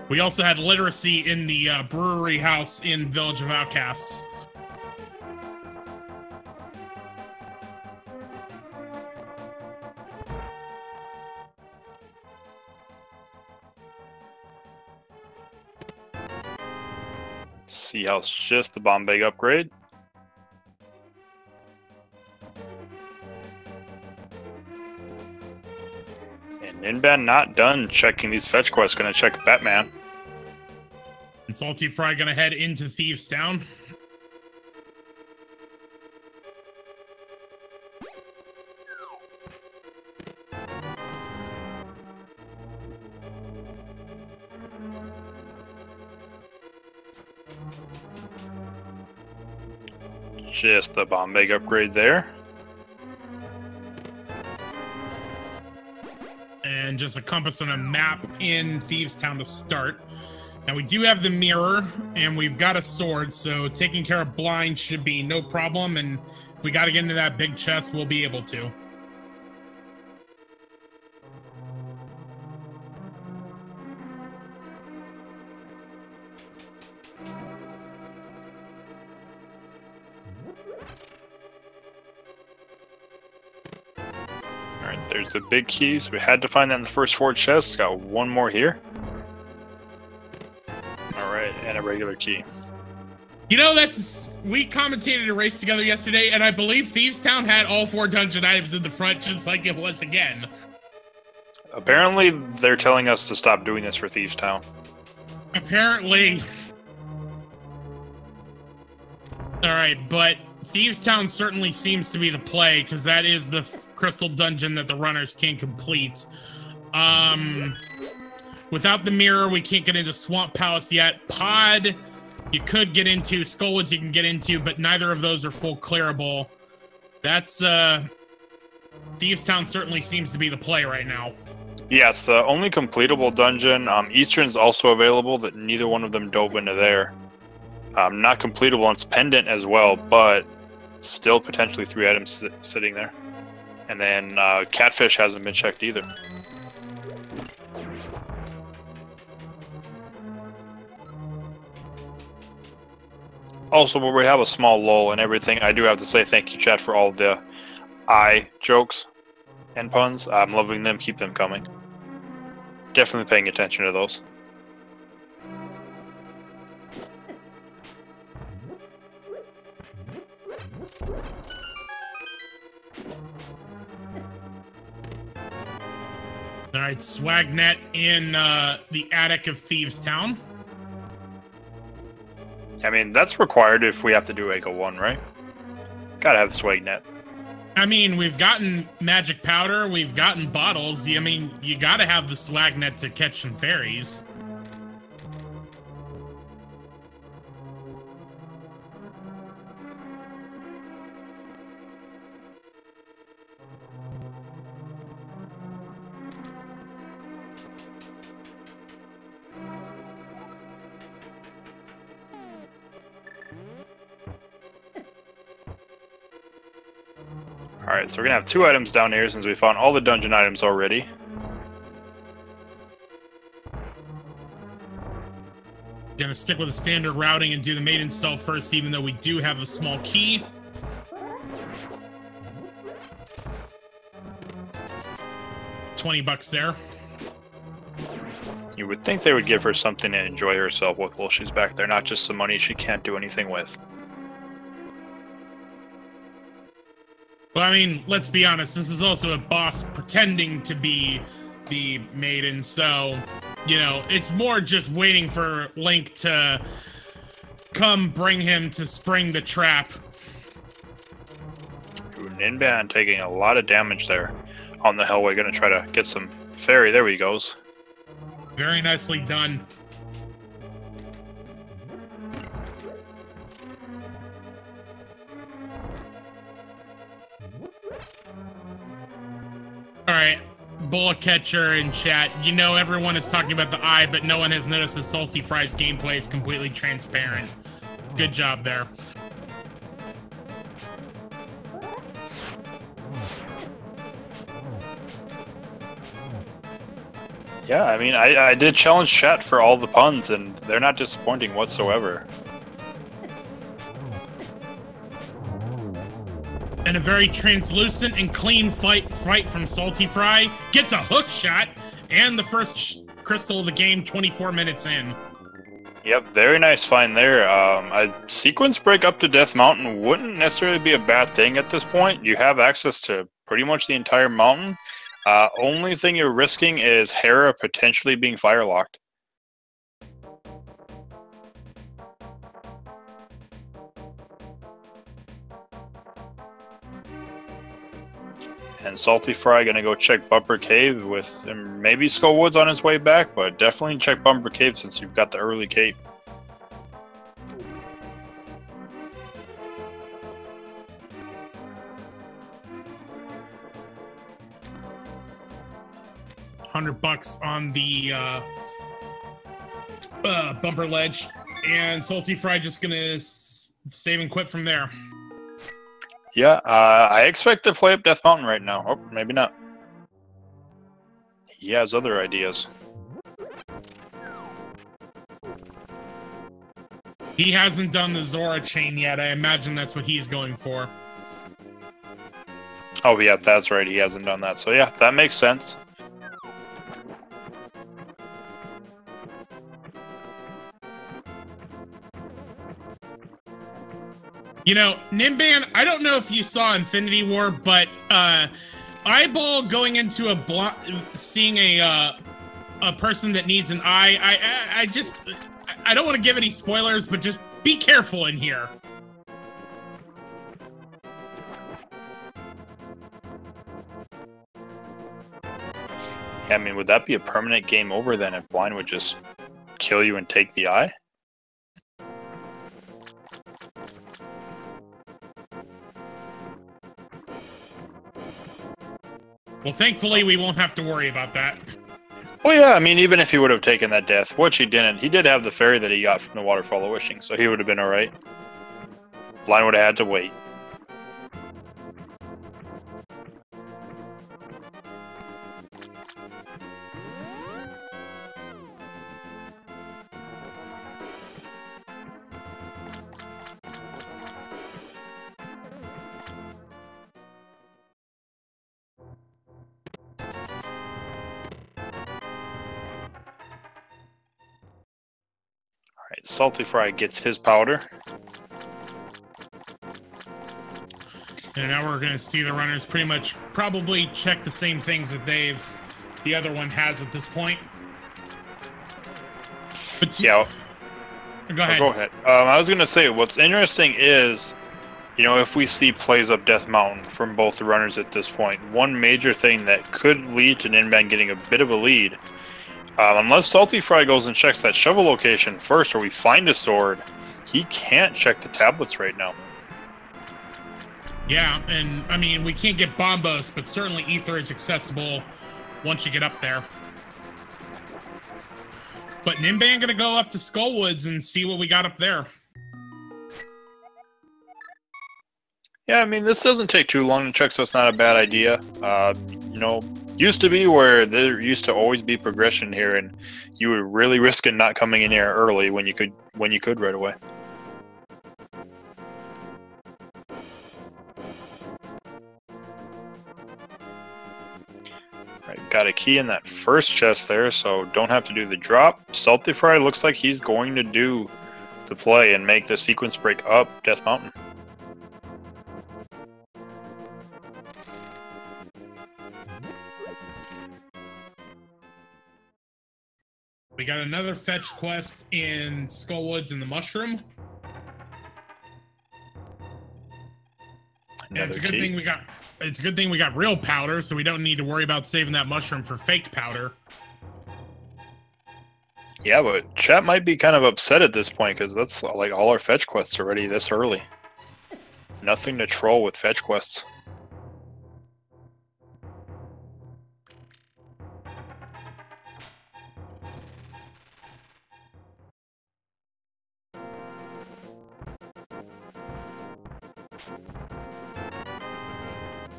We also had literacy in the brewery house in Village of Outcasts. Sea House, just the Bombay upgrade. And Ninban not done checking these fetch quests. Gonna check Batman. And Saltyphry gonna head into Thieves Town. Just the Bombay upgrade there. And just a compass on a map in Thieves Town to start. Now we do have the mirror, and we've got a sword, so taking care of blind should be no problem, and if we gotta get into that big chest, we'll be able to. Alright, there's the big keys. We had to find that in the first 4 chests. Got one more here. Alright, and a regular key. You know, we commentated a race together yesterday, and I believe Thieves Town had all 4 dungeon items in the front, just like it was again. Apparently, they're telling us to stop doing this for Thieves Town. Apparently. Alright, but Thieves Town certainly seems to be the play, because that is the crystal dungeon that the runners can't complete. Without the mirror, we can't get into Swamp Palace yet. Pod, you could get into. Skullwoods you can get into, but neither of those are full clearable. That's, Thieves Town certainly seems to be the play right now. Yeah, it's the only completable dungeon. Eastern's also available, that neither one of them dove into there. Not completable, and it's pendant as well, but still potentially 3 items sitting there. And then Catfish hasn't been checked either. Also, where we have a small lull and everything, I do have to say thank you, chat, for all the eye jokes and puns. I'm loving them. Keep them coming. Definitely paying attention to those. Alright, Swagnet in the attic of Thieves Town. I mean, that's required if we have to do Echo 1, right? Gotta have the Swagnet. I mean, we've gotten magic powder, we've gotten bottles. I mean, you gotta have the Swagnet to catch some fairies. Alright, so we're gonna have 2 items down here since we found all the dungeon items already. Gonna stick with the standard routing and do the maiden cell first, even though we do have a small key. $20 there. You would think they would give her something to enjoy herself with while she's back there, not just some money she can't do anything with. Well, I mean, let's be honest, this is also a boss pretending to be the maiden, so, you know, it's more just waiting for Link to come bring him to spring the trap. Ooh, Ninban taking a lot of damage there on the Hellway, gonna try to get some fairy. There he goes. Very nicely done. Alright, bullet catcher in chat. You know everyone is talking about the eye, but no one has noticed that saltyphry's gameplay is completely transparent. Good job there. Yeah, I mean, I did challenge chat for all the puns, and they're not disappointing whatsoever. And a very translucent and clean fight from saltyphry. Gets a hook shot and the first crystal of the game 24 minutes in. Yep, very nice find there. A sequence break up to Death Mountain wouldn't necessarily be a bad thing at this point. You have access to pretty much the entire mountain. Only thing you're risking is Hera potentially being firelocked. And saltyphry gonna go check Bumper Cave with maybe Skull Woods on his way back, but definitely check Bumper Cave since you've got the early cape. $100 on the bumper ledge, and saltyphry just gonna save and quit from there. Yeah, I expect to play up Death Mountain right now. Oh, maybe not. He has other ideas. He hasn't done the Zora chain yet. I imagine that's what he's going for. Oh, yeah, that's right. He hasn't done that. So, yeah, that makes sense. You know, Ninban, I don't know if you saw Infinity War, but eyeball going into seeing a person that needs an eye. I don't want to give any spoilers, but just be careful in here. Yeah, I mean, would that be a permanent game over then if Blind would just kill you and take the eye? Well, thankfully, we won't have to worry about that. Well, yeah, I mean, even if he would have taken that death, which he didn't, he did have the fairy that he got from the Waterfall of Wishing, so he would have been alright. Blind would have had to wait. saltyphry gets his powder. And now we're going to see the runners pretty much probably check the same things that the other one has at this point. But yeah. Go ahead. Go ahead. I was going to say, what's interesting is, you know, if we see plays up Death Mountain from both the runners at this point, one major thing that could lead to Ninban getting a bit of a lead, unless saltyphry goes and checks that shovel location first, or we find a sword, he can't check the tablets right now. Yeah, and I mean, we can't get Bombos, but certainly Ether is accessible once you get up there. But Ninban gonna go up to Skullwoods and see what we got up there. Yeah, I mean, this doesn't take too long to check, so it's not a bad idea. You know, used to be where there used to always be progression here, and you were really risking not coming in here early when you could right away. Right, got a key in that first chest there, so don't have to do the drop. Saltyphry looks like he's going to do the play and make the sequence break up Death Mountain. We got another fetch quest in Skullwoods in the Mushroom. It's a good thing we got. It's a good thing we got real powder, so we don't need to worry about saving that mushroom for fake powder. Yeah, but chat might be kind of upset at this point because that's like all our fetch quests already this early. Nothing to troll with fetch quests.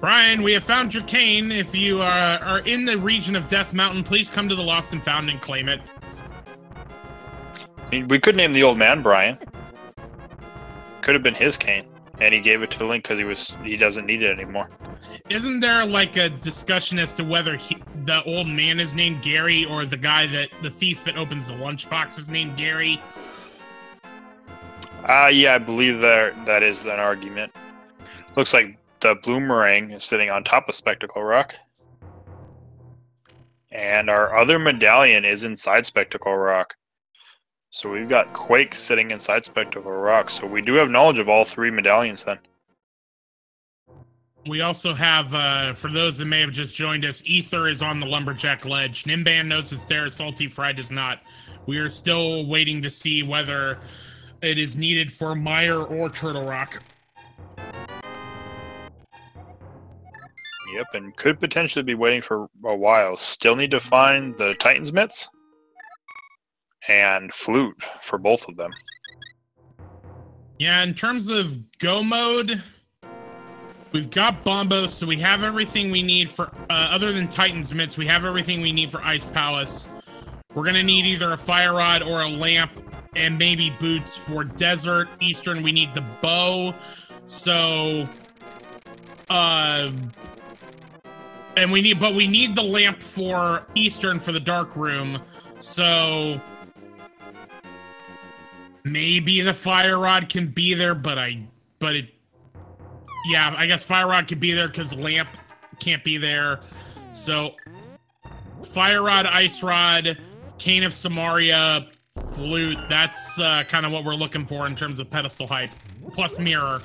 Brian, we have found your cane. If you are in the region of Death Mountain, please come to the Lost and Found and claim it. I mean, we could name the old man Brian. Could have been his cane, and he gave it to Link because he doesn't need it anymore. Isn't there like a discussion as to whether the old man is named Gary or the thief that opens the lunchbox is named Gary? Yeah, I believe that is an argument. Looks like the Bloomerang is sitting on top of Spectacle Rock. And our other medallion is inside Spectacle Rock. So we've got Quake sitting inside Spectacle Rock. So we do have knowledge of all three medallions then. We also have, for those that may have just joined us, Ether is on the Lumberjack Ledge. Ninban knows it's there, saltyphry does not. We are still waiting to see whether it is needed for Mire or Turtle Rock. Yep, and could potentially be waiting for a while. Still need to find the Titan's Mitts and Flute for both of them. Yeah, in terms of go mode, we've got Bombos, so we have everything we need for, other than Titan's Mitts, we have everything we need for Ice Palace. We're gonna need either a Fire Rod or a Lamp, and maybe Boots for Desert. Eastern, we need the Bow, so, and we need the Lamp for Eastern for the Dark Room, so maybe the Fire Rod can be there, yeah, I guess Fire Rod could be there because Lamp can't be there. So Fire Rod, Ice Rod, Cane of Samaria, Flute, that's kind of what we're looking for in terms of pedestal hype, plus Mirror.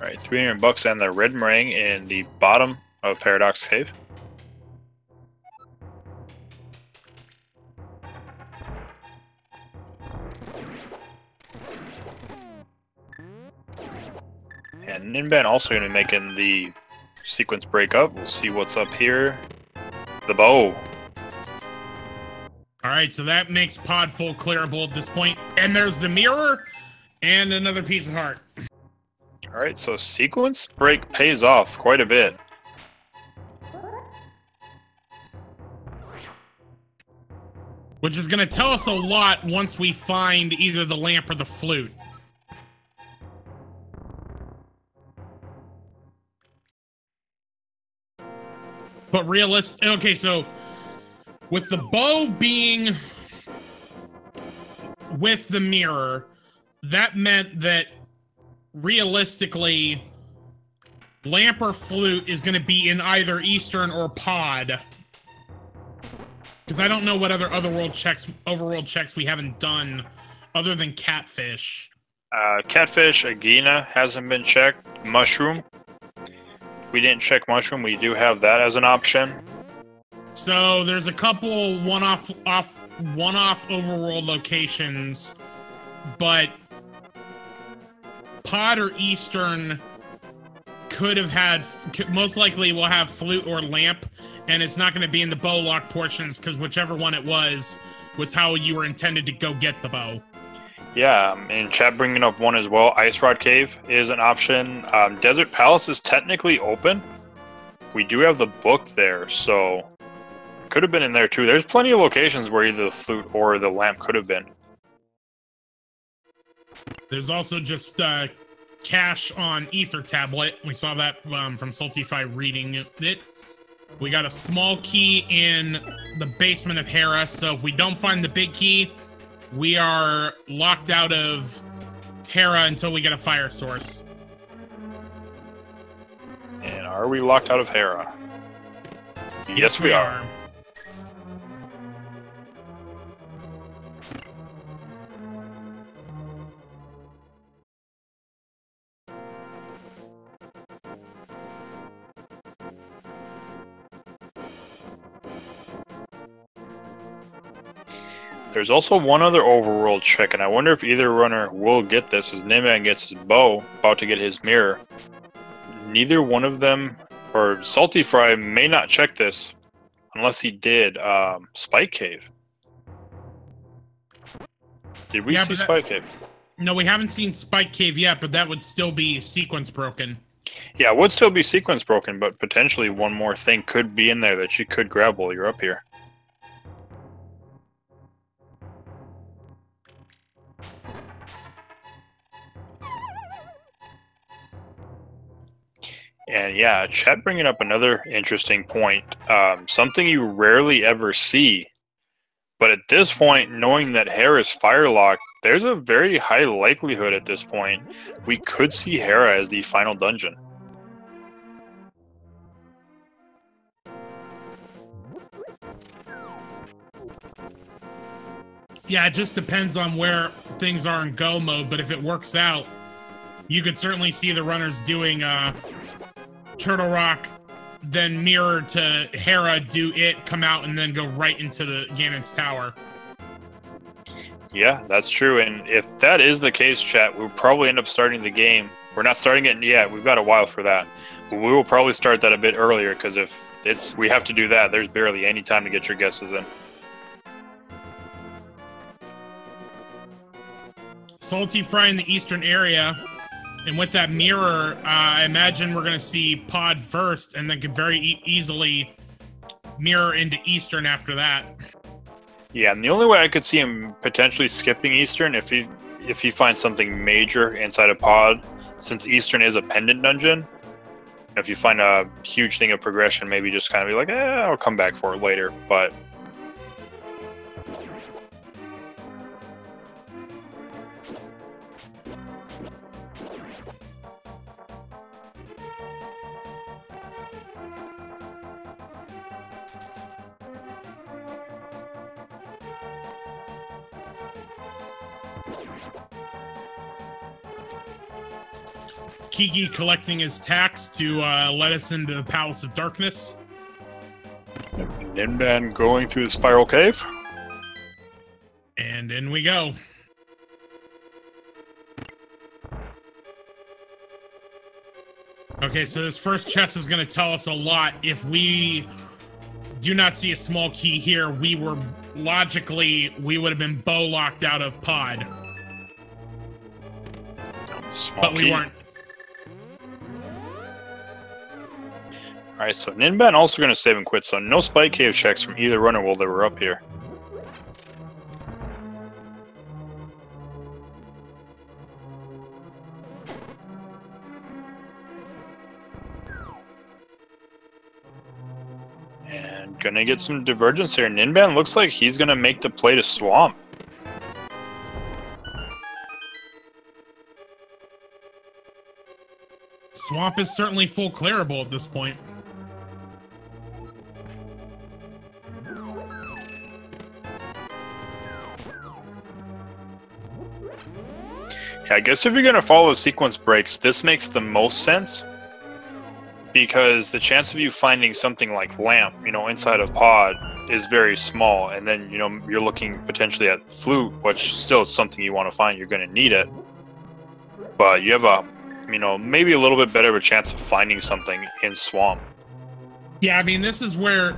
All right, $300 and the red meringue in the bottom of Paradox Cave. And Ninban also going to be making the sequence break up. We'll see what's up here. The bow. All right, so that makes Pod full clearable at this point. And there's the mirror and another piece of heart. All right, so sequence break pays off quite a bit. Which is going to tell us a lot once we find either the lamp or the flute. But okay, so with the bow being with the mirror, that meant that realistically, lamp or flute is going to be in either Eastern or Pod. Because I don't know what other overworld checks we haven't done other than Catfish. Catfish, Agina hasn't been checked. Mushroom. We didn't check Mushroom. We do have that as an option. So there's a couple one-off overworld locations, but Pod or Eastern could have had, most likely will have flute or lamp, and it's not going to be in the bow lock portions because whichever one it was how you were intended to go get the bow. Yeah, and chat bringing up one as well. Ice Rod Cave is an option. Desert Palace is technically open. We do have the book there, so it could have been in there too. There's plenty of locations where either the flute or the lamp could have been. There's also just cache on Ether Tablet. We saw that from saltyphry reading it. We got a small key in the basement of Hera, so if we don't find the big key, we are locked out of Hera until we get a fire source. And are we locked out of Hera? Yes, we are. There's also one other overworld trick, and I wonder if either runner will get this as Ninban gets his bow, about to get his mirror. Neither one of them, or saltyphry may not check this, unless he did Spike Cave. Did we see Spike Cave? No, we haven't seen Spike Cave yet, but that would still be sequence broken. Yeah, it would still be sequence broken, but potentially one more thing could be in there that you could grab while you're up here. And yeah, chat bringing up another interesting point. Something you rarely ever see. But at this point, knowing that Hera is firelocked, there's a very high likelihood at this point we could see Hera as the final dungeon. Yeah, it just depends on where things are in go mode, but if it works out, you could certainly see the runners doing Turtle Rock, then mirror to Hera, do it, come out, and then go right into the Ganon's tower. Yeah, that's true. And if that is the case, chat, we'll probably end up starting the game. We're not starting it yet. We've got a while for that. But we will probably start that a bit earlier, because if we have to do that, there's barely any time to get your guesses in. saltyphry in the eastern area. And with that mirror, I imagine we're going to see Pod first, and then could very easily mirror into Eastern after that. Yeah, and the only way I could see him potentially skipping Eastern if he finds something major inside of Pod, since Eastern is a pendant dungeon. If you find a huge thing of progression, maybe just kind of be like, I'll come back for it later. But Kiki collecting his tax to let us into the Palace of Darkness. Ninban going through the Spiral Cave. And in we go. Okay, so this first chest is going to tell us a lot. If we do not see a small key here, we would have been bow locked out of Pod. But we weren't. Alright, so Ninban also going to save and quit, so no Spike Cave checks from either runner while they were up here. And gonna get some divergence here. Ninban looks like he's gonna make the play to Swamp. Swamp is certainly full clearable at this point. Yeah, I guess if you're gonna follow the sequence breaks, this makes the most sense. Because the chance of you finding something like Lamp, inside of Pod is very small. And then, you're looking potentially at Flute, which still is something you want to find. You're going to need it. But you have a you know, maybe a little bit better of a chance of finding something in swamp. Yeah, I mean, this is where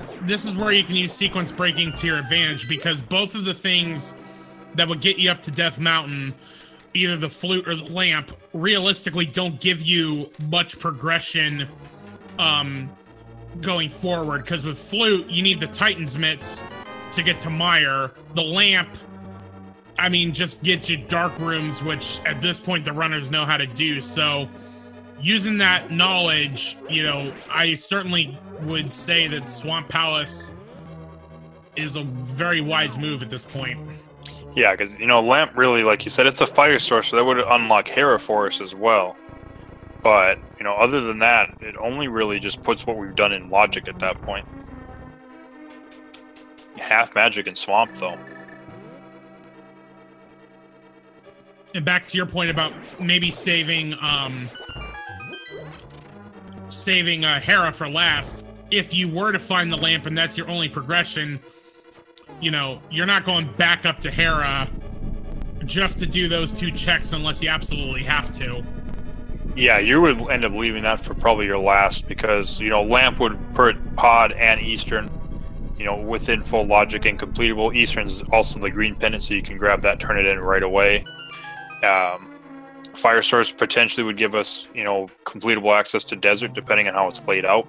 you can use sequence breaking to your advantage, because both of the things that would get you up to Death Mountain, either the flute or the lamp, realistically don't give you much progression going forward, because with flute, you need the Titan's Mitts to get to Mire. The lamp, I mean, just gets you dark rooms, which at this point the runners know how to do. So using that knowledge, you know, I certainly would say that Swamp Palace is a very wise move at this point. Yeah, because, you know, lamp really, like you said, it's a fire source, so that would unlock Hera for us as well. But, you know, other than that, it only really just puts what we've done in logic at that point. Half magic in swamp, though. And back to your point about maybe saving Hera for last. If you were to find the lamp and that's your only progression, you know, you're not going back up to Hera just to do those 2 checks unless you absolutely have to. Yeah, you would end up leaving that for probably your last, because, you know, lamp would put Pod and Eastern, you know, within full logic and completable. Eastern's also the green pennant, so you can grab that, turn it in right away. Fire source potentially would give us, you know, completable access to desert, depending on how it's laid out.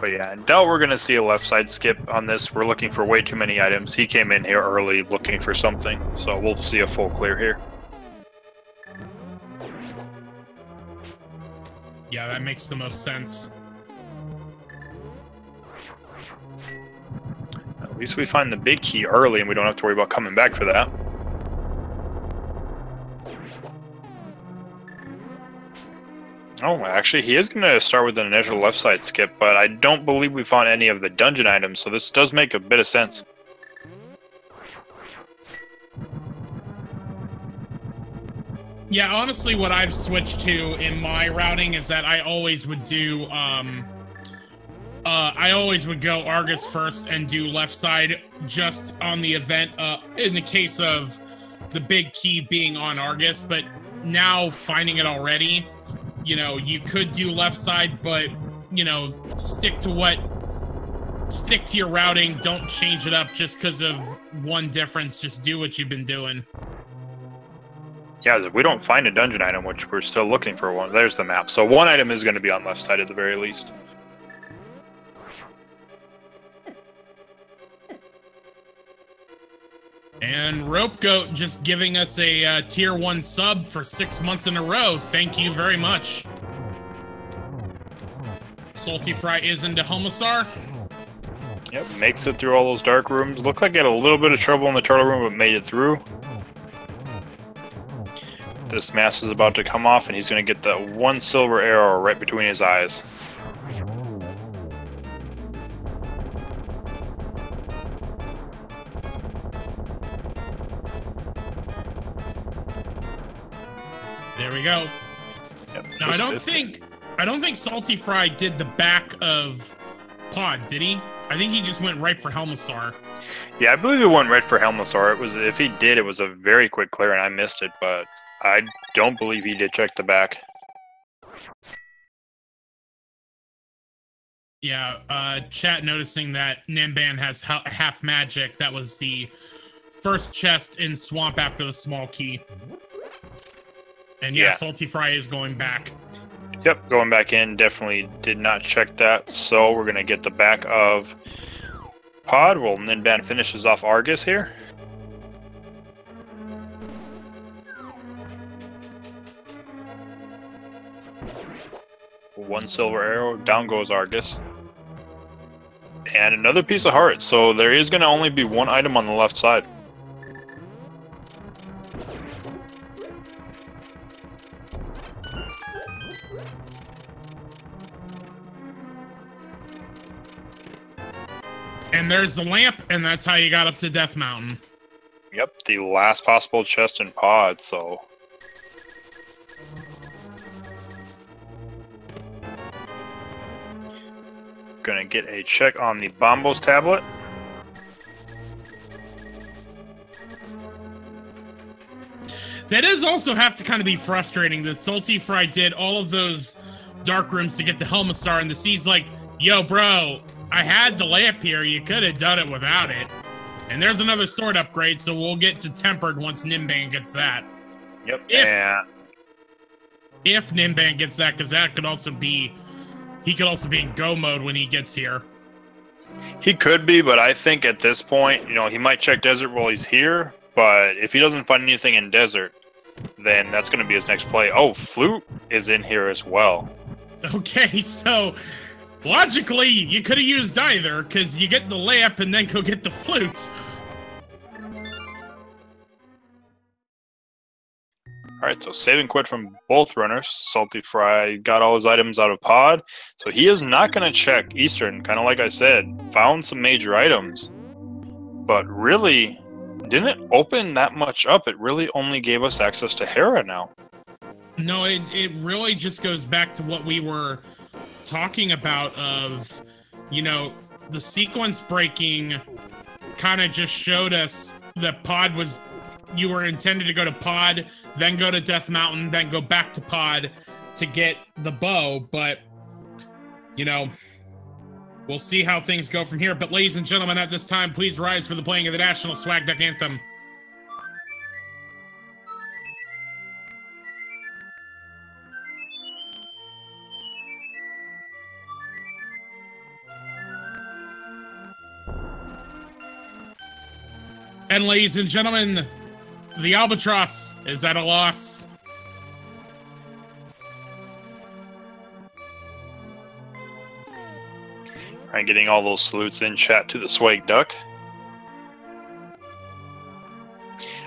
But yeah, I doubt we're going to see a left side skip on this. We're looking for way too many items. He came in here early looking for something, so we'll see a full clear here. Yeah, that makes the most sense. At least we find the big key early and we don't have to worry about coming back for that. Oh, actually, he is going to start with an initial left side skip, but I don't believe we found any of the dungeon items, so this does make a bit of sense. Yeah, honestly, what I've switched to in my routing is that I always would do, I always would go Argus first and do left side just on the event, in the case of the big key being on Argus, but now finding it already, you know, you could do left side, but, you know, stick to your routing. Don't change it up just because of one difference. Just do what you've been doing. Yeah, if we don't find a dungeon item, which we're still looking for one, there's the map. So one item is going to be on left side at the very least. And Rope Goat just giving us a tier 1 sub for 6 months in a row. Thank you very much. Saltyphry is into Homosar. Yep, makes it through all those dark rooms. Looked like he had a little bit of trouble in the turtle room, but made it through. This mask is about to come off, and he's going to get the 1 silver arrow right between his eyes. There we go. Yep, now I don't think Saltyphry did the back of Pod, did he? I think he just went right for Helmasaur. Yeah, I believe it went right for Helmasaur. It was, if he did, it was a very quick clear, and I missed it, but I don't believe he did check the back. Yeah, chat noticing that Ninban has half magic. That was the first chest in Swamp after the small key. And yeah, Saltyphry is going back. Yep, going back in. Definitely did not check that. So we're going to get the back of Pod. Well, Ninban finishes off Argus here. One silver arrow, down goes Argus. And another piece of heart. So there is going to only be one item on the left side. And there's the lamp, and that's how you got up to Death Mountain. Yep, the last possible chest in pod, so... Gonna get a check on the Bombos tablet. That does also have to kind of be frustrating that saltyphry did all of those dark rooms to get to Helmastar, and the Seed's like, yo, bro, I had the lamp here. You could have done it without it. And there's another sword upgrade, so we'll get to Tempered once Ninban gets that. Yep. If Ninban gets that, because that could also be... He could also be in go mode when he gets here. He could be, but I think at this point, you know, he might check desert while he's here, but if he doesn't find anything in desert, then that's going to be his next play. Oh, Flute is in here as well. Okay, so logically, you could have used either, because you get the lamp and then go get the flute. Alright, so save and quit from both runners. saltyphry got all his items out of pod, so he is not going to check Eastern, kind of like I said. Found some major items, but really didn't open that much up. It really only gave us access to Hera now. No, it really just goes back to what we were talking about of, you know, the sequence breaking kind of just showed us that pod was... You were intended to go to pod, then go to Death Mountain, then go back to pod to get the bow, but, you know, we'll see how things go from here. But ladies and gentlemen, at this time, please rise for the playing of the National Swag Deck Anthem. And ladies and gentlemen, the Albatross is at a loss. Alright, getting all those salutes in chat to the Swag Duck.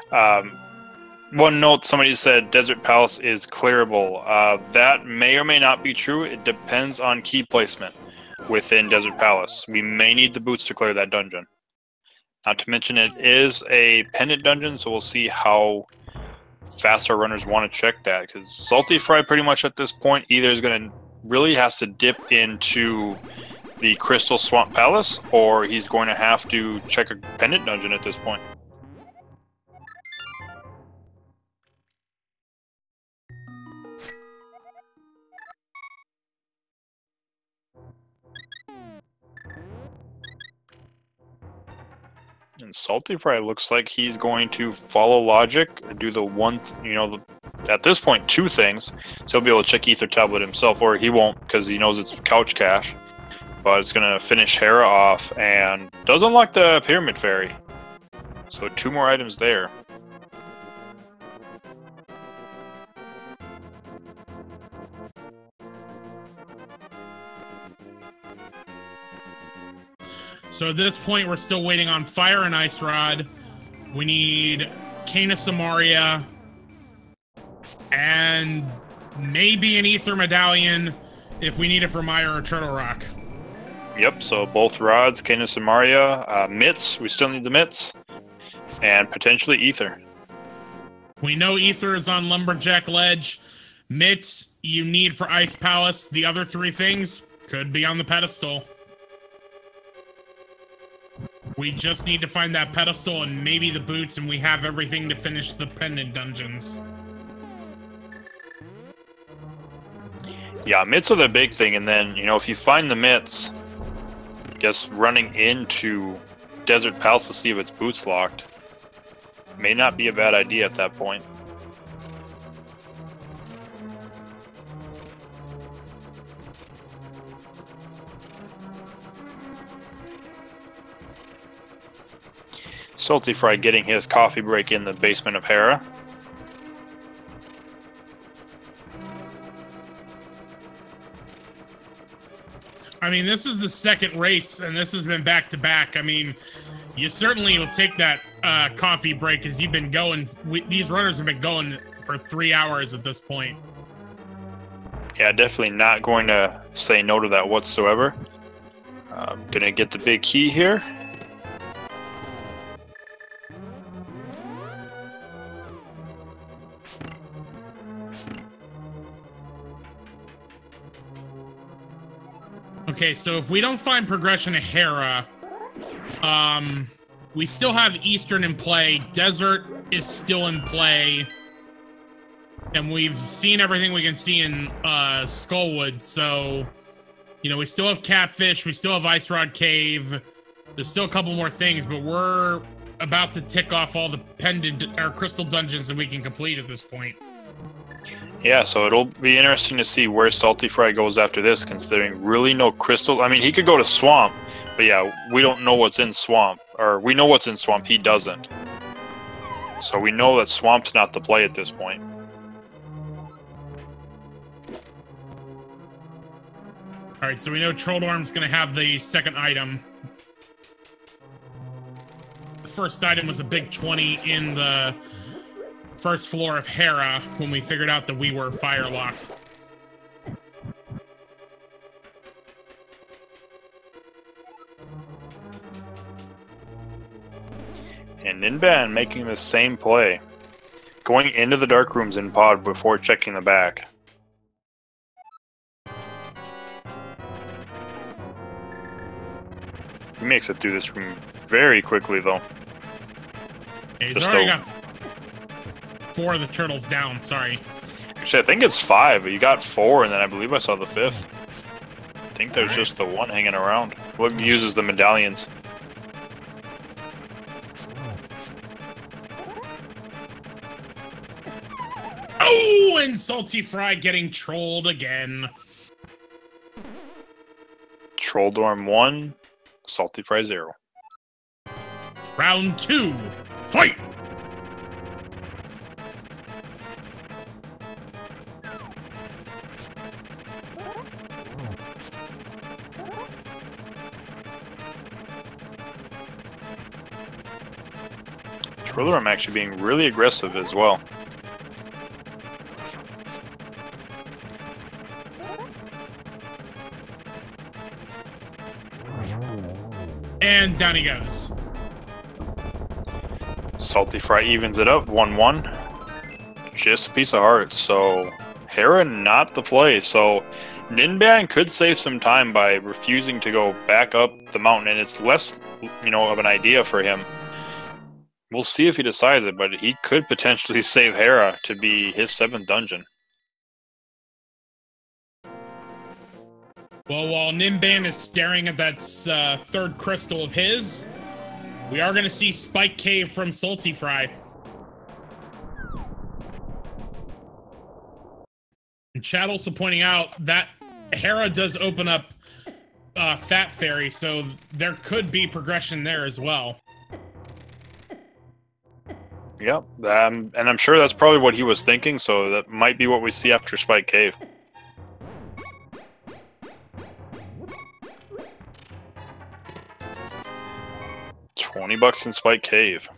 One note, somebody said Desert Palace is clearable. That may or may not be true. It depends on key placement within Desert Palace. We may need the boots to clear that dungeon. Not to mention it is a pendant dungeon, so we'll see how fast our runners want to check that. Because saltyphry pretty much at this point either is going to really has to dip into the Crystal Swamp Palace, or he's going to have to check a pendant dungeon at this point. And saltyphry looks like he's going to follow logic, do the one, at this point, two things. So he'll be able to check Ether Tablet himself, or he won't because he knows it's couch cash. But it's going to finish Hera off and does unlock the Pyramid Fairy. So 2 more items there. So at this point, we're still waiting on Fire and Ice Rod. We need Cane of Samaria. And maybe an Ether Medallion if we need it for Mire or Turtle Rock. Yep, so both rods, Cane of Samaria, mitts, we still need the mitts, and potentially Ether. We know Ether is on Lumberjack Ledge. Mitts, you need for Ice Palace. The other 3 things could be on the pedestal. We just need to find that pedestal and maybe the boots, and we have everything to finish the pendant dungeons. Yeah, mitts are the big thing, and then, if you find the mitts, I guess running into Desert Palace to see if its boots locked may not be a bad idea at that point. saltyphry getting his coffee break in the basement of Hera. I mean, this is the second race, and this has been back-to-back. I mean, you certainly will take that coffee break, because you've been going... these runners have been going for 3 hours at this point. Yeah, definitely not going to say no to that whatsoever. I'm going to get the big key here. Okay, so if we don't find progression of Hera, we still have Eastern in play. Desert is still in play. And we've seen everything we can see in Skullwood, so... You know, we still have Catfish, we still have Ice Rod Cave. There's still a couple more things, but we're about to tick off all the pendant or crystal dungeons that we can complete at this point. Yeah, so it'll be interesting to see where saltyphry goes after this, considering really no crystal. I mean, he could go to Swamp, but yeah, we don't know what's in Swamp. Or we know what's in Swamp, he doesn't. So we know that Swamp's not the play at this point. Alright, so we know Trolldorm's gonna have the second item. The first item was a big 20 in the first floor of Hera when we figured out that we were fire locked. And Ninban making the same play. Going into the dark rooms in pod before checking the back. He makes it through this room very quickly, though. Yeah, he's already got 4 of the turtles down, sorry. Actually, I think it's 5, but you got 4, and then I believe I saw the 5th. I think there's just the one hanging around. What uses the medallions? Oh, and saltyphry getting trolled again. Trolldorm 1, saltyphry 0. Round 2, fight! Trolldorm actually being really aggressive as well. And down he goes. Saltyphry evens it up, 1-1. Just a piece of heart, so Hera not the play. So Ninban could save some time by refusing to go back up the mountain, and it's less, you know, of an idea for him. We'll see if he decides it, but he could potentially save Hera to be his 7th dungeon. Well, while Ninban is staring at that 3rd crystal of his, we are going to see Spike Cave from saltyphry. And Chad also pointing out that Hera does open up Fat Fairy, so there could be progression there as well. Yep, and I'm sure that's probably what he was thinking, so that might be what we see after Spike Cave. $20 in Spike Cave.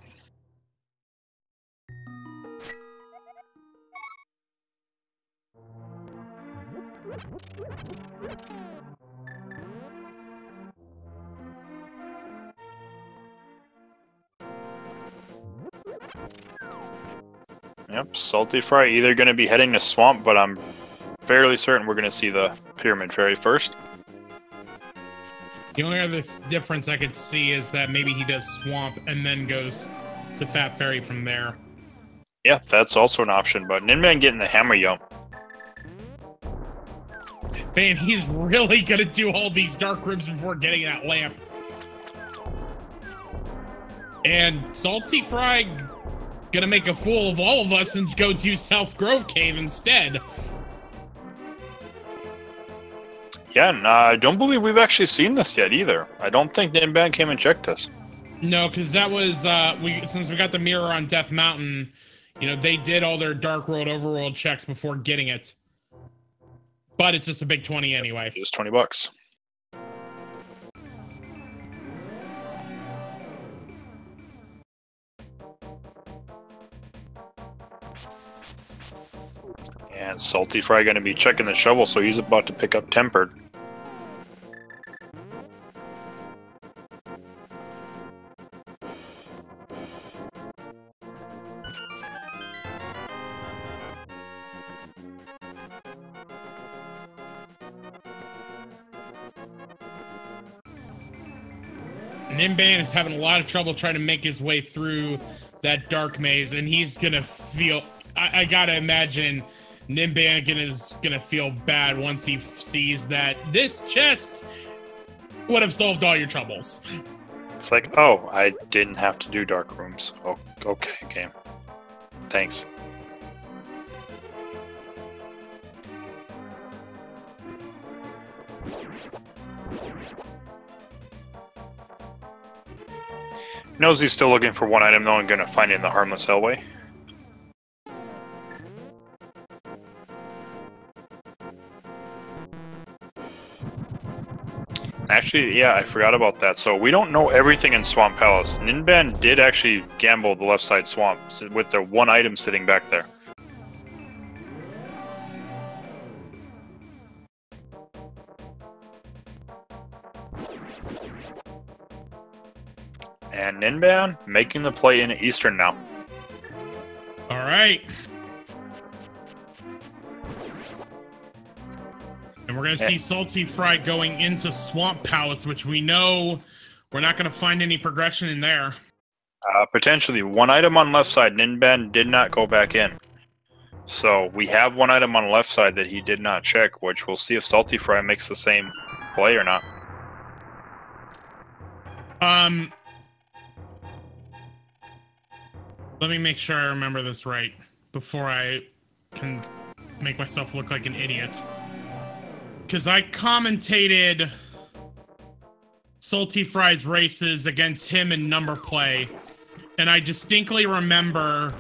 Yep, saltyphry either going to be heading to Swamp, but I'm fairly certain we're going to see the Pyramid Fairy first. The only other difference I could see is that maybe he does Swamp and then goes to Fat Fairy from there. Yeah, that's also an option, but Ninban getting the hammer yump. Man, he's really gonna do all these dark rooms before getting that lamp. And saltyphry gonna make a fool of all of us and go do South Grove Cave instead. Yeah, and I don't believe we've actually seen this yet either. I don't think Ninban came and checked this. No, because that was since we got the mirror on Death Mountain, you know, they did all their Dark World Overworld checks before getting it. But it's just a big 20 anyway. Just $20. And saltyphry going to be checking the shovel, so he's about to pick up Tempered. Ninban is having a lot of trouble trying to make his way through that dark maze, and he's gonna feel... I gotta imagine Ninban is gonna feel bad once he sees that this chest would have solved all your troubles. It's like, oh, I didn't have to do dark rooms. Oh, okay, game. Thanks. Knows he's still looking for one item, though, and gonna find it in the Harmless Hellway. Actually, yeah, I forgot about that. So we don't know everything in Swamp Palace. Ninban did actually gamble the left side swamp with the one item sitting back there. And Ninban making the play in Eastern now. All right. And we're going to see saltyphry going into Swamp Palace, which we know we're not going to find any progression in there. Potentially. One item on left side. Ninban did not go back in. So we have one item on left side that he did not check, which we'll see if saltyphry makes the same play or not. Let me make sure I remember this right before I can make myself look like an idiot. Because I commentated saltyphry's races against him in number play, and I distinctly remember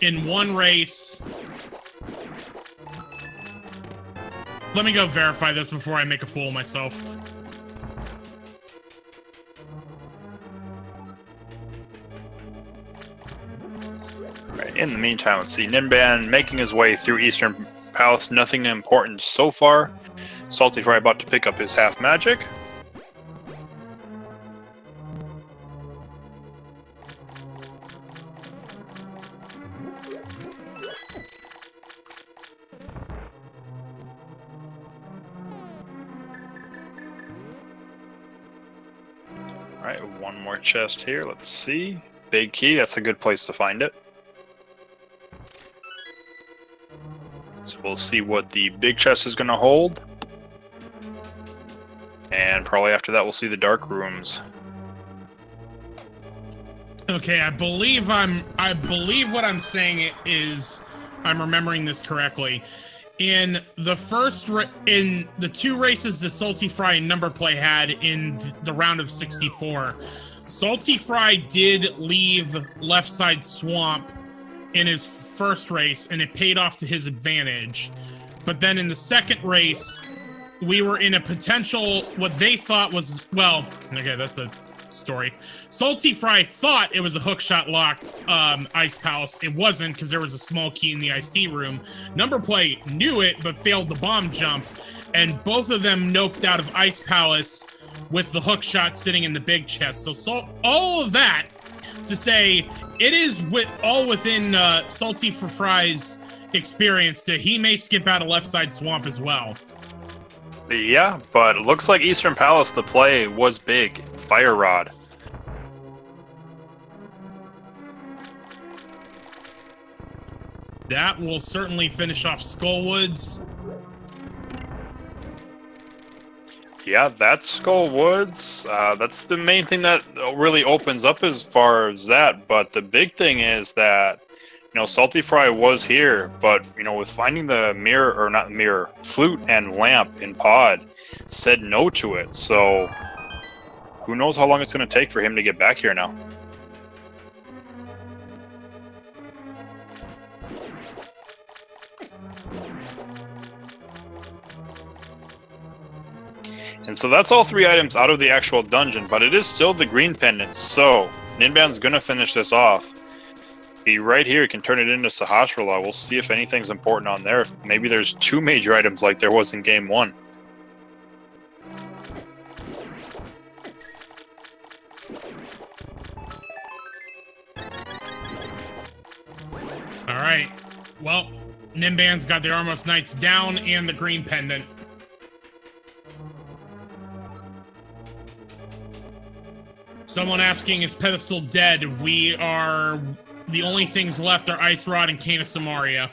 in one race... Let me go verify this before I make a fool of myself. In the meantime, let's see. Ninban making his way through Eastern Palace. Nothing important so far. saltyphry about to pick up his half magic. Alright, one more chest here. Let's see. Big key. That's a good place to find it. So we'll see what the big chest is going to hold. And probably after that we'll see the dark rooms. Okay, I believe what I'm saying is I'm remembering this correctly. In the in the two races that saltyphry and number play had in the round of 64, saltyphry did leave left side swamp in his first race, and it paid off to his advantage. But then in the second race, we were in a potential, what they thought was, well, okay, that's a story. saltyphry thought it was a hookshot locked Ice Palace. It wasn't, because there was a small key in the iced tea room. Number play knew it, but failed the bomb jump, and both of them noped out of Ice Palace with the hookshot sitting in the big chest. So all of that to say, it is all within saltyphry's experience that he may skip out of left side swamp as well. Yeah, but it looks like Eastern Palace, the play was big. Fire Rod. That will certainly finish off Skullwoods. Yeah, that's Skullwoods. That's the main thing that really opens up as far as that. But the big thing is that, you know, saltyphry was here, but, you know, with finding the mirror, or not mirror, flute and lamp in pod, said no to it. So who knows how long it's going to take for him to get back here now. And so that's all three items out of the actual dungeon, but it is still the green pendant, so Ninban's gonna finish this off. Be right here, can turn it into Sahasrahla. We'll see if anything's important on there. If maybe there's two major items like there was in game one. Alright, well, Ninban's got the Armos Knights down and the green pendant. Someone asking, is Pedestal dead? We are... The only things left are Ice Rod and Cane of Samaria.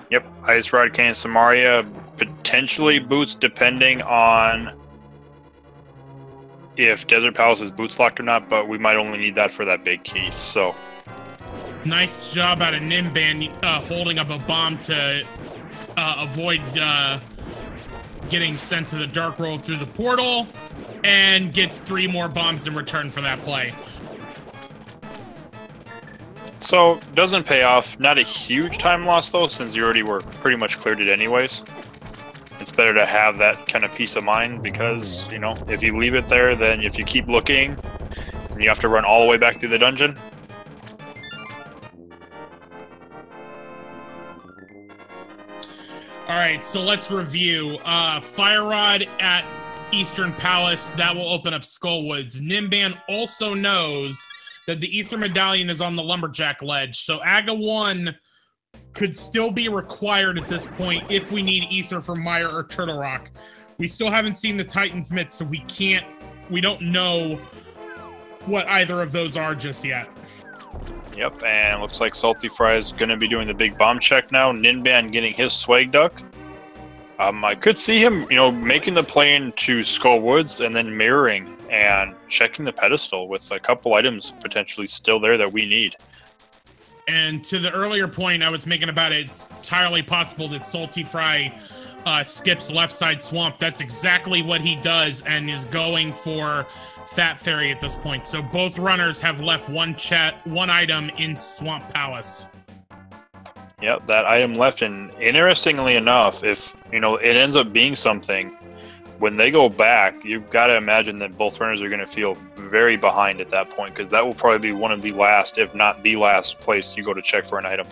Yep, Ice Rod, Cane of Samaria, potentially Boots, depending on if Desert Palace is Boots locked or not, but we might only need that for that big key, so... Nice job out of Ninban holding up a bomb to avoid getting sent to the Dark World through the portal, and gets 3 more bombs in return for that play. So, doesn't pay off. Not a huge time loss, though, since you already were pretty much cleared it anyways. It's better to have that kind of peace of mind, because, you know, if you leave it there, then if you keep looking, and you have to run all the way back through the dungeon. Alright, so let's review. Fire Rod at Eastern Palace, that will open up Skullwoods. Ninban also knows that the Ether Medallion is on the Lumberjack Ledge, so Aga 1 could still be required at this point if we need Ether for Mire or Turtle Rock. We still haven't seen the Titan's Mitt, so we don't know what either of those are just yet. Yep, and looks like saltyphry is going to be doing the big bomb check now. Ninban getting his swag duck. I could see him, you know, making the play into Skullwoods and then mirroring and checking the pedestal with a couple items potentially still there that we need. And to the earlier point I was making about it, it's entirely possible that saltyphry skips left side swamp. That's exactly what he does and is going for Fat Fairy at this point. So both runners have left one item in Swamp Palace. Yep, that item left, and interestingly enough, if, you know, it ends up being something, when they go back, you've got to imagine that both runners are going to feel very behind at that point, because that will probably be one of the last, if not the last, place you go to check for an item.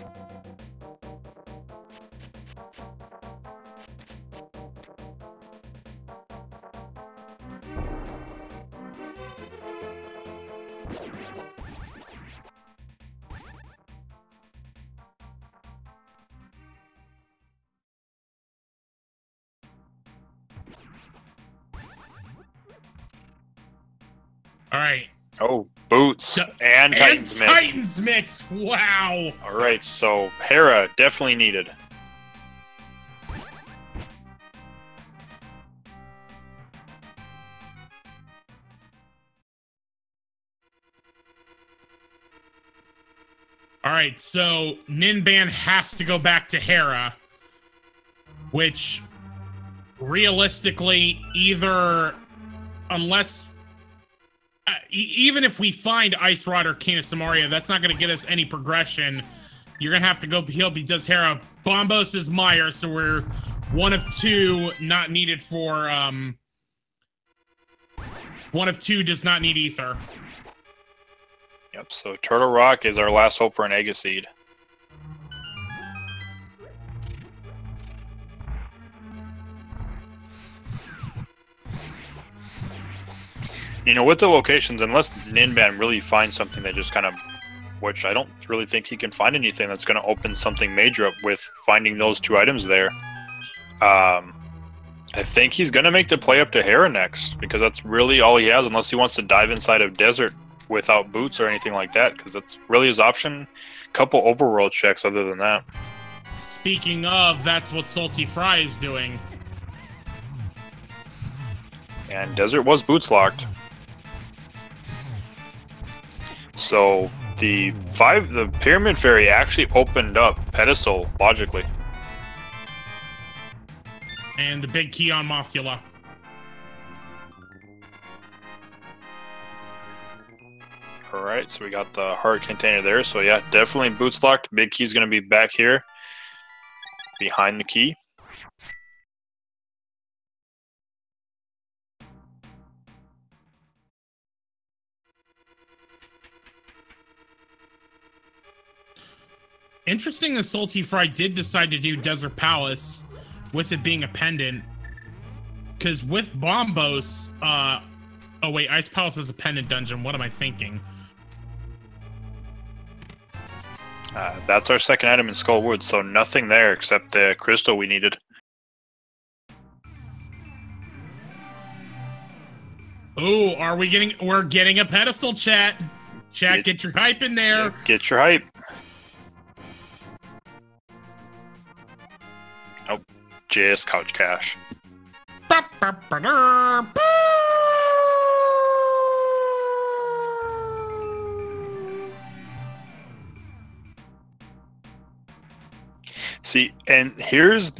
All right. Oh, Boots and Titan's Mitt. Titan's Mitt. Wow. All right, so Hera definitely needed. All right, so Ninban has to go back to Hera, which realistically, either, unless even if we find Ice Rod or Cane of Samaria, that's not going to get us any progression. You're going to have to go, he does Hera. Bombos is Mire, so we're 1 of 2 not needed for, 1 of 2 does not need Ether. Yep, so Turtle Rock is our last hope for an Egg Seed. You know, with the locations, unless Ninban really finds something that just kind of, which I don't really think he can find anything that's going to open something major up with finding those 2 items there. I think he's going to make the play up to Hera next, because that's really all he has, unless he wants to dive inside of Desert without Boots or anything like that, because that's really his option. Couple overworld checks other than that. Speaking of, that's what saltyphry is doing. And Desert was Boots locked. So the Pyramid Fairy actually opened up Pedestal logically. And the big key on Mothula. Alright, so we got the heart container there. So yeah, definitely Boots locked. Big key's gonna be back here behind the key. Interesting that saltyphry did decide to do Desert Palace with it being a pendant. Because with Bombos, oh wait, Ice Palace is a pendant dungeon. What am I thinking? That's our second item in Skullwoods, so nothing there except the crystal we needed. Ooh, we're getting a pedestal, chat. Chat, get your hype in there. Yeah, get your hype. Oh, JS Couch Cash. See, and here's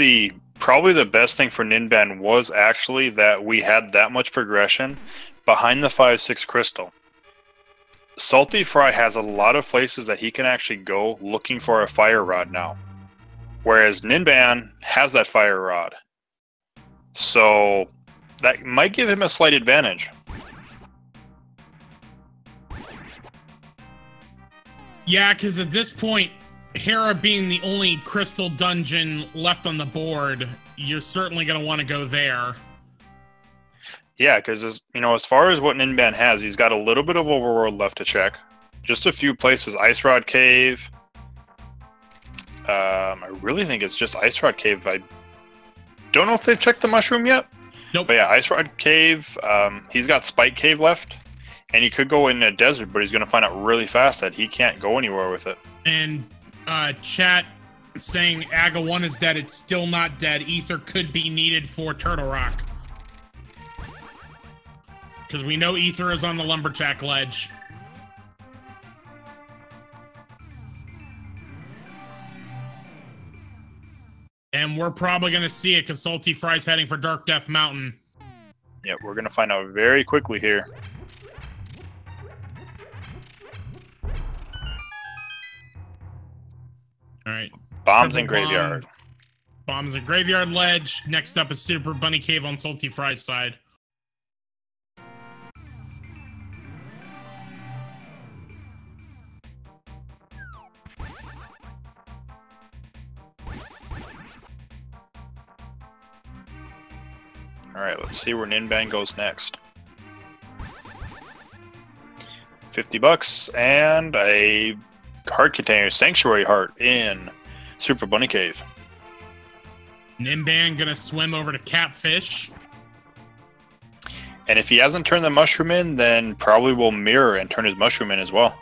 probably the best thing for Ninban was actually that we had that much progression behind the 5-6 crystal. Saltyphry has a lot of places that he can actually go looking for a fire rod now. Whereas Ninban has that fire rod. So that might give him a slight advantage. Yeah, because at this point, Hera being the only crystal dungeon left on the board, you're certainly going to want to go there. Yeah, because as far as what Ninban has, he's got a little bit of overworld left to check. Just a few places. Ice Rod Cave. I really think it's just Ice Rod Cave. I don't know if they've checked the mushroom yet. Nope. But yeah, Ice Rod Cave. He's got Spike Cave left. And he could go in a desert, but he's going to find out really fast that he can't go anywhere with it. And chat saying Aga 1 is dead. It's still not dead. Ether could be needed for Turtle Rock. Because we know Ether is on the Lumberjack ledge. And we're probably going to see it because Saltyphry's heading for Dark Death Mountain. Yeah, we're going to find out very quickly here. All right. Bombs in Graveyard. Bombs in Graveyard ledge. Next up is Super Bunny Cave on Saltyphry's side. Alright, let's see where Ninban goes next. 50 bucks and a heart container, Sanctuary Heart in Super Bunny Cave. Ninban gonna swim over to Catfish. And if he hasn't turned the mushroom in, then probably will mirror and turn his mushroom in as well.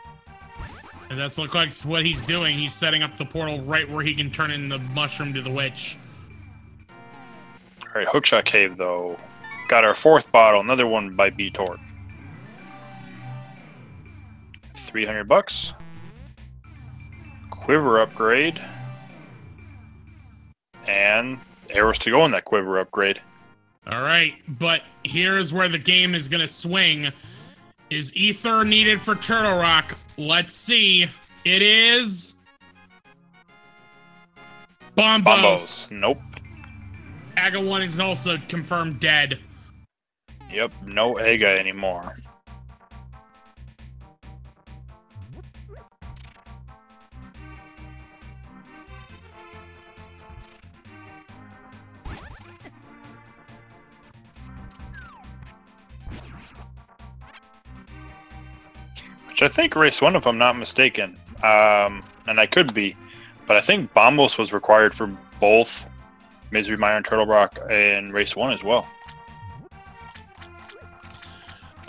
And that's look like what he's doing. He's setting up the portal right where he can turn in the mushroom to the witch. Alright, Hookshot Cave though. Got our fourth bottle, another one by B-Torque. 300 bucks. Quiver upgrade. And arrows to go in that quiver upgrade. Alright, but here's where the game is gonna swing. Is Ether needed for Turtle Rock? Let's see. It is... Bombos. Nope. Aga 1 is also confirmed dead. Yep, no Aga anymore. Which I think race 1, if I'm not mistaken. And I could be. But I think Bombos was required for both Misery Mire and Turtle Rock in race 1 as well.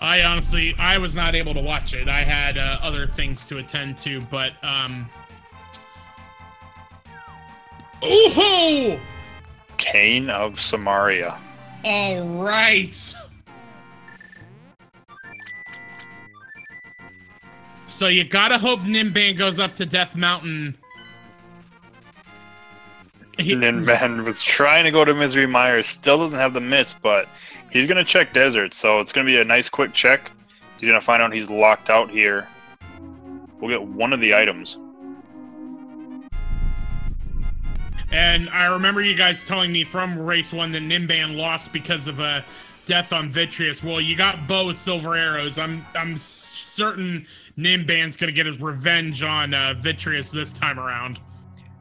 I was not able to watch it. I had other things to attend to, but ooh! Cane of Samaria. All right. So you gotta hope Ninban goes up to Death Mountain. Ninban was trying to go to Misery Mire, still doesn't have the miss, but he's going to check Desert, so it's going to be a nice quick check. He's going to find out he's locked out here. We'll get one of the items. And I remember you guys telling me from race 1 that Ninban lost because of a death on Vitreous. Well, you got bow with silver arrows. I'm certain Ninban's going to get his revenge on Vitreous this time around.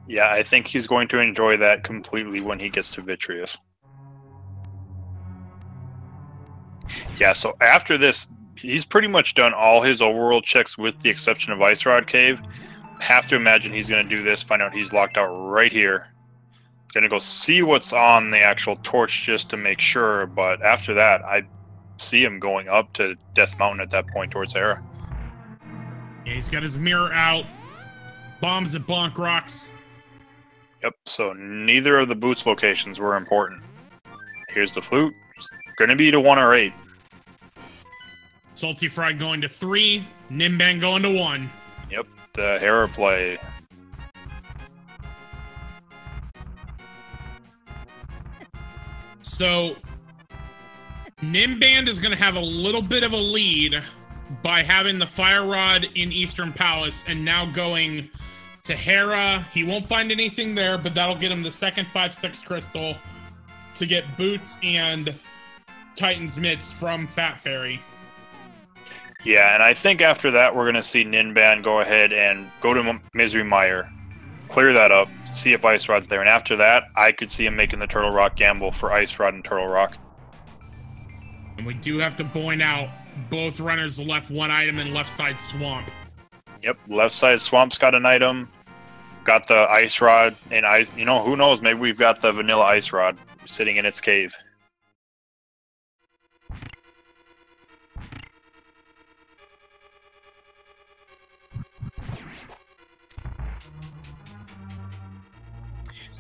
Yeah, I think he's going to enjoy that completely when he gets to Vitreous. Yeah, so after this, he's pretty much done all his overworld checks with the exception of Ice Rod Cave. Have to imagine he's going to do this, find out he's locked out right here. Going to go see what's on the actual torch just to make sure, but after that, I see him going up to Death Mountain at that point towards Hera. Yeah, he's got his mirror out. Bombs at Bonk Rocks. Yep, so neither of the boots locations were important. Here's the flute. It's gonna be to 1 or 8. Saltyphry going to 3. Ninban going to 1. Yep, the Hera play. So, Ninban is going to have a little bit of a lead by having the Fire Rod in Eastern Palace and now going to Hera. He won't find anything there, but that'll get him the second 5/6 crystal to get boots and Titan's mitts from Fat Fairy. Yeah, and I think after that we're going to see Ninban go ahead and go to Misery Mire, clear that up, see if Ice Rod's there, and after that, I could see him making the Turtle Rock gamble for Ice Rod and Turtle Rock. And we do have to point out, both runners left 1 item in left side swamp. Yep, left side swamp's got an item, got the Ice Rod, and you know, who knows, maybe we've got the vanilla Ice Rod sitting in its cave.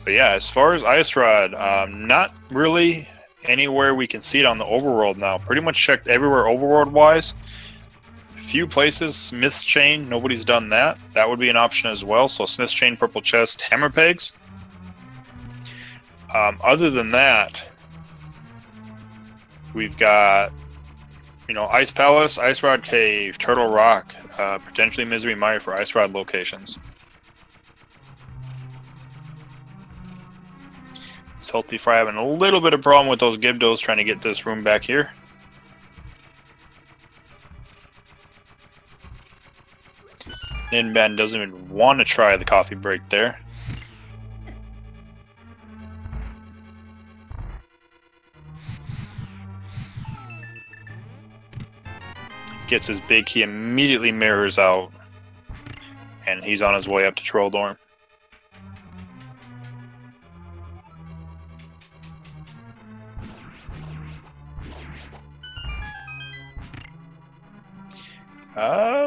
But yeah, as far as Ice Rod, not really anywhere we can see it on the overworld now. Pretty much checked everywhere overworld-wise. A few places, Smith's Chain, nobody's done that. That would be an option as well. So Smith's Chain, Purple Chest, Hammer Pegs. Other than that, we've got, you know, Ice Palace, Ice Rod Cave, Turtle Rock, potentially Misery Mire for Ice Rod locations. Saltyphry having a little bit of problem with those Gibdos trying to get this room back here. Ninban doesn't even want to try the coffee break there. Gets his big key, immediately mirrors out, and he's on his way up to Trolldorm.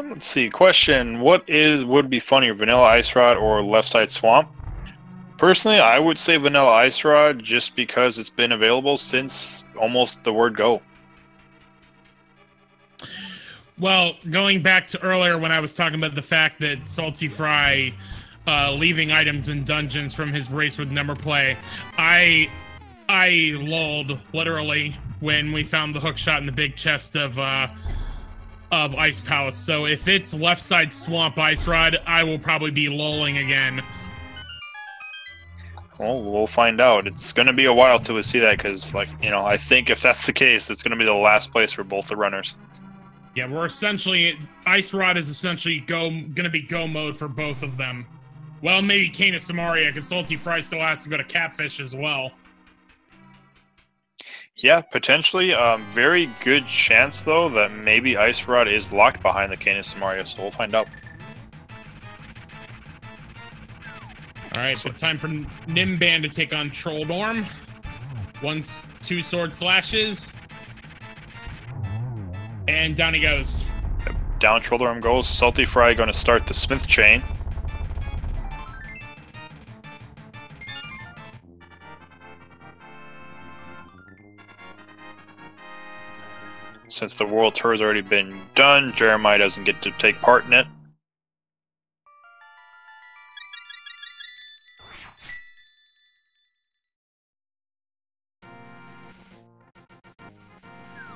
Let's see. Question: what would be funnier, Vanilla Ice Rod or Left Side Swamp? Personally, I would say Vanilla Ice Rod just because it's been available since almost the word go. Well, going back to earlier when I was talking about the fact that Saltyphry leaving items in dungeons from his race with number play, I lulled literally when we found the hook shot in the big chest of Ice Palace. So if it's left side swamp Ice Rod, I will probably be lulling again. Well, we'll find out. It's going to be a while till we see that because, like, you know, I think if that's the case, it's going to be the last place for both the runners. Yeah, we're essentially, Ice Rod is essentially going to be go mode for both of them. Well, maybe Kane of Samaria, because Saltyphry still has to go to Catfish as well. Yeah, potentially. Very good chance, though, that maybe Ice Rod is locked behind the Kane of Samaria, so we'll find out. Alright, so time for Ninban to take on Trolldorm. 2 sword slashes. And down he goes. Yep, down Trolldorm goes. Saltyphry going to start the Smith Chain. Since the world tour has already been done, Jeremiah doesn't get to take part in it.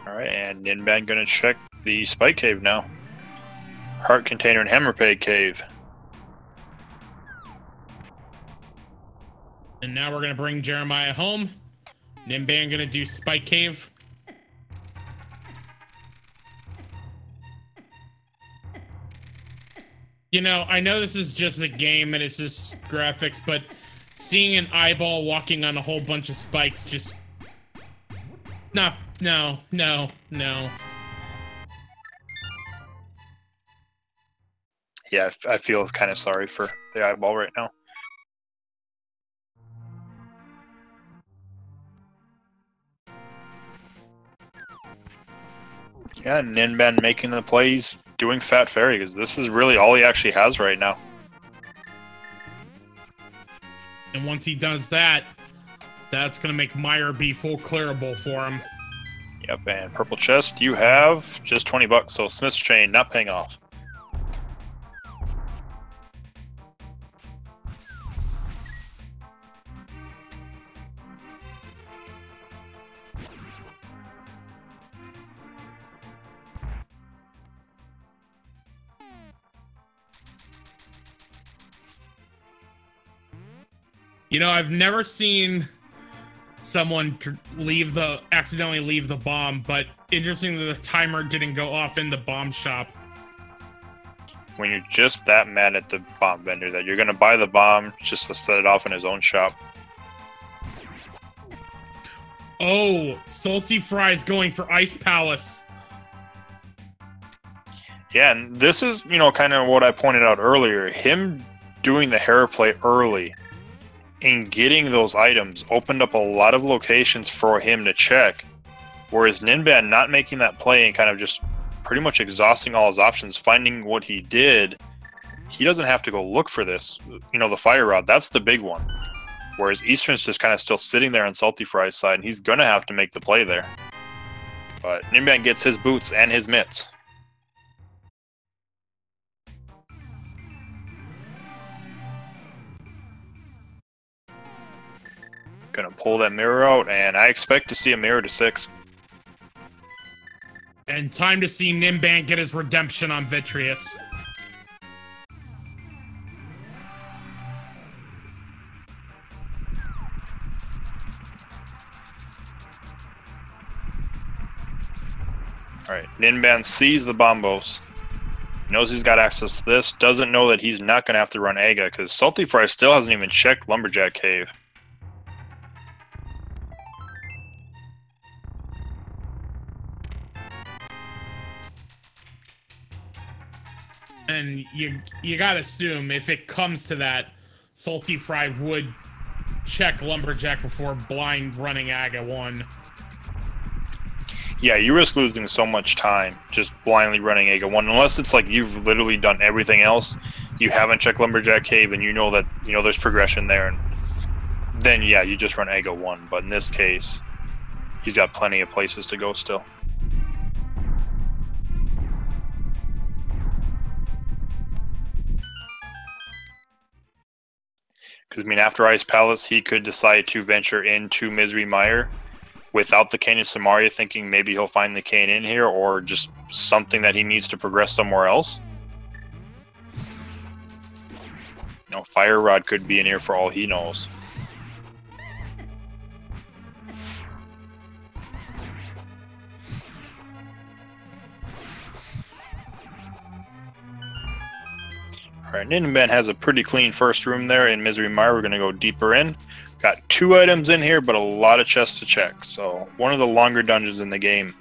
Alright, and Ninban gonna check the Spike Cave now. Heart Container and Hammerpeg Cave. And now we're gonna bring Jeremiah home. Ninban gonna do Spike Cave. You know, I know this is just a game and it's just graphics, but seeing an eyeball walking on a whole bunch of spikes just... No. Yeah, I feel kind of sorry for the eyeball right now. Yeah, Ninban making the plays, doing Fat Fairy, because this is really all he actually has right now. And once he does that, that's going to make Mire be full clearable for him. Yep, and purple chest, you have just 20 bucks, so Smith's Chain not paying off. You know, I've never seen someone accidentally leave the bomb, but interesting that the timer didn't go off in the bomb shop. When you're just that mad at the bomb vendor that you're going to buy the bomb just to set it off in his own shop. Oh, saltyphry's going for Ice Palace. Yeah, and this is, you know, kind of what I pointed out earlier. Him doing the hair play early and getting those items opened up a lot of locations for him to check, whereas Ninban not making that play and kind of just pretty much exhausting all his options, finding what he did, he doesn't have to go look for this. You know, the fire rod, that's the big one. Whereas Eastern's just kind of still sitting there on saltyphry's side, and he's going to have to make the play there. But Ninban gets his boots and his mitts. Gonna pull that mirror out, and I expect to see a mirror to 6. And time to see Ninban get his redemption on Vitreous. Alright, Ninban sees the bombos. Knows he's got access to this. Doesn't know that he's not gonna have to run Aga, because saltyphry still hasn't even checked Lumberjack Cave. And you gotta assume if it comes to that, saltyphry would check Lumberjack before blind running Aga 1. Yeah, you risk losing so much time just blindly running Aga 1, unless it's like you've literally done everything else. You haven't checked Lumberjack Cave, and you know that there's progression there, and then yeah, you just run Aga 1. But in this case, he's got plenty of places to go still. Because, I mean, after Ice Palace, he could decide to venture into Misery Mire without the cane in Samaria, thinking maybe he'll find the cane in here, or just something that he needs to progress somewhere else. You know, Fire Rod could be in here for all he knows. Alright, Ninban has a pretty clean first room there in Misery Mire. We're going to go deeper in. Got 2 items in here, but a lot of chests to check. So, one of the longer dungeons in the game.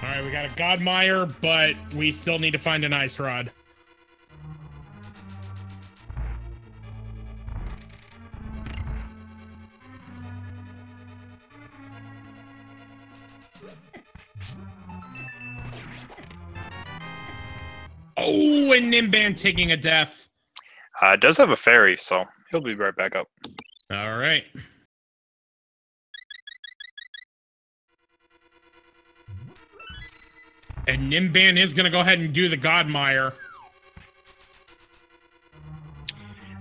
Alright, we got a Godmire, but we still need to find an Ice Rod. Oh, and Ninban taking a death. It does have a fairy, so he'll be right back up. Alright. And Ninban is going to go ahead and do the Godmire.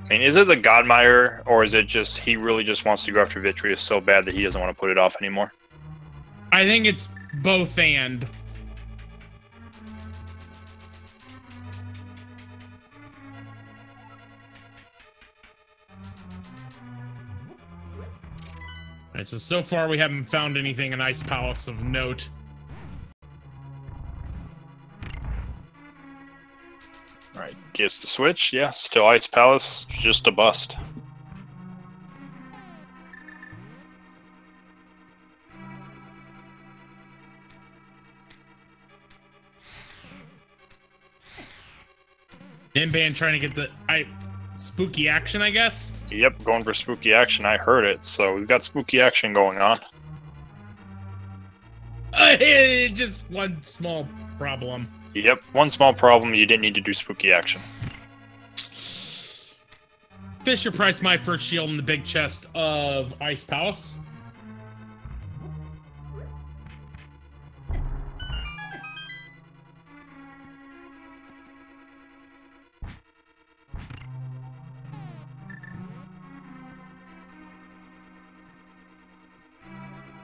I mean, is it the Godmire, or is it just he really just wants to go after Vitreous so bad that he doesn't want to put it off anymore? I think it's both and. Alright, so far we haven't found anything in Ice Palace of note. Alright, gets the switch. Yeah, still Ice Palace, just a bust. Ninban trying to get the spooky action, I guess. Yep, going for spooky action. I heard it, so we've got spooky action going on. Just one small problem. Yep, one small problem. You didn't need to do spooky action. Fisher priced my first shield in the big chest of Ice Palace.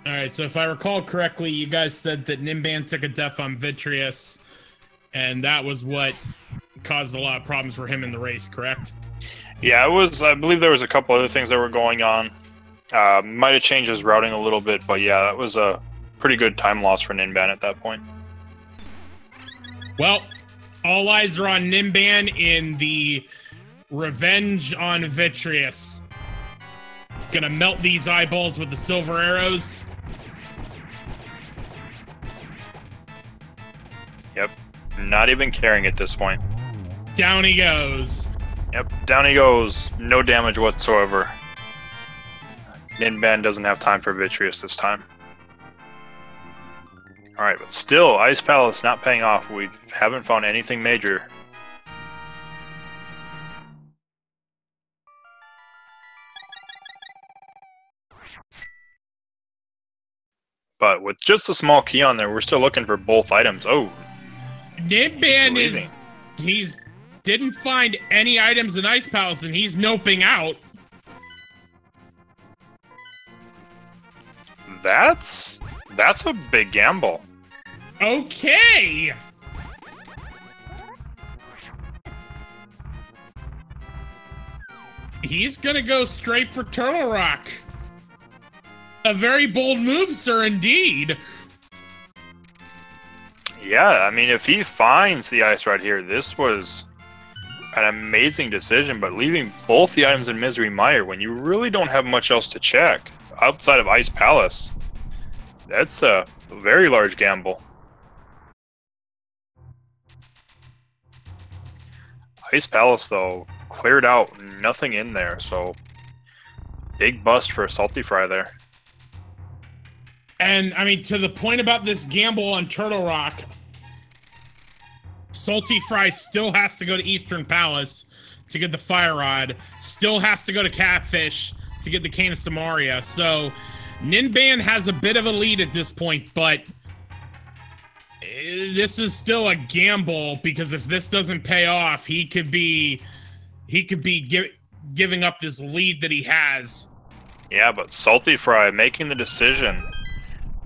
Alright, so if I recall correctly, you guys said that Ninban took a death on Vitreous, and that was what caused a lot of problems for him in the race, correct? Yeah, it was. I believe there was a couple other things that were going on. Might have changed his routing a little bit, but yeah, that was a pretty good time loss for Ninban at that point. Well, all eyes are on Ninban in the revenge on Vitreous. Gonna melt these eyeballs with the silver arrows. Yep, not even caring at this point. Down he goes. Yep, down he goes. No damage whatsoever. Ninban doesn't have time for Vitreous this time. Alright, but still, Ice Palace not paying off. We haven't found anything major. But with just a small key on there, we're still looking for both items. Oh. Ninban he's didn't find any items in Ice Palace, and he's noping out. That's a big gamble. Okay. He's gonna go straight for Turtle Rock. A very bold move, sir, indeed. Yeah, I mean, if he finds the ice right here, this was an amazing decision, but leaving both the items in Misery Mire when you really don't have much else to check outside of Ice Palace, that's a very large gamble. Ice Palace, though, cleared out, nothing in there, so big bust for saltyphry there. And, I mean, to the point about this gamble on Turtle Rock, saltyphry still has to go to Eastern Palace to get the Fire Rod, still has to go to Catfish to get the Cane of Samaria. So, Ninban has a bit of a lead at this point, but this is still a gamble, because if this doesn't pay off, he could be giving up this lead that he has. Yeah, but saltyphry making the decision.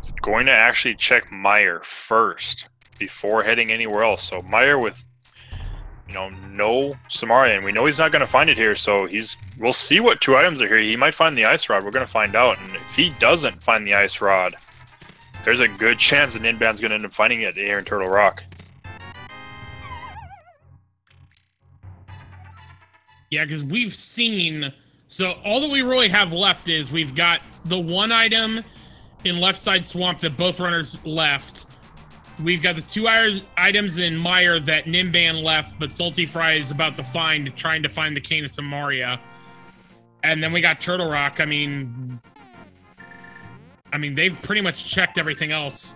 He's going to actually check Mire first before heading anywhere else. So Mire with, no Samaria, and we know he's not going to find it here. So we'll see what two items are here. He might find the Ice Rod. We're going to find out. And if he doesn't find the Ice Rod, there's a good chance that Ninban's going to end up finding it here in Turtle Rock. Yeah, because we've seen... So all that we really have left is we've got the one item in Left Side Swamp that both runners left. We've got the two items in Mire that Ninban left, but saltyphry is about to find, trying to find the Cane of Samaria. And then we got Turtle Rock. I mean, they've pretty much checked everything else.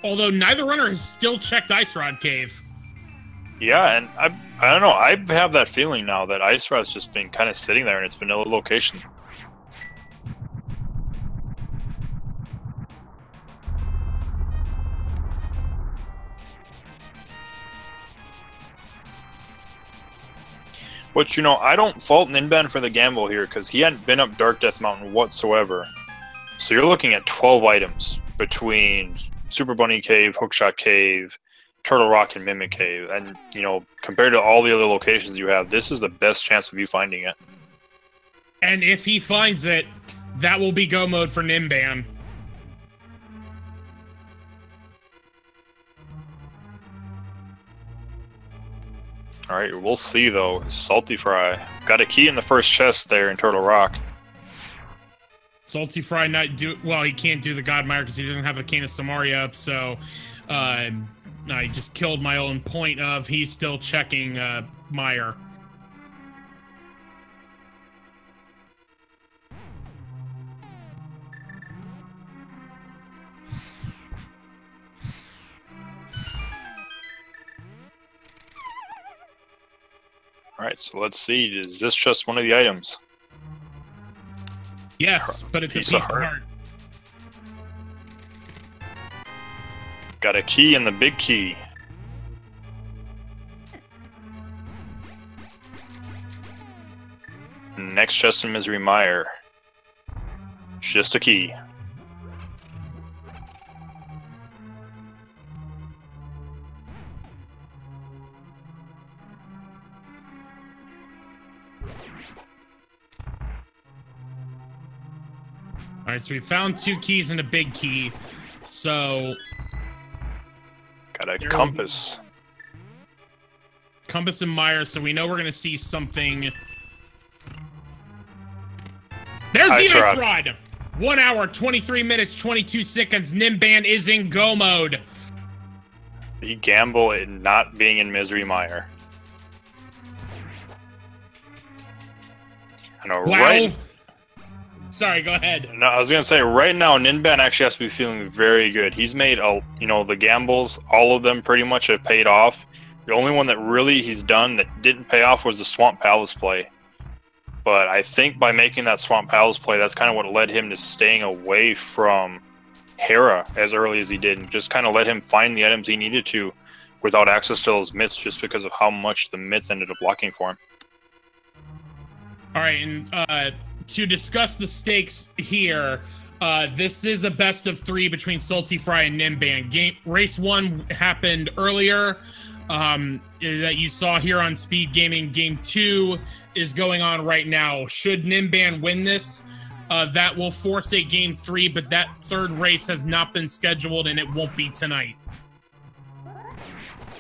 Although neither runner has still checked Ice Rod Cave. Yeah, and I don't know. I have that feeling now that Ice Rod's just been kind of sitting there in its vanilla location. Which, I don't fault Ninban for the gamble here, because he hadn't been up Dark Death Mountain whatsoever. So you're looking at 12 items between Super Bunny Cave, Hookshot Cave, Turtle Rock, and Mimic Cave. And, compared to all the other locations you have, this is the best chance of you finding it. And if he finds it, that will be go mode for Ninban. Alright, we'll see though. saltyphry got a key in the first chest there in Turtle Rock. saltyphry he can't do the God Mire because he doesn't have the Cane of Samaria up, so I just killed my own point of he's still checking mire. All right, so let's see. Is this just one of the items? Yes, but it's a piece of heart. Got a key and the big key. Next chest in Misery Mire. Just a key. All right, so we found 2 keys and a big key. So got a compass. Compass and mire, so we know we're gonna see something. There's the ice rod! 1 hour, 23 minutes, 22 seconds. Ninban is in go mode. The gamble in not being in Misery Mire. I know, wow. right? Sorry, go ahead. No, I was gonna say right now, Ninban actually has to be feeling very good. He's made the gambles, all of them pretty much have paid off. The only one that really he's done that didn't pay off was the Swamp Palace play. But I think by making that Swamp Palace play, that's kind of what led him to staying away from Hera as early as he did, and just kind of let him find the items he needed to without access to those myths, just because of how much the myths ended up blocking for him. All right, and to discuss the stakes here, this is a best of 3 between saltyphry and Ninban. Race 1 happened earlier that you saw here on Speed Gaming. Game 2 is going on right now. Should Ninban win this, that will force a Game 3, but that 3rd race has not been scheduled and it won't be tonight.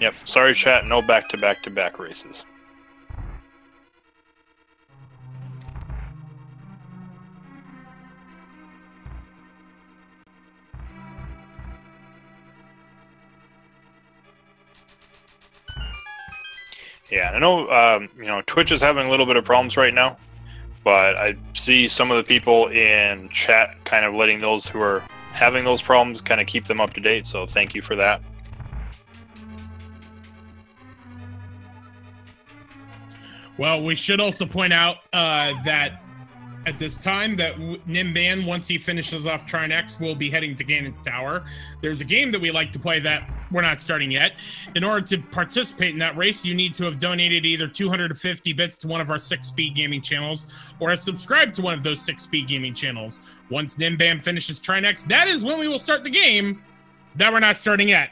Yep, sorry chat, no back-to-back-to-back races. Yeah, I know, Twitch is having a little bit of problems right now, but I see some of the people in chat kind of letting those who are having those problems kind of keep them up to date, so thank you for that. Well, we should also point out that at this time that Ninban, once he finishes off Trinex, will be heading to Ganon's Tower. There's a game that we like to play that we're not starting yet. In order to participate in that race, you need to have donated either 250 bits to one of our 6 Speed Gaming channels or have subscribed to one of those 6 Speed Gaming channels. Once Ninban finishes Trinex, that is when we will start the game that we're not starting yet.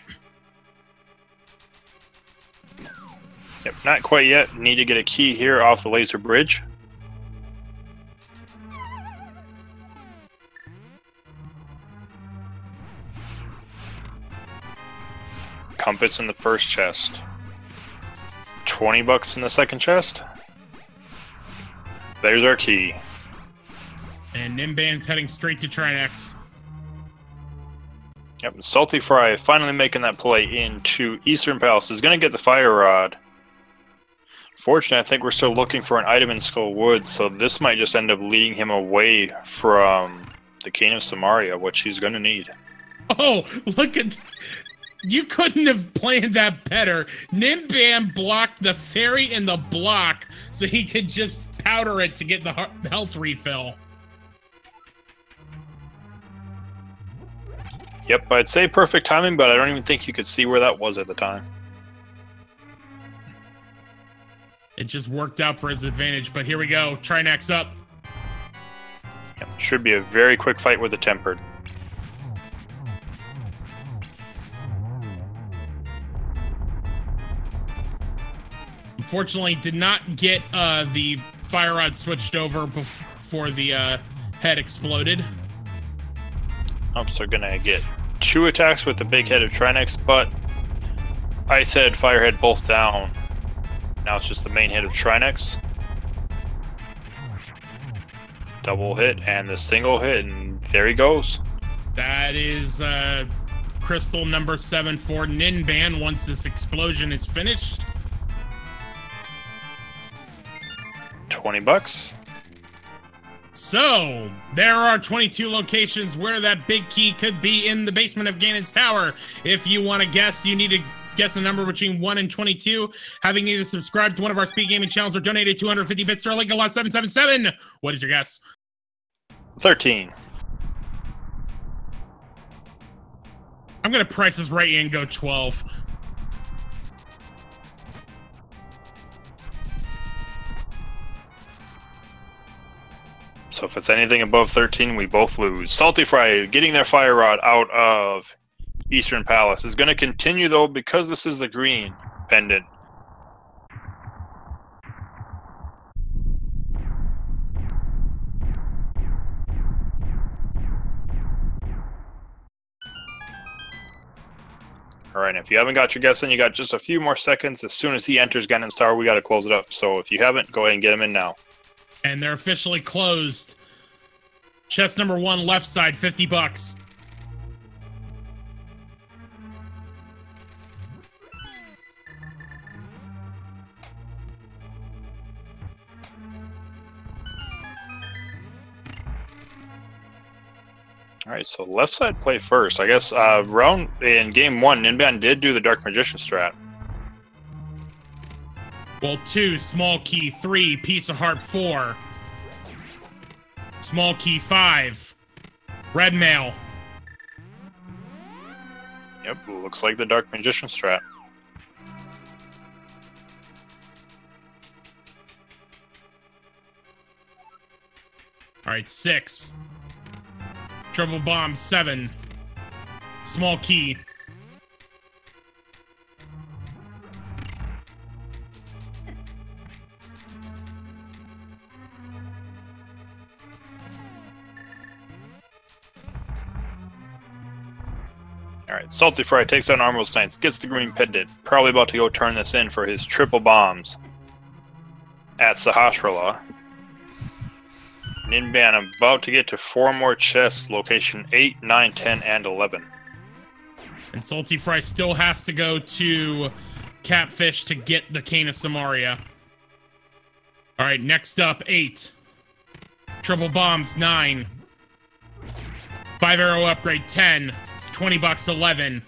Yep, not quite yet. Need to get a key here off the laser bridge. Compass in the first chest. 20 bucks in the second chest. There's our key. And Ninban's heading straight to Trinex. Yep, saltyphry finally making that play into Eastern Palace. Is going to get the fire rod. Fortunately, I think we're still looking for an item in Skull Woods, so this might just end up leading him away from the Cane of Samaria, which he's going to need. Oh, look at... You couldn't have planned that better. Ninban blocked the fairy in the block so he could just powder it to get the health refill. Yep, I'd say perfect timing, but I don't even think you could see where that was at the time. It just worked out for his advantage, but here we go. Trinex up. Yep, should be a very quick fight with the Tempered. Unfortunately, did not get the fire rod switched over before the head exploded. So gonna get 2 attacks with the big head of Trinex, but Ice Head, Fire Head both down. Now it's just the main head of Trinex. Double hit and the single hit, and there he goes. That is crystal number 7 for Ninban once this explosion is finished. $20. So, there are 22 locations where that big key could be in the basement of Ganon's tower. If you want to guess, you need to guess a number between 1 and 22. Having either subscribed to one of our speed gaming channels or donated 250 bits to our link lot 777. What is your guess? 13. I'm going to price this right and go 12. So if it's anything above 13, we both lose. Saltyphry getting their fire rod out of Eastern Palace is going to continue, though, because this is the green pendant. All right, if you haven't got your guess in, you got just a few more seconds. As soon as he enters Ganon's tower, we got to close it up. So if you haven't, go ahead and get him in now. And they're officially closed. Chest number 1, left side, $50. All right, so left side play first. I guess round in game 1, Ninban did do the Dark Magician strat. Well, 2, small key, 3, piece of heart, 4. Small key, 5. Red mail. Yep, looks like the Dark Magician strat. All right, 6. Triple bomb, 7. Small key. Alright, Saltyphry takes on Armor's Knights, gets the green pendant, probably about to go turn this in for his triple bombs at Sahasrahla. Ninban about to get to 4 more chests, location 8, 9, 10, and 11. And Saltyphry still has to go to Catfish to get the Cane of Samaria. Alright, next up, 8. Triple bombs, 9. 5 arrow upgrade, 10. $20, 11.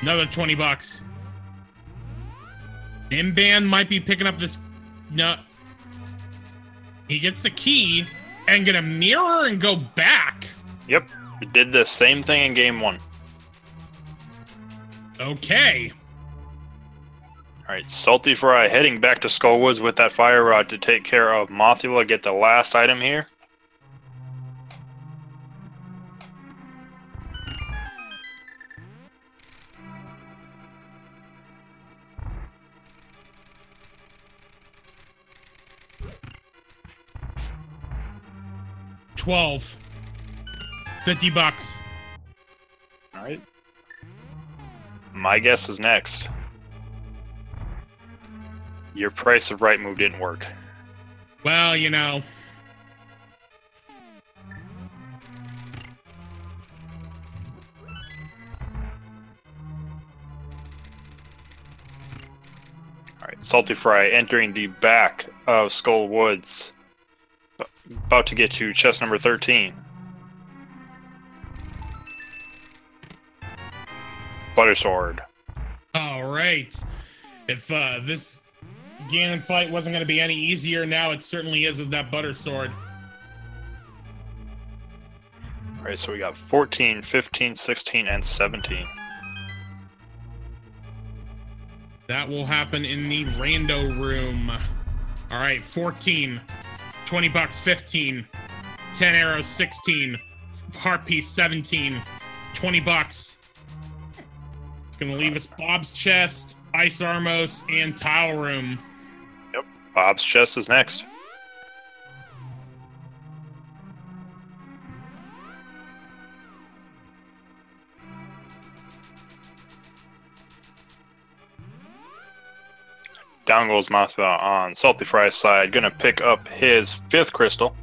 Another $20. Ninban might be picking up this. No. He gets the key and gonna mirror and go back. Yep, we did the same thing in game 1. Okay. Alright, Saltyphry heading back to Skullwoods with that fire rod to take care of Mothula, get the last item here. $12. $50. Alright. My guess is next. Your price of right move didn't work. Well, you know. Alright, Saltyphry entering the back of Skull Woods. About to get to chest number 13. Buttersword. Alright. If this Ganon fight wasn't going to be any easier, now it certainly is with that butter sword. Alright, so we got 14, 15, 16, and 17. That will happen in the rando room. Alright, 14. $20, 15. 10 arrows, 16. Heart piece, 17. $20. It's going to leave us Bob's chest, Ice Armos, and Tile room. Yep, Bob's chest is next. Down goes Mothula on Saltyphry's side. Gonna pick up his 5th crystal.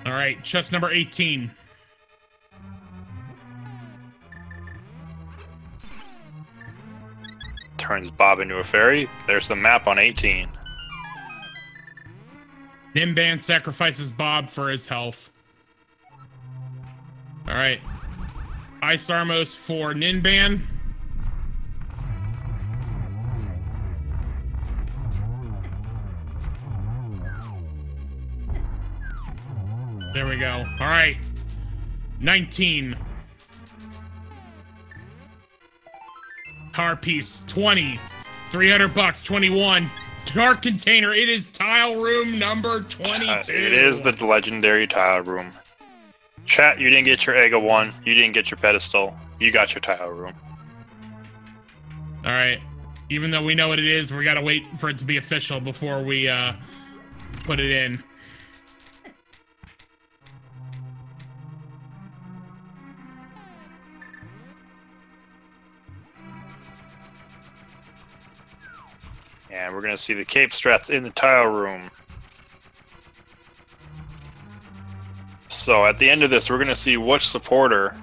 All right, chest number 18. Turns Bob into a fairy. There's the map on 18. Ninban sacrifices Bob for his health. All right. Ice Armos for Ninban. There we go. All right. 19. Car piece, 20. 300 bucks, 21. Dark container, it is tile room number 22. It is the legendary tile room. Chat, you didn't get your egg of 1. You didn't get your pedestal. You got your tile room. All right. Even though we know what it is, we gotta wait for it to be official before we put it in. And we're going to see the cape strats in the tile room. So at the end of this, we're going to see which supporter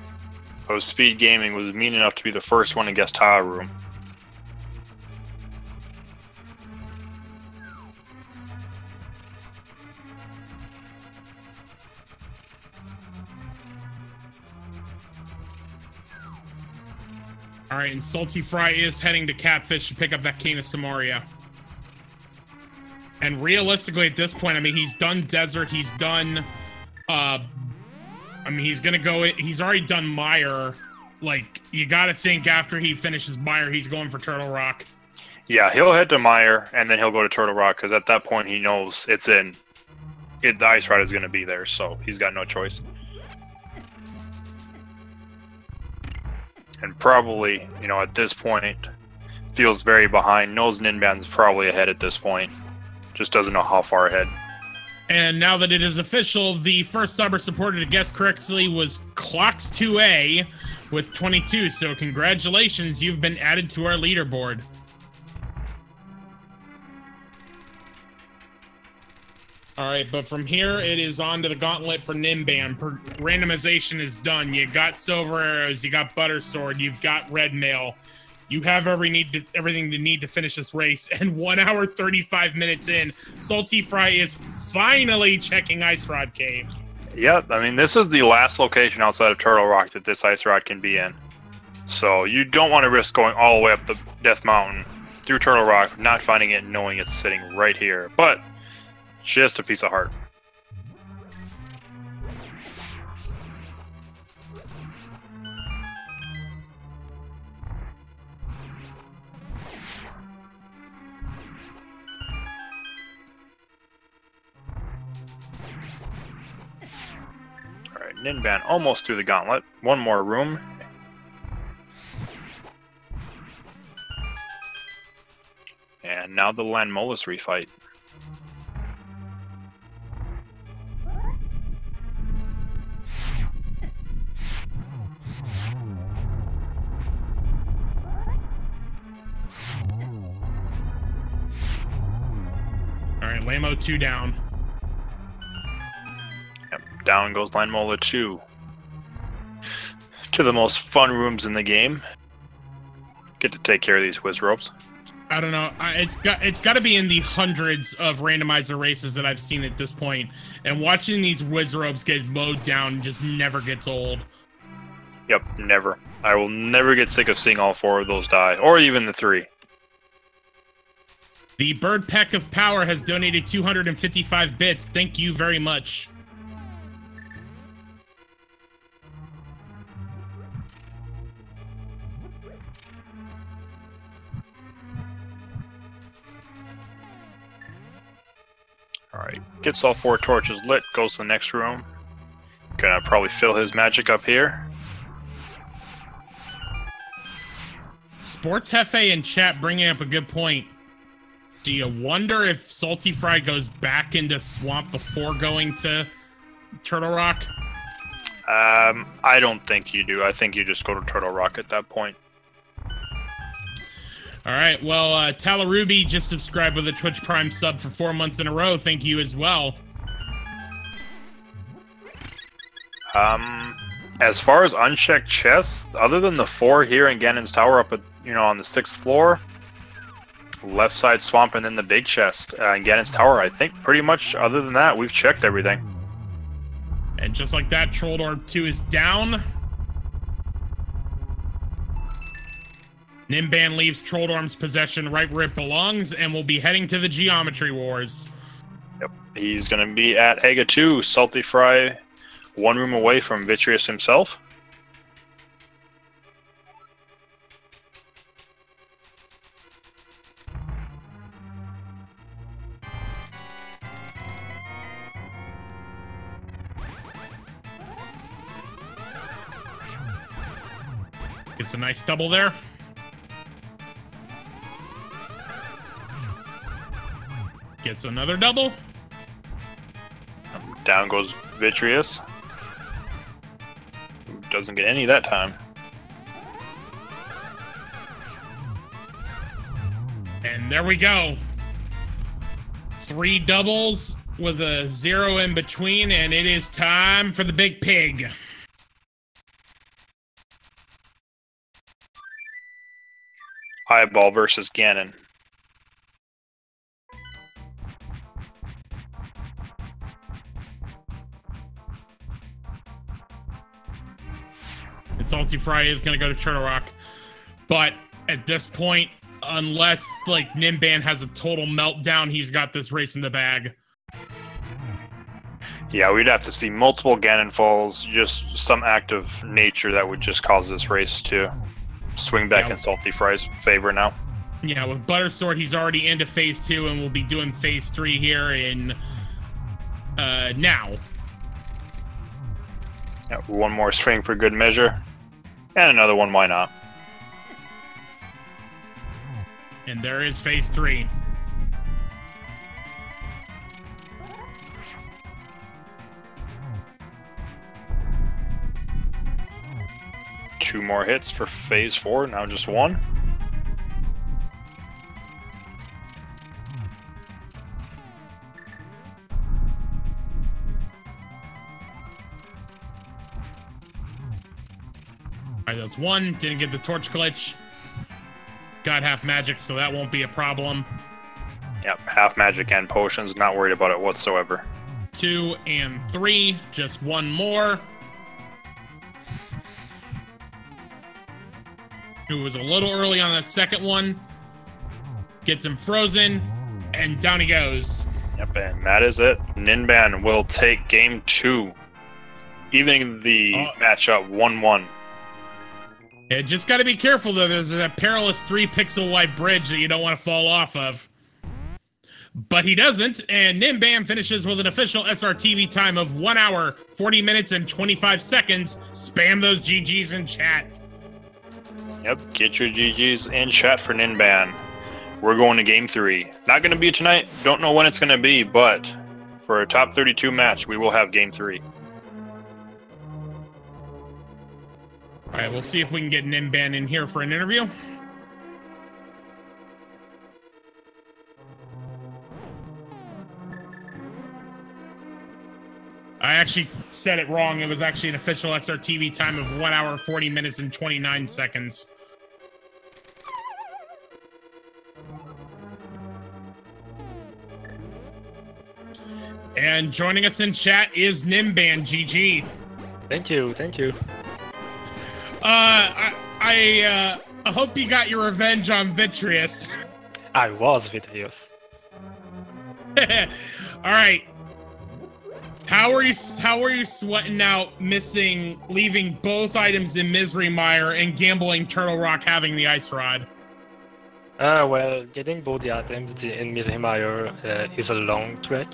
of Speed Gaming was mean enough to be the first one to guess tile room. All right, and saltyphry is heading to Catfish to pick up that cane of Samaria. And realistically, at this point, I mean, he's done Desert, he's done, I mean, he's gonna go, he's already done Mire. Like, you gotta think after he finishes Mire, he's going for Turtle Rock. Yeah, he'll head to Mire, and then he'll go to Turtle Rock, because at that point he knows it's in. The Ice Ride is going to be there, so he's got no choice. And probably, you know, at this point, feels very behind, knows Ninban's probably ahead at this point. Just doesn't know how far ahead. And now that it is official, the first sub or supporter to guess correctly was Clocks2A with 22. So congratulations, you've been added to our leaderboard. All right, but from here, it is on to the gauntlet for Ninban. Randomization is done. You got Silver Arrows, you got Butter Sword, you've got Red Mail. You have everything you need to finish this race. And 1 hour, 35 minutes in, saltyphry is finally checking Ice Rod Cave. Yep, I mean, this is the last location outside of Turtle Rock that this Ice Rod can be in. So you don't want to risk going all the way up the Death Mountain through Turtle Rock, not finding it, knowing it's sitting right here. But just a piece of heart. Alright, Ninban almost through the gauntlet. One more room. And now the Landmolus refight. Lamo 2 down. Yep, down goes Landmola 2. To the most fun rooms in the game. Get to take care of these whiz ropes. I don't know. It's got to be in the hundreds of randomizer races that I've seen at this point. And watching these whiz ropes get mowed down just never gets old. Yep, never. I will never get sick of seeing all 4 of those die, or even the 3. The Bird Peck of Power has donated 255 bits. Thank you very much. Alright, gets all 4 torches lit, goes to the next room. Gonna probably fill his magic up here. Sports Hefe in chat bringing up a good point. Do you wonder if saltyphry goes back into Swamp before going to Turtle Rock? I don't think you do. I think you just go to Turtle Rock at that point. All right. Well, Talaruby just subscribed with a Twitch Prime sub for 4 months in a row. Thank you as well. As far as unchecked chests, other than the 4 here in Ganon's tower up at, on the 6th floor, left side swamp, and then the big chest in Ganon's tower, I think pretty much other than that, we've checked everything. And just like that, Troll Orb 2 is down. Ninban leaves Troll Orb's possession right where it belongs and will be heading to the Geometry Wars. Yep, he's going to be at Haga 2, saltyphry, 1 room away from Vitreous himself. Gets a nice double there. Gets another double. Down goes Vitreous. Doesn't get any that time. And there we go. 3 doubles with a 0 in between, and it is time for the big pig. Eyeball versus Ganon. And saltyphry is going to go to Turtle Rock. But at this point, unless like Ninban has a total meltdown, he's got this race in the bag. Yeah, we'd have to see multiple Ganon falls, just some act of nature that would just cause this race to swing back in saltyphry's favor now. Yeah, with Buttersword, he's already into phase 2, and we'll be doing phase 3 here in now. Yeah, 1 more swing for good measure, and another one, why not? And there is phase 3. Two more hits for phase 4, now just 1. Alright, that's 1. Didn't get the torch glitch. Got half magic, so that won't be a problem. Yep, half magic and potions, not worried about it whatsoever. 2 and 3, just 1 more. It was a little early on that second one. Gets him frozen, and down he goes. Yep, and that is it. Ninban will take game 2, evening the matchup 1-1. Yeah, just got to be careful, though. There's that perilous 3-pixel wide bridge that you don't want to fall off of. But he doesn't, and Ninban finishes with an official SRTV time of 1 hour, 40 minutes, and 25 seconds. Spam those GGs in chat. Yep, get your GGs in chat for Ninban. We're going to game 3. Not going to be tonight. Don't know when it's going to be, but for a top 32 match, we will have game 3. All right, we'll see if we can get Ninban in here for an interview. I actually said it wrong. It was actually an official SRTV time of 1 hour, 40 minutes, and 29 seconds. And joining us in chat is Ninban. GG. Thank you, thank you. I hope you got your revenge on Vitreous. I was Vitreous. All right. How are you sweating out leaving both items in Misery Mire and gambling Turtle Rock having the Ice Rod? Well, getting both the items in Misery Mire is a long trek.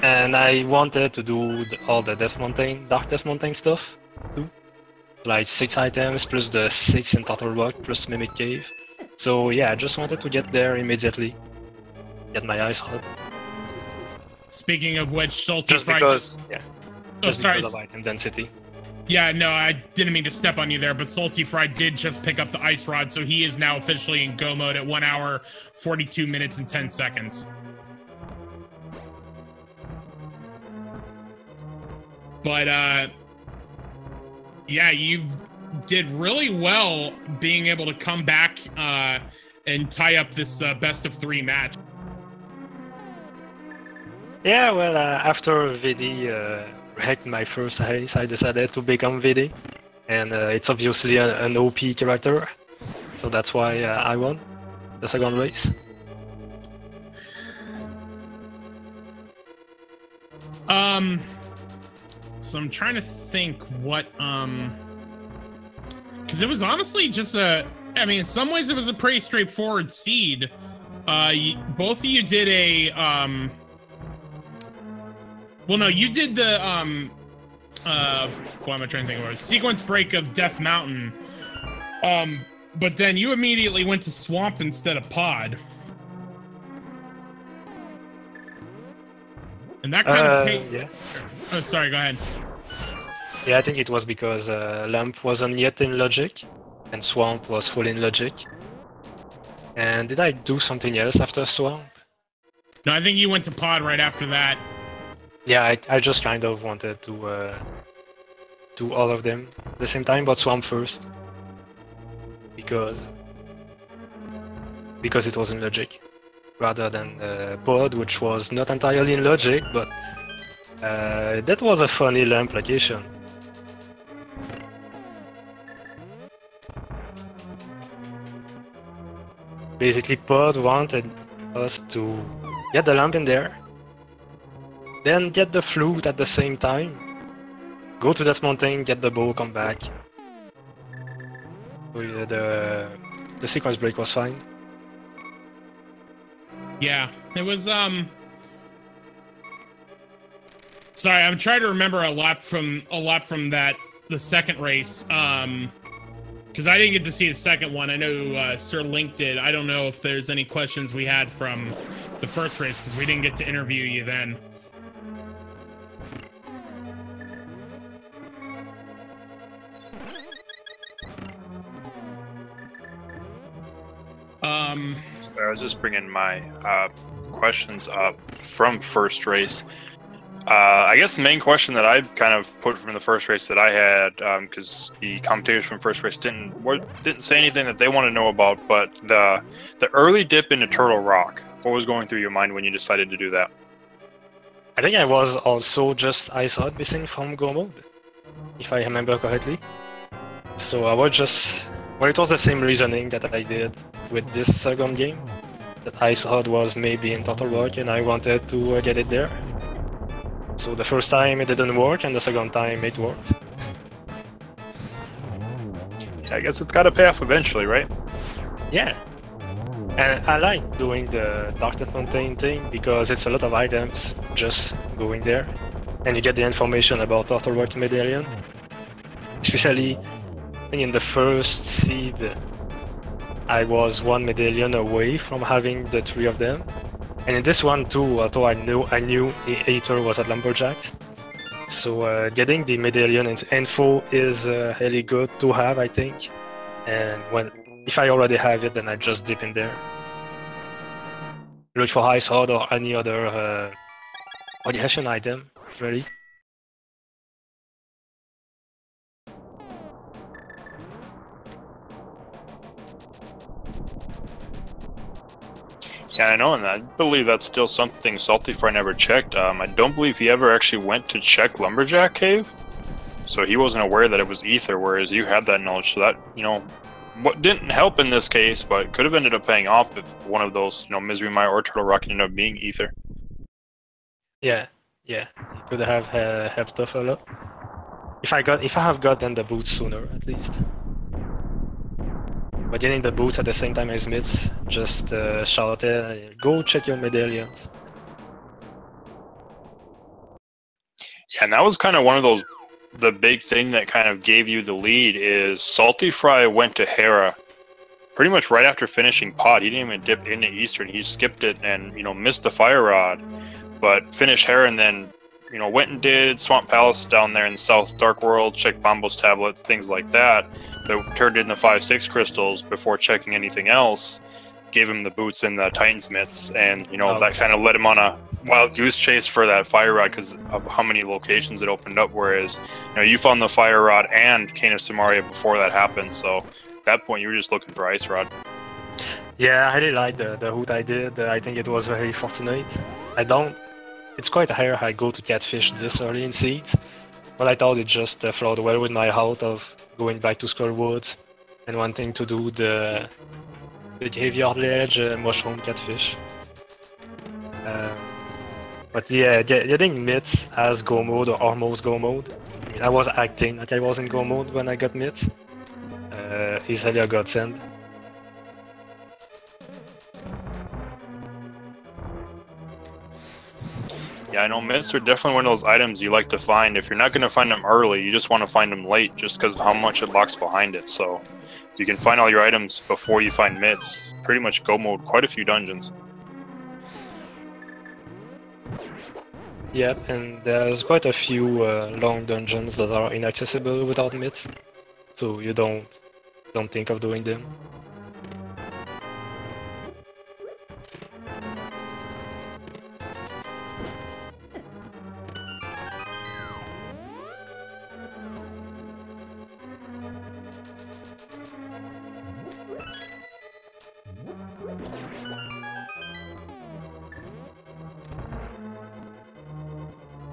And I wanted to do all the Dark Death Mountain stuff too. Like 6 items plus the 6 in Turtle Rock plus Mimic Cave. So yeah, I just wanted to get there immediately. Get my Ice Rod. Speaking of which, saltyphry just because, yeah. Just sorry. Because of item density. Yeah, no, I didn't mean to step on you there, but saltyphry did just pick up the Ice Rod, so he is now officially in go mode at 1 hour, 42 minutes, and 10 seconds. But Yeah, you did really well being able to come back and tie up this best of 3 match. Yeah, well, after VD wrecked my first race, I decided to become VD. And it's obviously an OP character, so that's why I won the second race. So I'm trying to think what, because it was honestly just I mean, in some ways it was a pretty straightforward seed. Both of you did a, well, no, you did the, what am I trying to think about? Sequence break of Death Mountain. But then you immediately went to Swamp instead of Pod. And that kind of yeah. Oh, sorry, go ahead. Yeah, I think it was because Lamp wasn't yet in Logic, and Swamp was full in Logic. And did I do something else after Swamp? No, I think you went to Pod right after that. Yeah, I just kind of wanted to do all of them at the same time, but Swamp first. Because it was in Logic, rather than Pod, which was not entirely in Logic, but that was a funny Lamp location. Basically, Pod wanted us to get the lamp in there, then get the flute at the same time, go to that mountain, get the bow, come back. So, the sequence break was fine. Yeah, it was, sorry, I'm trying to remember a lot from that, the second race, because I didn't get to see the second one. I know Sir Link did. I don't know if there's any questions we had from the first race, because we didn't get to interview you then. I was just bringing my questions up from first race. I guess the main question that I kind of put from the first race that I had, because the commentators from first race didn't say anything that they want to know about, but the early dip into Turtle Rock. What was going through your mind when you decided to do that? I think I was also just Ice Hot missing from Go Mode, if I remember correctly. So I was just... Well, it was the same reasoning that I did with this second game. That Ice Hot was maybe in Turtle Rock and I wanted to get it there. So the first time it didn't work and the second time it worked. I guess it's got to pay off eventually, right? Yeah. And I like doing the Darknet Mountain thing because it's a lot of items just going there. And you get the information about Turtle Rock Medallion. Especially in the first seed, I was 1 medallion away from having the 3 of them. And in this one too, although I knew Aether was at Lumberjacks. So getting the medallion info is really good to have, I think. And if I already have it, then I just dip in there. Look for Ice Horde or any other Radiation item, really. Yeah, I know, and I believe that's still something saltyphry never checked. I don't believe he ever actually went to check Lumberjack Cave, so he wasn't aware that it was Aether, whereas you had that knowledge. So that, what didn't help in this case, but could have ended up paying off if one of those, Misery Mire or Turtle Rock ended up being Aether. Yeah, it could have helped us a lot. If I have gotten the boots sooner, at least. But getting the boots at the same time as Mitz, just shout it, go check your medallions. Yeah, and that was kind of one of those, the big thing that kind of gave you the lead is saltyphry went to Hera pretty much right after finishing Pod. He didn't even dip into Eastern, he skipped it and, missed the Fire Rod, but finished Hera and then, went and did Swamp Palace down there in South Dark World, checked Bombo's tablets, things like that. That turned in the 5-6 crystals before checking anything else. Gave him the boots and the Titan's mitts, and that kind of led him on wild goose chase for that fire rod because of how many locations it opened up. Whereas, you found the fire rod and Cane of Samaria before that happened. So at that point, you were just looking for ice rod. Yeah, I really like the route I did. I think it was very fortunate. It's quite rare I go to catfish this early in seeds, but I thought it just flowed well with my route of going back to Skullwoods and wanting to do the graveyard ledge mushroom catfish. But yeah, getting mitts as go mode or almost go mode. I mean, I was acting like I was in go mode when I got mitts. Is really a godsend. Yeah, I know mitts are definitely one of those items you like to find. If you're not going to find them early, you just want to find them late just because of how much it locks behind it. So you can find all your items before you find mitts. Pretty much go mode quite a few dungeons. Yep, and there's quite a few long dungeons that are inaccessible without mitts, so you don't think of doing them.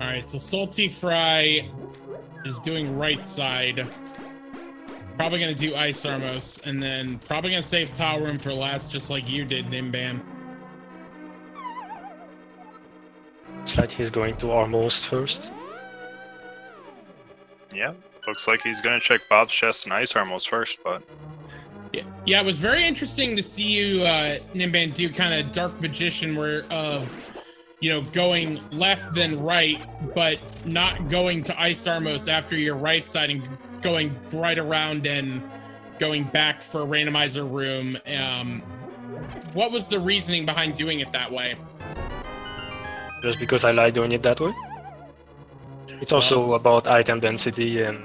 Alright, so saltyphry is doing right side. Probably gonna do Ice Armos, and then probably gonna save Tile Room for last, just like you did, Ninban. Looks like he's going to Armos first. Yeah, looks like he's going to check Bob's chest and Ice Armos first, but... Yeah, it was very interesting to see you, Ninban, do kind of Dark Magician of... going left then right, but not going to Ice Armos after your right side and going right around and going back for Randomizer Room. What was the reasoning behind doing it that way? Just because I like doing it that way. It's also about item density and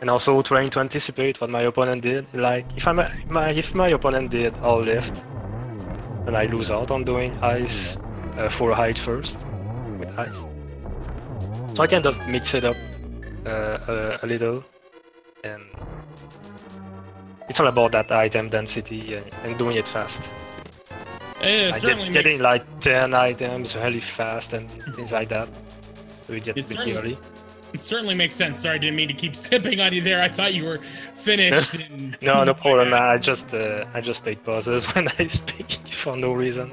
also trying to anticipate what my opponent did. Like if my opponent did all left, then I lose out on doing ice. For height first with ice. So I kind of mix it up a little, and it's all about that item density and doing it fast. Getting like 10 items really fast and things like that. So you get pretty early. It certainly makes sense. Sorry, I didn't mean to keep stepping on you there. I thought you were finished. No problem. I just take pauses when I speak for no reason.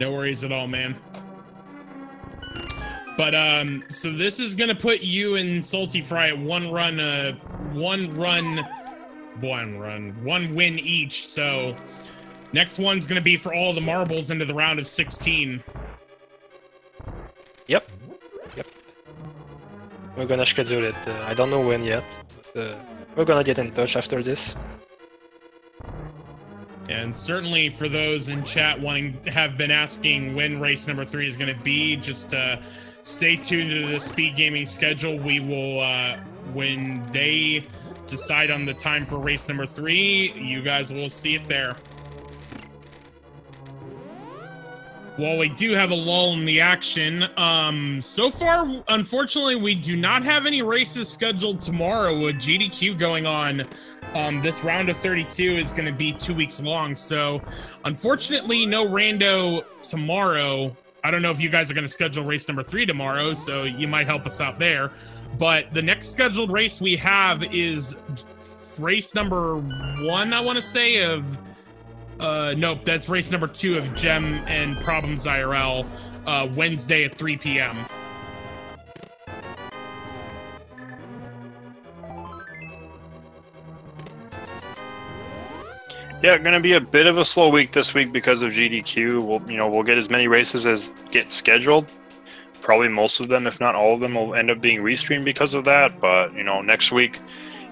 No worries at all, man. But so this is gonna put you and saltyphry at one win each. So next one's gonna be for all the marbles into the round of 16. Yep. We're gonna schedule it. I don't know when yet, but we're gonna get in touch after this. And certainly for those in chat have been asking when race number 3 is going to be, just stay tuned to the Speed Gaming schedule. We will, when they decide on the time for race number 3, you guys will see it there. Well, we do have a lull in the action. So far, unfortunately, we do not have any races scheduled tomorrow with GDQ going on. This round of 32 is going to be 2 weeks long, so unfortunately, no rando tomorrow. I don't know if you guys are going to schedule race number 3 tomorrow, so you might help us out there. But the next scheduled race we have is race number 1, I want to say, of... nope, that's race number 2 of Gem and Problems IRL, Wednesday at 3 p.m. Yeah, going to be a bit of a slow week this week because of GDQ. We'll get as many races as get scheduled. Probably most of them, if not all of them, will end up being restreamed because of that. But next week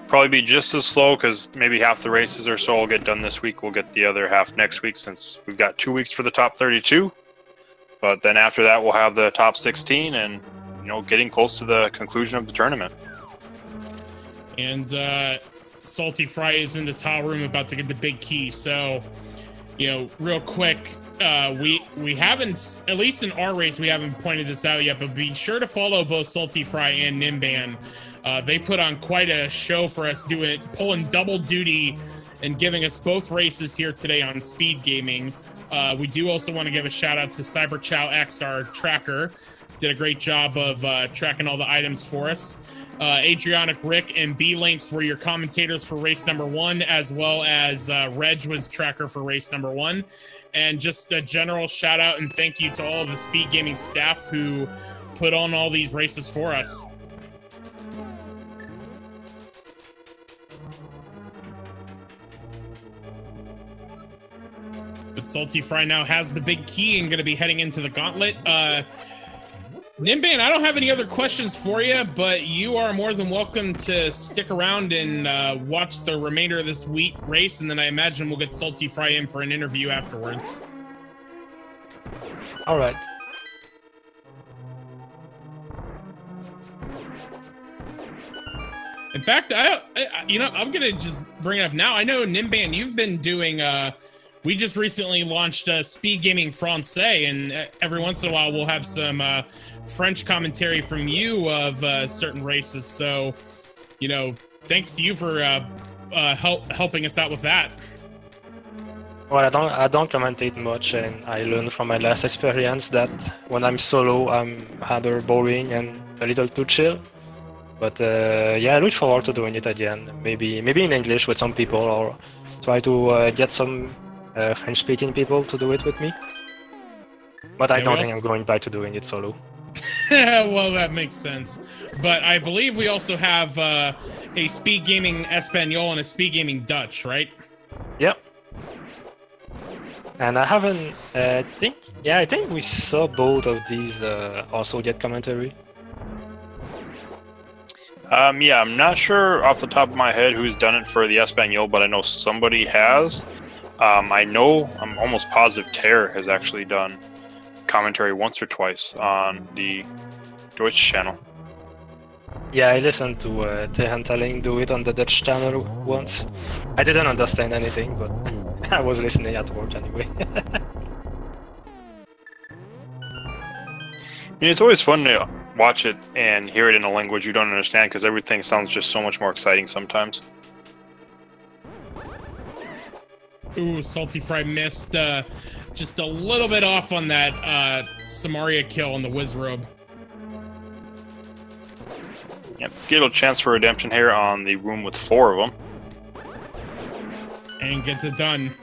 probably be just as slow because maybe half the races or so will get done this week. We'll get the other half next week since we've got 2 weeks for the top 32. But then after that, we'll have the top 16 and getting close to the conclusion of the tournament. And saltyphry is in the tile room about to get the big key. So you know, real quick, we haven't, at least in our race, we haven't pointed this out yet, but be sure to follow both saltyphry and Ninban. They put on quite a show for us, pulling double duty and giving us both races here today on Speed Gaming. We do also want to give a shout out to CyberChow X, our tracker. Did a great job of tracking all the items for us. Adrianic Rick and B-Links were your commentators for race number 1, as well as Reg was tracker for race number 1. And just a general shout out and thank you to all of the Speed Gaming staff who put on all these races for us. But saltyphry now has the big key and going to be heading into the gauntlet. Ninban, I don't have any other questions for you, but you are more than welcome to stick around and watch the remainder of this race, and then I imagine we'll get saltyphry in for an interview afterwards. All right. In fact, you know, I'm gonna just bring it up now. I know Ninban, you've been doing. We just recently launched Speed Gaming Francais, and every once in a while we'll have some French commentary from you of certain races. So, you know, thanks to you for helping us out with that. Well, I don't commentate much, and I learned from my last experience that when I'm solo, I'm rather boring and a little too chill. But yeah, I look forward to doing it again. Maybe in English with some people, or try to get some French-speaking people to do it with me. But I don't think I'm going back to doing it solo. Well, that makes sense. But I believe we also have a Speed Gaming Espanol and a Speed Gaming Dutch, right? Yep. And I haven't, I think we saw both of these also get commentary. Yeah, I'm not sure off the top of my head who's done it for the Espanol, but I know somebody has. I'm almost positive Ter has actually done commentary once or twice on the Deutsch channel. Yeah, I listened to Tehan Telling do it on the Dutch channel once. I didn't understand anything, but I was listening at work anyway. It's always fun to watch it and hear it in a language you don't understand, because everything sounds just so much more exciting sometimes. Ooh, saltyphry missed just a little bit off on that Samaria kill on the Wizrobe. Yep, get a chance for redemption here on the room with 4 of them. And gets it done.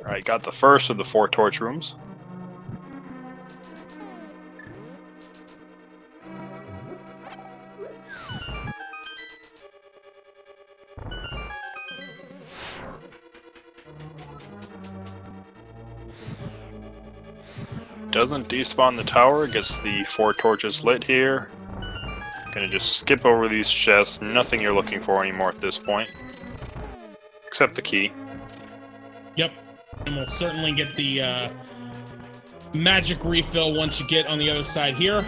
Alright, got the first of the 4 torch rooms. Doesn't despawn the tower, gets the 4 torches lit here. Gonna just skip over these chests, nothing you're looking for anymore at this point. Except the key. Yep, and we'll certainly get the magic refill once you get on the other side here.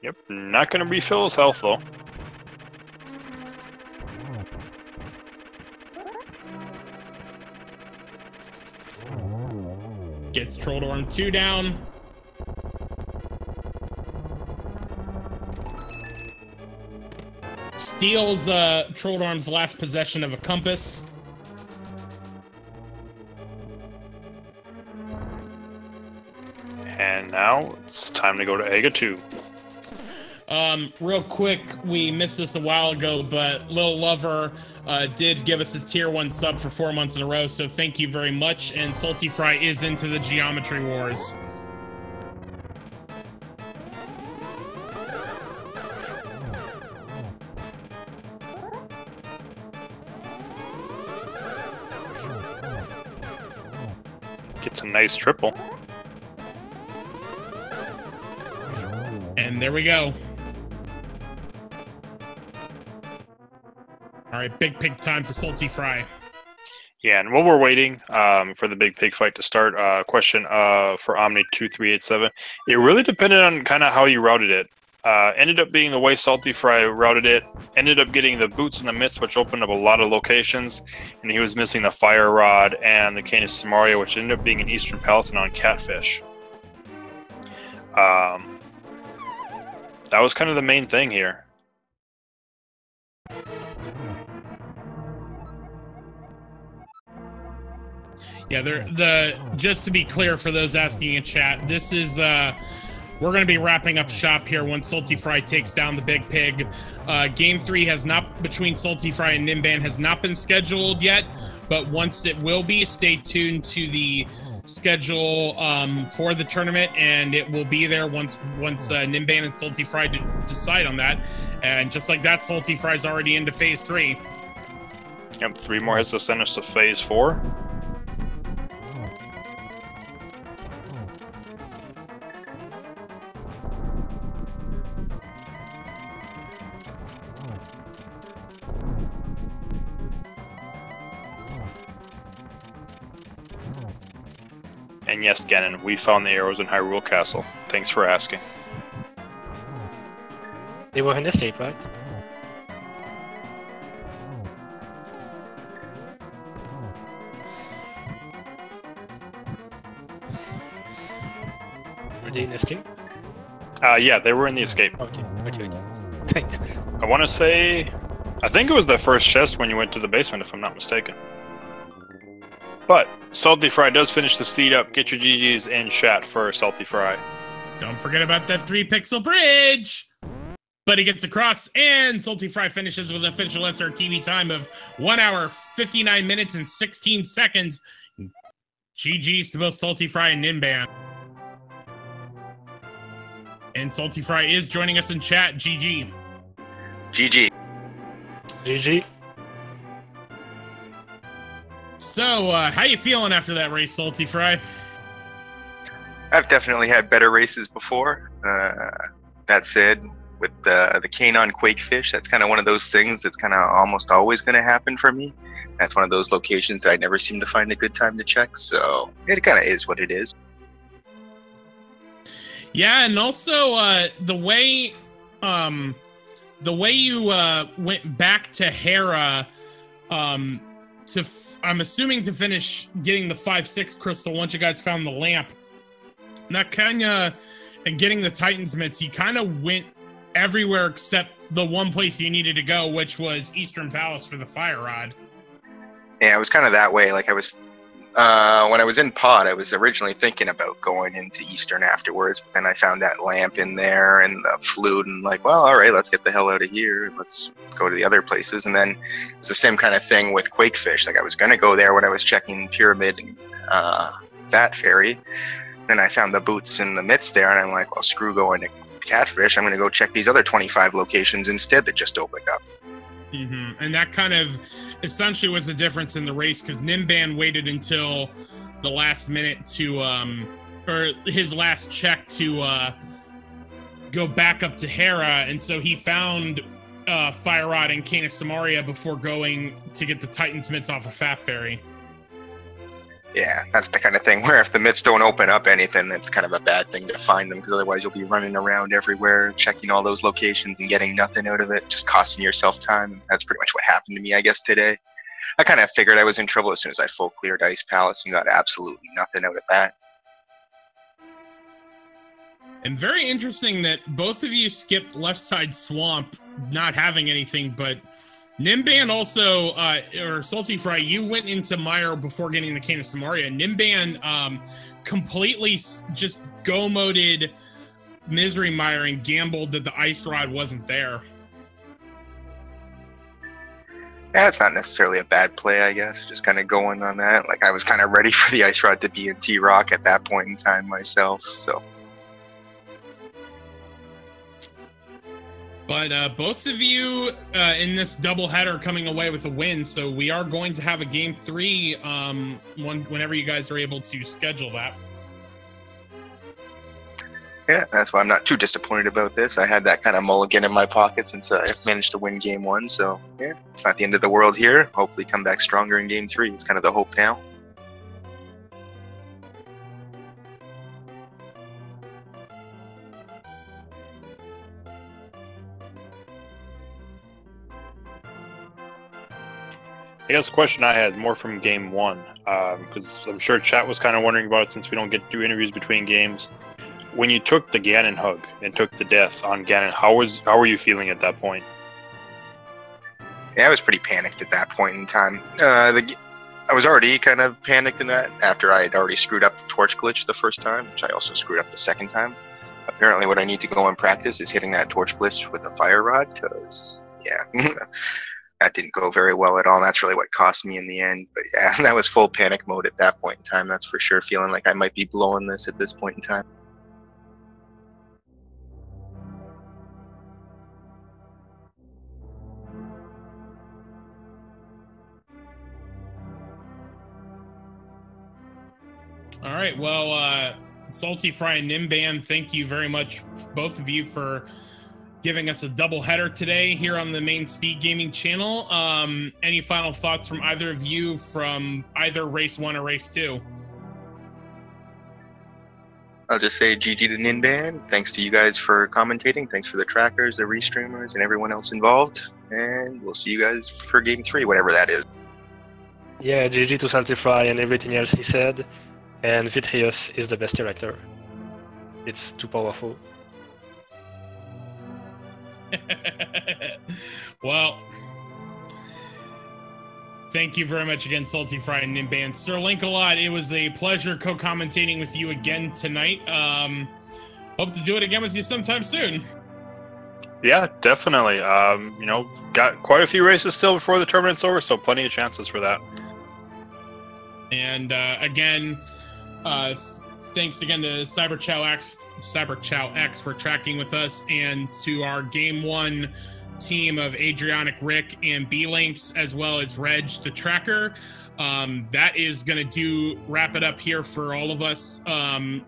Yep, not gonna refill his health though. Gets Trolldorm 2 down. Steals Trolldorm's last possession of a compass. And now it's time to go to Ega 2. Real quick, we missed this a while ago, but Lil Lover did give us a tier 1 sub for 4 months in a row, so thank you very much. And saltyphry is into the Geometry Wars. Gets a nice triple. And And there we go. All right, big pig time for saltyphry. Yeah, and while we're waiting for the big pig fight to start, question for Omni2387. It really depended on kind of how you routed it. Ended up being the way saltyphry routed it. Ended up getting the boots in the midst, which opened up a lot of locations. And he was missing the fire rod and the cane of Samaria, which ended up being an Eastern Palace and on Catfish. That was kind of the main thing here. Yeah, just to be clear for those asking in chat, this is we're going to be wrapping up shop here once saltyphry takes down the big pig. Game 3 has not, between saltyphry and Ninban, has not been scheduled yet, but once it will be, stay tuned to the schedule for the tournament, and it will be there once Ninban and saltyphry decide on that. And just like that, saltyphry's already into phase 3. Yep, 3 more hits to send us to phase 4. And yes, Gannon, we found the arrows in Hyrule Castle. Thanks for asking. They were in the state, right? Were they in escape? Yeah, they were in the escape. Okay. Thanks. I want to say, I think it was the first chest when you went to the basement, if I'm not mistaken. But saltyphry does finish the seed up. Get your GGs in chat for saltyphry. Don't forget about that 3-pixel bridge. But he gets across, and saltyphry finishes with an official SRTV time of 1 hour, 59 minutes, and 16 seconds. GGs to both saltyphry and Ninban. And saltyphry is joining us in chat. GG. GG. GG. So, how you feeling after that race, saltyphry? I've definitely had better races before. That said, with the Ganon Quakefish, that's kind of one of those things that's kind of almost always going to happen for me. That's one of those locations that I never seem to find a good time to check, so it kind of is what it is. Yeah, and also the way you went back to Hera, I'm assuming to finish getting the 5-6 crystal once you guys found the lamp. That kind of, and getting the Titan's Mitts, you kind of went everywhere except the one place you needed to go, which was Eastern Palace for the fire rod. Yeah, it was kind of that way. Like I was, when I was in Pod, I was originally thinking about going into Eastern afterwards, but then I found that lamp in there and the flute, and like, well, all right, let's get the hell out of here. Let's go to the other places. And then it was the same kind of thing with Quakefish. Like I was going to go there when I was checking Pyramid and Fat Fairy. Then I found the boots in the midst there, and I'm like, well, screw going to Catfish. I'm going to go check these other 25 locations instead that just opened up. Mm-hmm. And that kind of essentially was the difference in the race, because Ninban waited until the last minute to, or his last check to go back up to Hera, and so he found Fire Rod and Cane of Samaria before going to get the Titan's Mitts off of Fat Fairy. Yeah, that's the kind of thing where if the mitts don't open up anything, it's kind of a bad thing to find them, because otherwise you'll be running around everywhere, checking all those locations and getting nothing out of it, just costing yourself time. That's pretty much what happened to me, I guess, today. I kind of figured I was in trouble as soon as I full cleared Ice Palace and got absolutely nothing out of that. And very interesting that both of you skipped Left Side Swamp, not having anything, but Ninban also, or saltyphry, you went into Mire before getting the Cane of Samaria. Ninban completely just go-moded Misery Mire and gambled that the Ice Rod wasn't there. Yeah, it's not necessarily a bad play, I guess. Just kind of going on that. Like, I was kind of ready for the Ice Rod to be in T-Rock at that point in time myself, so. But both of you in this doubleheader are coming away with a win, so we are going to have a Game 3 whenever you guys are able to schedule that. yeah, that's why I'm not too disappointed about this. I had that kind of mulligan in my pocket since I managed to win game 1. So yeah, it's not the end of the world here. Hopefully come back stronger in game 3. It's kind of the hope now. I guess the question I had more from game 1, because I'm sure chat was kind of wondering about it since we don't get to do interviews between games. When you took the Ganon hug and took the death on Ganon, how were you feeling at that point? Yeah, I was pretty panicked at that point in time. I was already kind of panicked in that after I had already screwed up the torch glitch the first time, which I also screwed up the second time. Apparently what I need to go and practice is hitting that torch glitch with a fire rod, because, yeah, that didn't go very well at all, and that's really what cost me in the end. But yeah, that was full panic mode at that point in time, that's for sure, feeling like I might be blowing this at this point in time. All right, well, saltyphry and Ninban, thank you very much, both of you, for giving us a double header today here on the main Speed Gaming channel. Any final thoughts from either of you from either race 1 or race 2? I'll just say GG to Ninban. Thanks to you guys for commentating. Thanks for the trackers, the restreamers, and everyone else involved. And we'll see you guys for game 3, whatever that is. Yeah, GG to saltyphry and everything else he said. And Vitreous is the best character. It's too powerful. Well, thank you very much again, saltyphry and Ninban. Sir Link-a-Lot, it was a pleasure co-commentating with you again tonight. Hope to do it again with you sometime soon. Yeah, definitely. You know, got quite a few races still before the tournament's over, so plenty of chances for that. And again, thanks again to Cyberchow X for tracking with us, and to our game 1 team of Adrianic Rick and B-Links, as well as Reg the tracker. That is going to wrap it up here for all of us on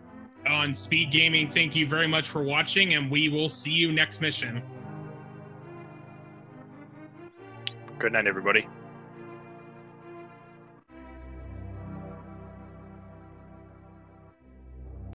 Speed Gaming. Thank you very much for watching, and we will see you next mission. Good night, everybody.